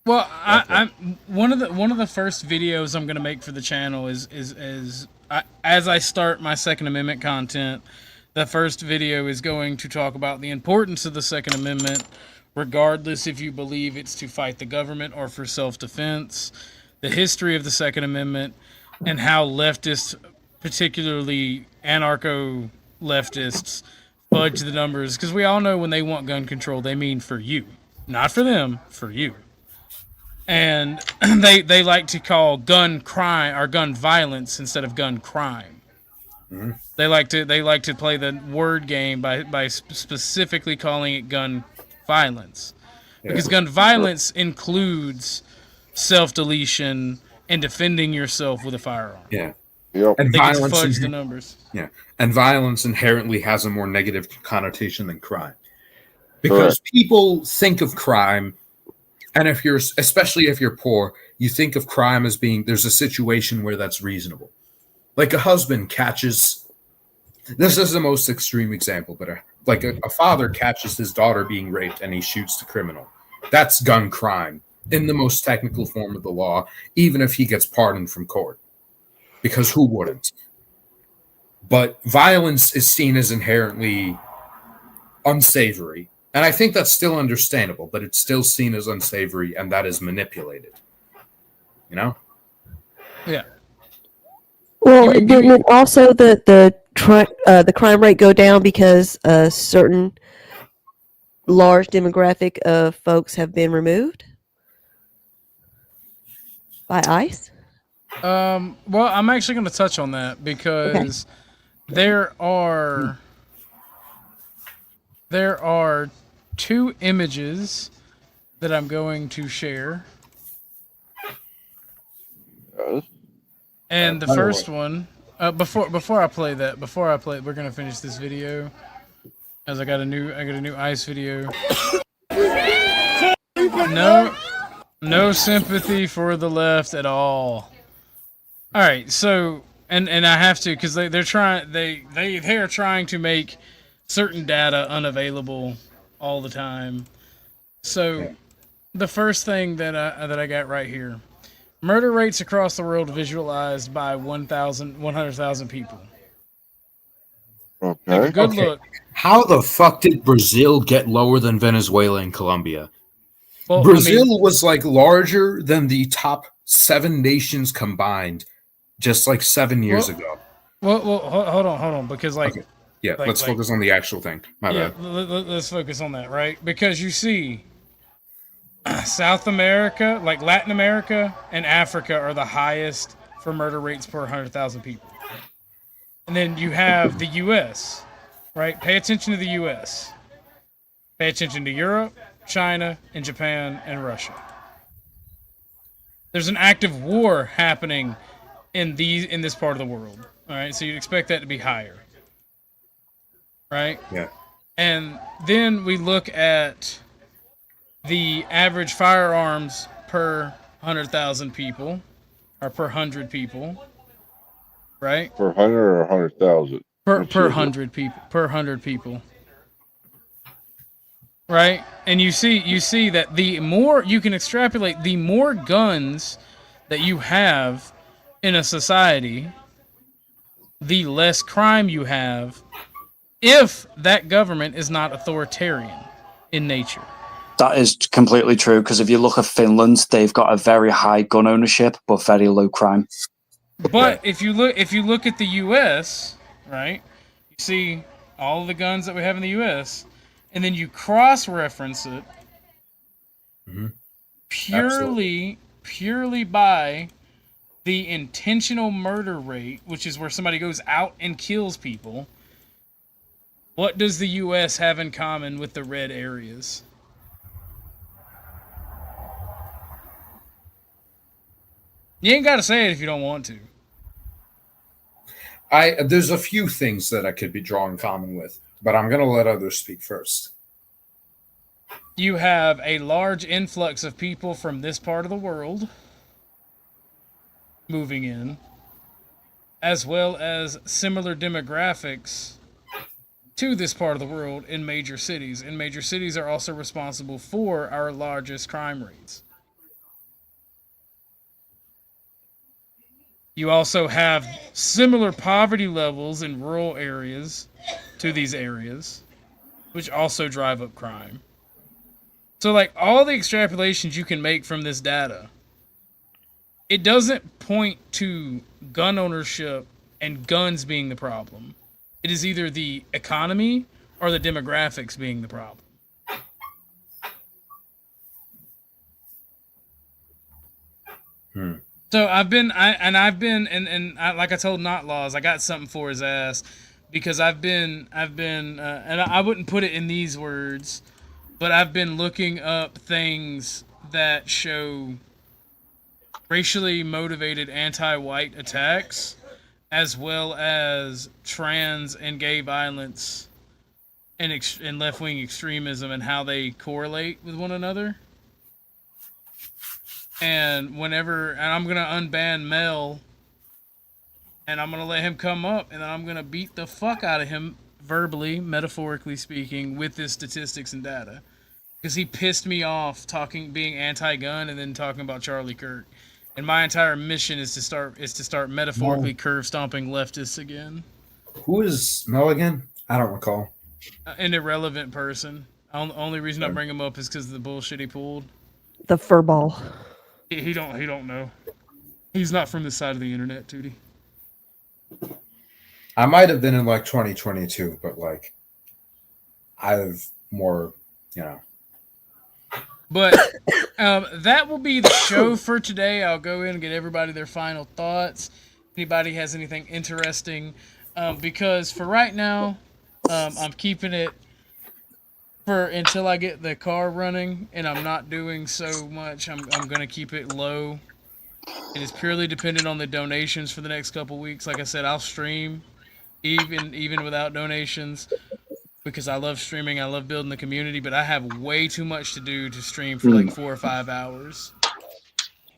Well, I'm one of the first videos I'm going to make for the channel is as I start my Second Amendment content. The first video is going to talk about the importance of the Second Amendment, regardless if you believe it's to fight the government or for self-defense, the history of the Second Amendment, and how leftists, particularly anarcho-leftists, fudge the numbers. Because we all know when they want gun control, they mean for you. Not for them, for you. And they like to call gun crime or gun violence instead of gun crime. Mm-hmm. They like to play the word game by specifically calling it gun violence, because gun violence includes self-deletion and defending yourself with a firearm. Yeah. Yep. And they get to violence fudge the numbers. Yeah. And violence inherently has a more negative connotation than crime. Because people think of crime, and especially if you're poor, you think of crime as being, there's a situation where that's reasonable. Like a husband catches, this is the most extreme example, but a father catches his daughter being raped and he shoots the criminal. That's gun crime in the most technical form of the law, even if he gets pardoned from court. Because who wouldn't? But violence is seen as inherently unsavory. And I think that's still understandable, but it's still seen as unsavory, and that is manipulated. You know? Yeah. Well, didn't it also the crime rate go down because a certain large demographic of folks have been removed by ICE? Well, I'm actually going to touch on that because there are two images that I'm going to share. And the first one, before I play that, we're gonna finish this video, as I got a new ICE video. No sympathy for the left at all. All right, so and I have to, because they are trying to make certain data unavailable all the time. So the first thing that I got right here. Murder rates across the world visualized by 100,000 people. Okay. Take a good look. How the fuck did Brazil get lower than Venezuela and Colombia? Well, Brazil was like larger than the top 7 nations combined just like 7 years ago. Well, hold on, because let's focus on the actual thing. My bad. Let's focus on that, right? Because you see, South America, like Latin America and Africa, are the highest for murder rates per 100,000 people. And then you have the U.S., right? Pay attention to the U.S. Pay attention to Europe, China, and Japan, and Russia. There's an active war happening in this part of the world. All right, so you'd expect that to be higher, right? Yeah. And then we look at the average firearms per 100,000 people, or per 100 people, right? Per 100 or 100,000? Per 100 people. Per 100 people. Right? And you see that the more you can extrapolate, the more guns that you have in a society, the less crime you have, if that government is not authoritarian in nature. That is completely true, because if you look at Finland, they've got a very high gun ownership but very low crime. But if you look at the U.S., right, you see all the guns that we have in the U.S., and then you cross-reference it purely by the intentional murder rate, which is where somebody goes out and kills people. What does the U.S. have in common with the red areas? You ain't got to say it if you don't want to. There's a few things that I could be drawing common with, but I'm gonna let others speak first. You have a large influx of people from this part of the world moving in, as well as similar demographics to this part of the world in major cities. And major cities are also responsible for our largest crime rates. You also have similar poverty levels in rural areas to these areas, which also drive up crime. So, like, all the extrapolations you can make from this data, it doesn't point to gun ownership and guns being the problem. It is either the economy or the demographics being the problem. So like I told Not Laws, I got something for his ass, because I've been, and I wouldn't put it in these words, but I've been looking up things that show racially motivated anti-white attacks, as well as trans and gay violence and left-wing extremism, and how they correlate with one another. And I'm gonna unban Mel, and I'm gonna let him come up, and then I'm gonna beat the fuck out of him verbally, metaphorically speaking, with his statistics and data, because he pissed me off being anti-gun and then talking about Charlie Kirk. And my entire mission is to start metaphorically curve stomping leftists again. Who is Mel again? I don't recall. An irrelevant person. Only reason I bring him up is because of the bullshit he pulled. The furball. He don't know. He's not from this side of the internet, Tootie. I might have been in like 2022, but like I've more, But that will be the show for today. I'll go in and get everybody their final thoughts. Anybody has anything interesting? Because for right now, I'm keeping it for until I get the car running, and I'm not doing so much. I'm gonna keep it low. It is purely dependent on the donations for the next couple weeks. Like I said, I'll stream even without donations, because I love streaming. I love building the community, but I have way too much to do to stream for like 4 or 5 hours.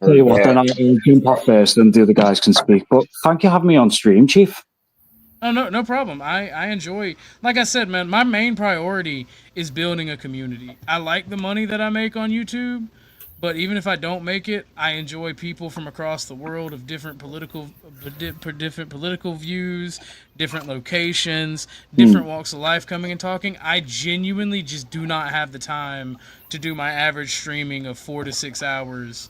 Tell you what, then I'll jump off first, and the other guys can speak. But thank you for having me on stream, Chief. Oh, no problem. I enjoy, like I said, man, my main priority is building a community. I like the money that I make on YouTube, but even if I don't make it, I enjoy people from across the world of different political views, different locations, different walks of life coming and talking. I genuinely just do not have the time to do my average streaming of 4 to 6 hours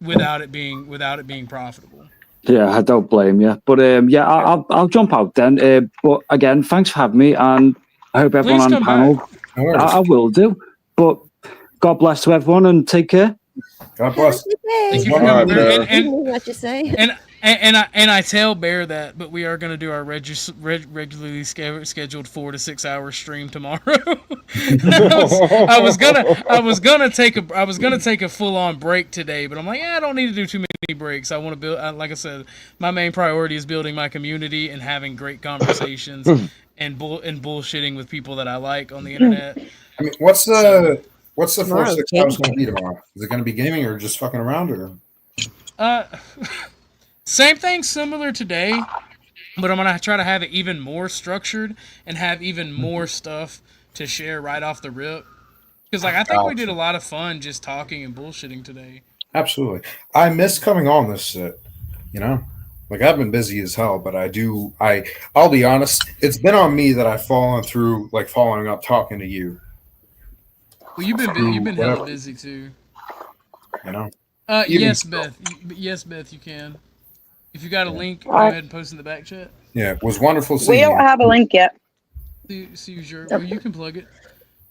without it being profitable. Yeah, I don't blame you. But yeah, I'll jump out then. But again, thanks for having me, and I hope everyone on the panel. I will do. But God bless to everyone, and take care. God bless. Thank you for coming. What you say? And I tell Bear that, but we are going to do our regularly scheduled 4 to 6 hour stream tomorrow. I was gonna take a full on break today, but I'm like, I don't need to do too many breaks. I want to build. Like I said, my main priority is building my community and having great conversations and bullshitting with people that I like on the internet. I mean, what's the 4 to 6 hours going to be tomorrow? Is it going to be gaming or just fucking around, or? Same thing, similar today, but I'm gonna try to have it even more structured and have even more stuff to share right off the rip. Because I think we did a lot of fun just talking and bullshitting today. Absolutely, I miss coming on this shit. Like I've been busy as hell, but I'll be honest, it's been on me that I've fallen through, like following up talking to you. Well, you've been hella busy too. Yes, Beth. Yes, Beth, you can. If you got a link, go ahead and post in the back chat. Yeah, it was wonderful seeing you. We don't have a link yet. See you, well, you can plug it.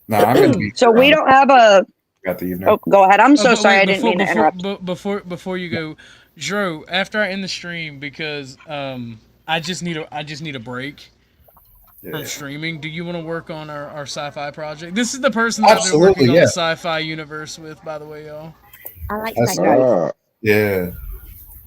No, I'm gonna be. So we don't have a. Got the evening. Oh, go ahead. I'm so sorry. I didn't mean to interrupt. Before you go, Dro, after I end the stream, because I just need a break from streaming. Do you want to work on our sci-fi project? This is the person that I've been working on the sci-fi universe with, by the way, y'all. I like that. Yeah.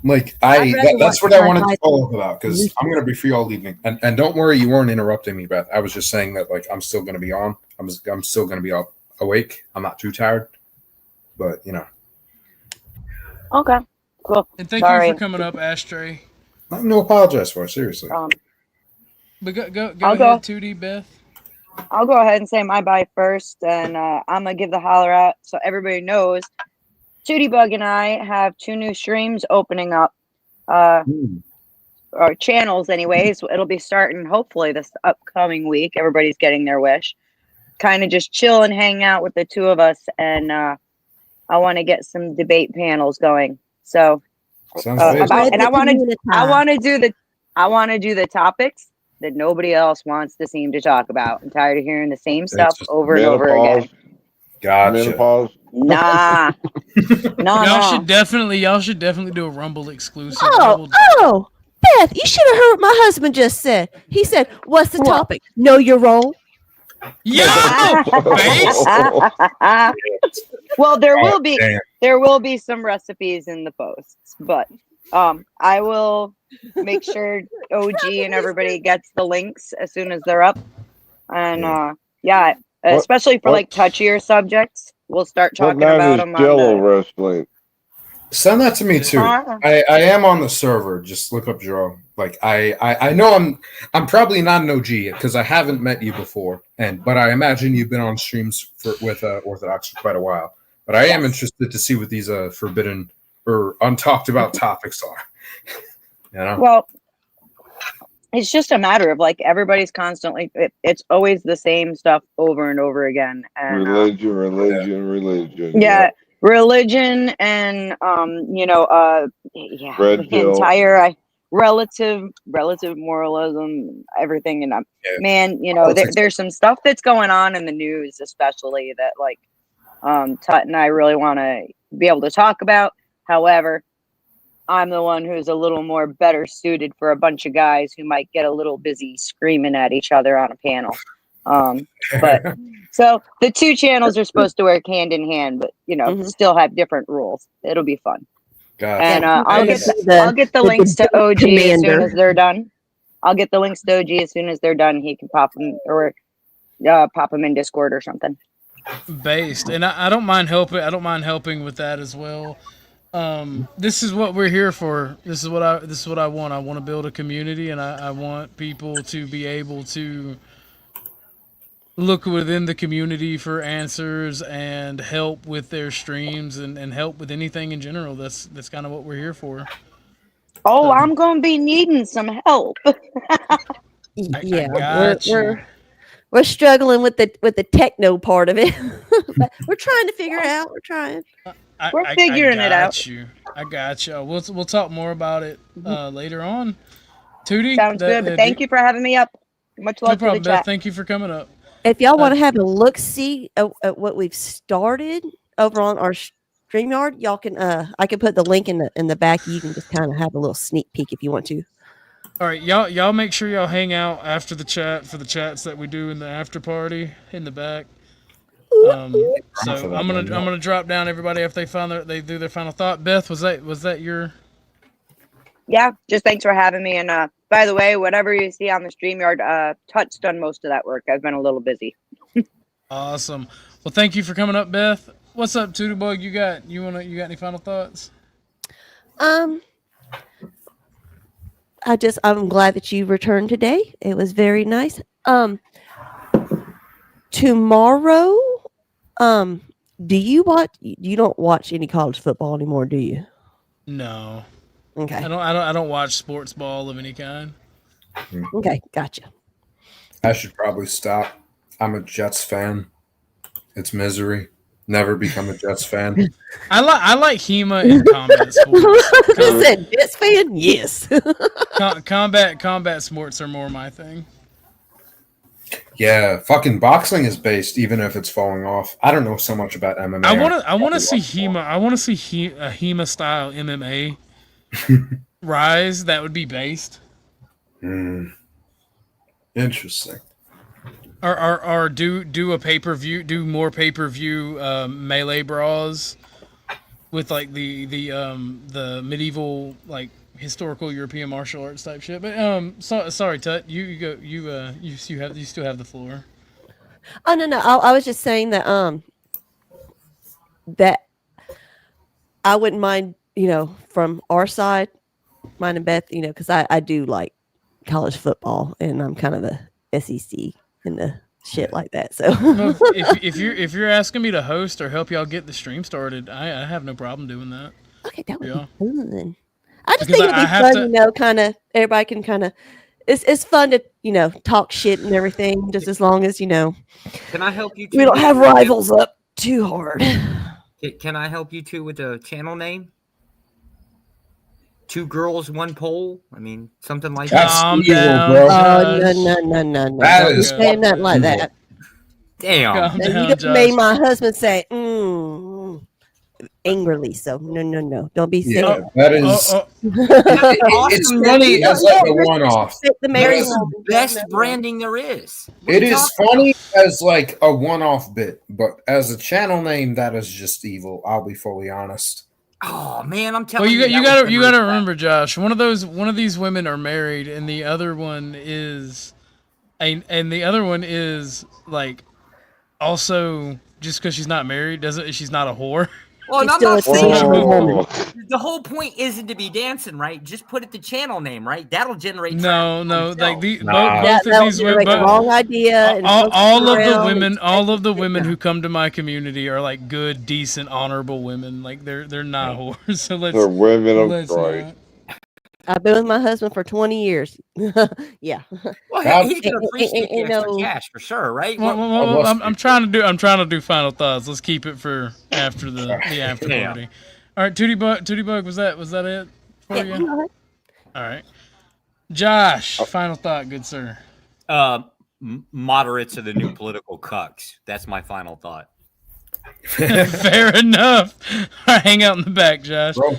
Like that's what I wanted to follow up about, because I'm going to be free all evening. And don't worry, you weren't interrupting me, Beth. I was just saying that like I'm still going to be on. I'm still going to be awake. I'm not too tired, but you know. Okay, cool. And thank you for coming up, Ashtray. I have no apologize for it, seriously. But go I'll ahead, 2D Beth. I'll go ahead and say my bye first, and I'm gonna give the holler out so everybody knows. Tootie Bug and I have 2 new streams opening up, or channels, anyways. It'll be starting hopefully this upcoming week. Everybody's getting their wish. Kind of just chill and hang out with the 2 of us, and I want to get some debate panels going. So, Sounds and I want to do the topics that nobody else wants to seem to talk about. I'm tired of hearing the same stuff over and over again. Gotcha. Menopause. Nah. Y'all should definitely do a Rumble exclusive. Oh, Beth, you should have heard what my husband just said. He said, "What's the topic?" No, you're wrong. Yo, well, there will be some recipes in the posts, but I will make sure OG and everybody gets the links as soon as they're up, and especially for like touchier subjects, we'll start talking about them. Jello wrestling. Send that to me too. I am on the server. Just look up Jerome. Like I know I'm probably not an OG because I haven't met you before, but I imagine you've been on streams with Orthodox for quite a while. But I am interested to see what these forbidden or untalked about topics are. You know? Well, it's just a matter of like everybody's constantly. It's always the same stuff over and over again. And, religion. Yeah. Religion and the entire relative moralism, everything, and man, there's some stuff that's going on in the news, especially that like Tut and I really want to be able to talk about. However, I'm the one who's a little more better suited for a bunch of guys who might get a little busy screaming at each other on a panel. But so the 2 channels are supposed to work hand in hand, but still have different rules. It'll be fun. Gotcha. And I'll get the links to OG as soon as they're done. I'll get the links to OG as soon as they're done. He can pop them in Discord or something. Based, and I don't mind helping. I don't mind helping with that as well. This is what we're here for. This is what I want. I want to build a community, and I want people to be able to look within the community for answers and help with their streams and help with anything in general. That's kind of what we're here for. Oh, I'm gonna be needing some help. We're struggling with the techno part of it. But we're trying to figure it out. We're trying. We're figuring it out. I got you. We'll talk more about it later on. Tootie, sounds good. But thank you for having me up. Much love to the chat. Beth, thank you for coming up. If y'all want to have a look-see at what we've started over on our StreamYard, y'all can. I can put the link in the back. You can just kind of have a little sneak peek if you want to. All right, y'all make sure y'all hang out after the chat for the chats that we do in the after party in the back. So I'm gonna drop down everybody if they do their final thought. Beth, was that your? Yeah, just thanks for having me. And by the way, whatever you see on the StreamYard, Tut's done most of that work. I've been a little busy. Awesome. Well, thank you for coming up, Beth. What's up, Tootie Bug? You got any final thoughts? I'm glad that you returned today. It was very nice. Tomorrow, do you watch? You don't watch any college football anymore, do you? No. Okay. I don't watch sports ball of any kind. Okay, gotcha. I should probably stop. I'm a Jets fan. It's misery. Never become a Jets fan. I like HEMA in combat sports. Who said Jets fan? Yes. combat sports are more my thing. Yeah, fucking boxing is based, even if it's falling off. I don't know so much about MMA. I want to see HEMA. I want to see a HEMA style MMA rise that would be based. Interesting. Or do a pay-per-view, do more pay-per-view melee brawls with like the medieval like historical European martial arts type shit. But sorry, Tut, you go. You still have the floor. Oh no, I was just saying that that I wouldn't mind, from our side, mine and Beth, because I do like college football and I'm kind of the SEC and the shit like that. So Well, if you're asking me to host or help y'all get the stream started, I have no problem doing that. Okay, that would Yeah. be fun. I just Because think it'd I be have fun, to- kind of everybody can kind of. It's fun to talk shit and everything, just as long as Can I help you? we don't have rivals up too hard. Can I help you two with the channel name? 2 girls, 1 pole. I mean, something like That's that. evil, bro. Oh no! That Don't be is saying nothing like that. Damn. Now, you just made my husband say angrily. So no. Don't be saying. Yeah, that is. It's funny as like a one-off. The Mary That's the best branding there is. What It are you is talking funny as like a one-off bit, but as a channel name, that is just evil. I'll be fully honest. Oh man, I'm telling Well, you. you gotta remember, Josh. One of these women are married, and the other one is, and the other one is like, also just because she's not married she's not a whore. Well, and I'm still not a saying traditional woman. the whole point isn't to be dancing, right? Just put it the channel name, right? That'll generate. No, traffic like itself. both of these women, wrong idea. And all of the around women, all of the women who come to my community are like good, decent, honorable women. Like they're not whores. So They're women of let's Christ. not. I've been with my husband for 20 years. Yeah. Well, he's gonna Ain't- appreciate the ain't extra no- cash for sure, right? Well, I'm trying to do final thoughts. Let's keep it for after the after Yeah. party. All right, Tootie Bug, was that it for you? Yeah. All right, Josh, final thought, good sir. Moderates are the new political cucks. That's my final thought. Fair enough. All right, hang out in the back, Josh. Bro.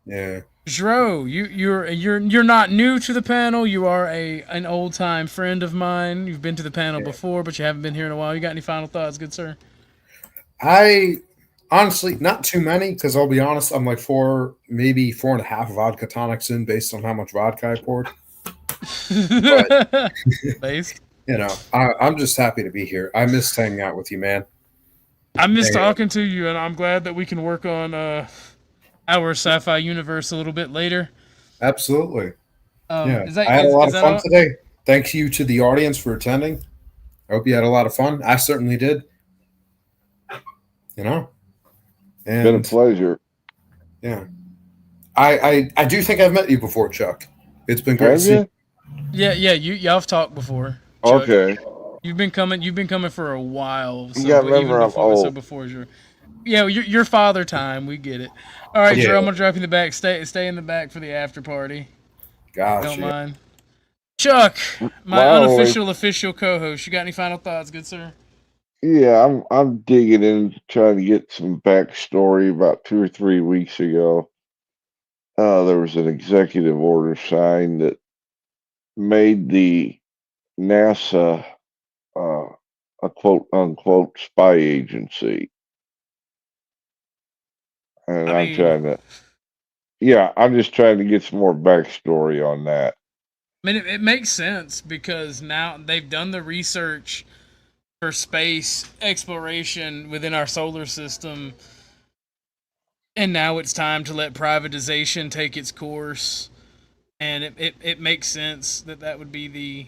Yeah. Dro, you're not new to the panel. You are an old time friend of mine. You've been to the panel before, but you haven't been here in a while. You got any final thoughts, good sir? I honestly not too many because I'll be honest, I'm like 4, maybe 4.5 vodka tonics in based on how much vodka I poured. But, Based. I'm just happy to be here. I missed hanging out with you, man. I miss talking to you, and I'm glad that we can work on our sci-fi universe a little bit later. Absolutely. I I had a lot of fun today. Thanks you to the audience for attending. I hope you had a lot of fun. I certainly did. And Been a pleasure. Yeah. I do think I've met you before, Chuck. It's been great to Have see you? Yeah, y'all have talked before. Chuck. Okay. You've been coming for a while. So You gotta even remember I'm before, so old. before your father time, we get it. All right, Yeah. Drew, I'm gonna drop you in the back. Stay in the back for the after party. Gotcha. Don't mind. Chuck, my unofficial official co-host. You got any final thoughts, good sir? Yeah, I'm digging in, trying to get some backstory. About 2 or 3 weeks ago, there was an executive order signed that made the NASA a quote unquote spy agency, and I'm just trying to get some more backstory on that. I mean, it makes sense because now they've done the research for space exploration within our solar system, and now it's time to let privatization take its course, and it makes sense that would be the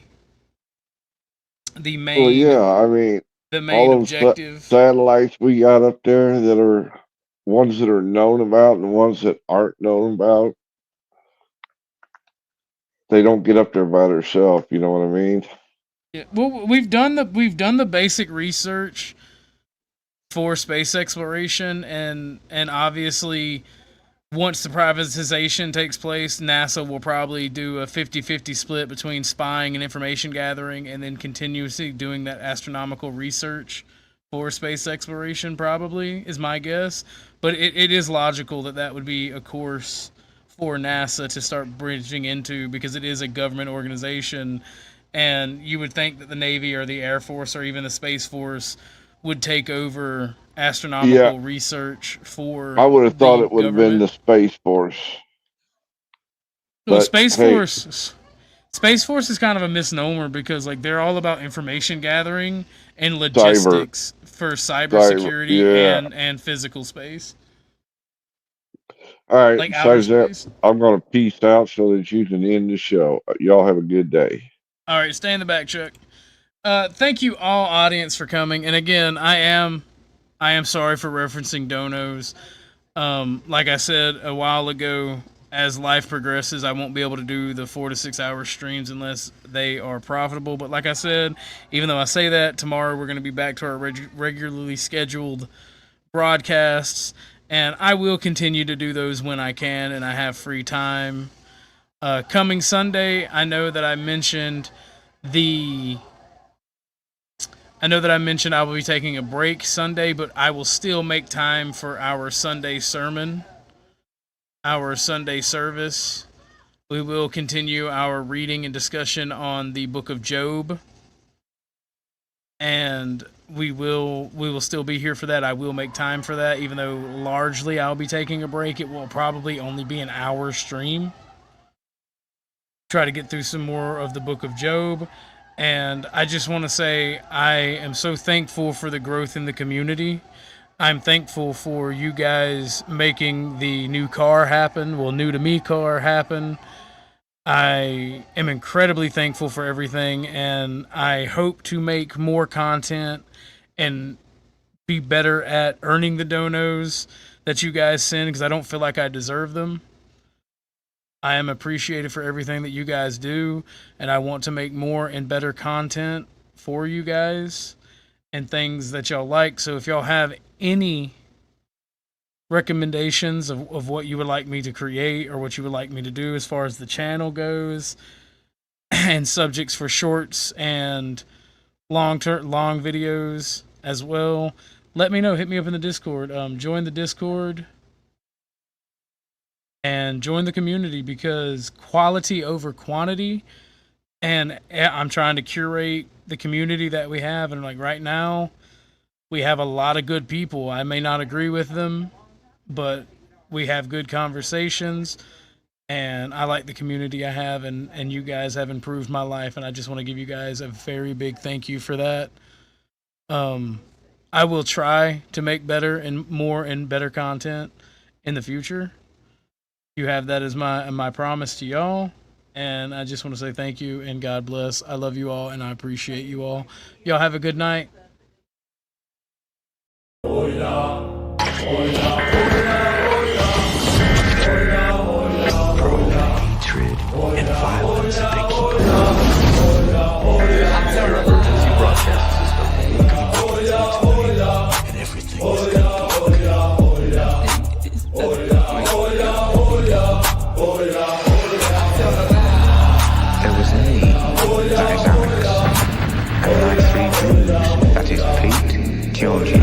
main. Well, yeah, I mean, the main all those objective. satellites we got up there that are ones that are known about and ones that aren't known about. They don't get up there by themselves. You know what I mean? Yeah, well, we've done the basic research for space exploration, and obviously, once the privatization takes place, NASA will probably do a 50-50 split between spying and information gathering, and then continuously doing that astronomical research for space exploration. Probably is my guess, but it is logical that would be a course for NASA to start bridging into, because it is a government organization, and you would think that the Navy or the Air Force or even the Space Force would take over astronomical research for. I would have thought it would have been government. the Space Force. Well, But, Space hey, Force is kind of a misnomer because like they're all about information gathering and logistics for cybersecurity and physical space. All right. Like outer Besides that, I'm going to peace out so that you can end the show. Y'all have a good day. All right, stay in the back, Chuck. Thank you all, audience, for coming. And again, I am sorry for referencing donos. Like I said a while ago, as life progresses, I won't be able to do the 4 to 6 hour streams unless they are profitable. But like I said, even though I say that, tomorrow we're going to be back to our regularly scheduled broadcasts. And I will continue to do those when I can and I have free time. Coming Sunday, I know that I mentioned I will be taking a break Sunday, but I will still make time for our Sunday sermon, our Sunday service. We will continue our reading and discussion on the book of Job. And we will still be here for that. I will make time for that, even though largely I'll be taking a break. It will probably only be an hour stream. Try to get through some more of the book of Job. And I just want to say I am so thankful for the growth in the community. I'm thankful for you guys making the new car happen. Well, new to me car happen. I am incredibly thankful for everything, and I hope to make more content and be better at earning the donos that you guys send, because I don't feel like I deserve them. I am appreciated for everything that you guys do, and I want to make more and better content for you guys and things that y'all like. So if y'all have any recommendations of what you would like me to create or what you would like me to do as far as the channel goes, and subjects for shorts and long videos as well, let me know. Hit me up in the Discord. Join the Discord and join the community, because quality over quantity. And I'm trying to curate the community that we have, and like right now we have a lot of good people. I may not agree with them, but we have good conversations, and I like the community I have, and you guys have improved my life, and I just want to give you guys a very big thank you for that. I will try to make better and more and better content in the future. You have that as my promise to y'all, and I just want to say thank you and God bless. I love you all and I appreciate you all. Y'all have a good night. Hatred and violence that they keep Our emergency broadcast system. and everything is gonna There was a that is Alex, and my 3 Jews, that is Pete, Georgie,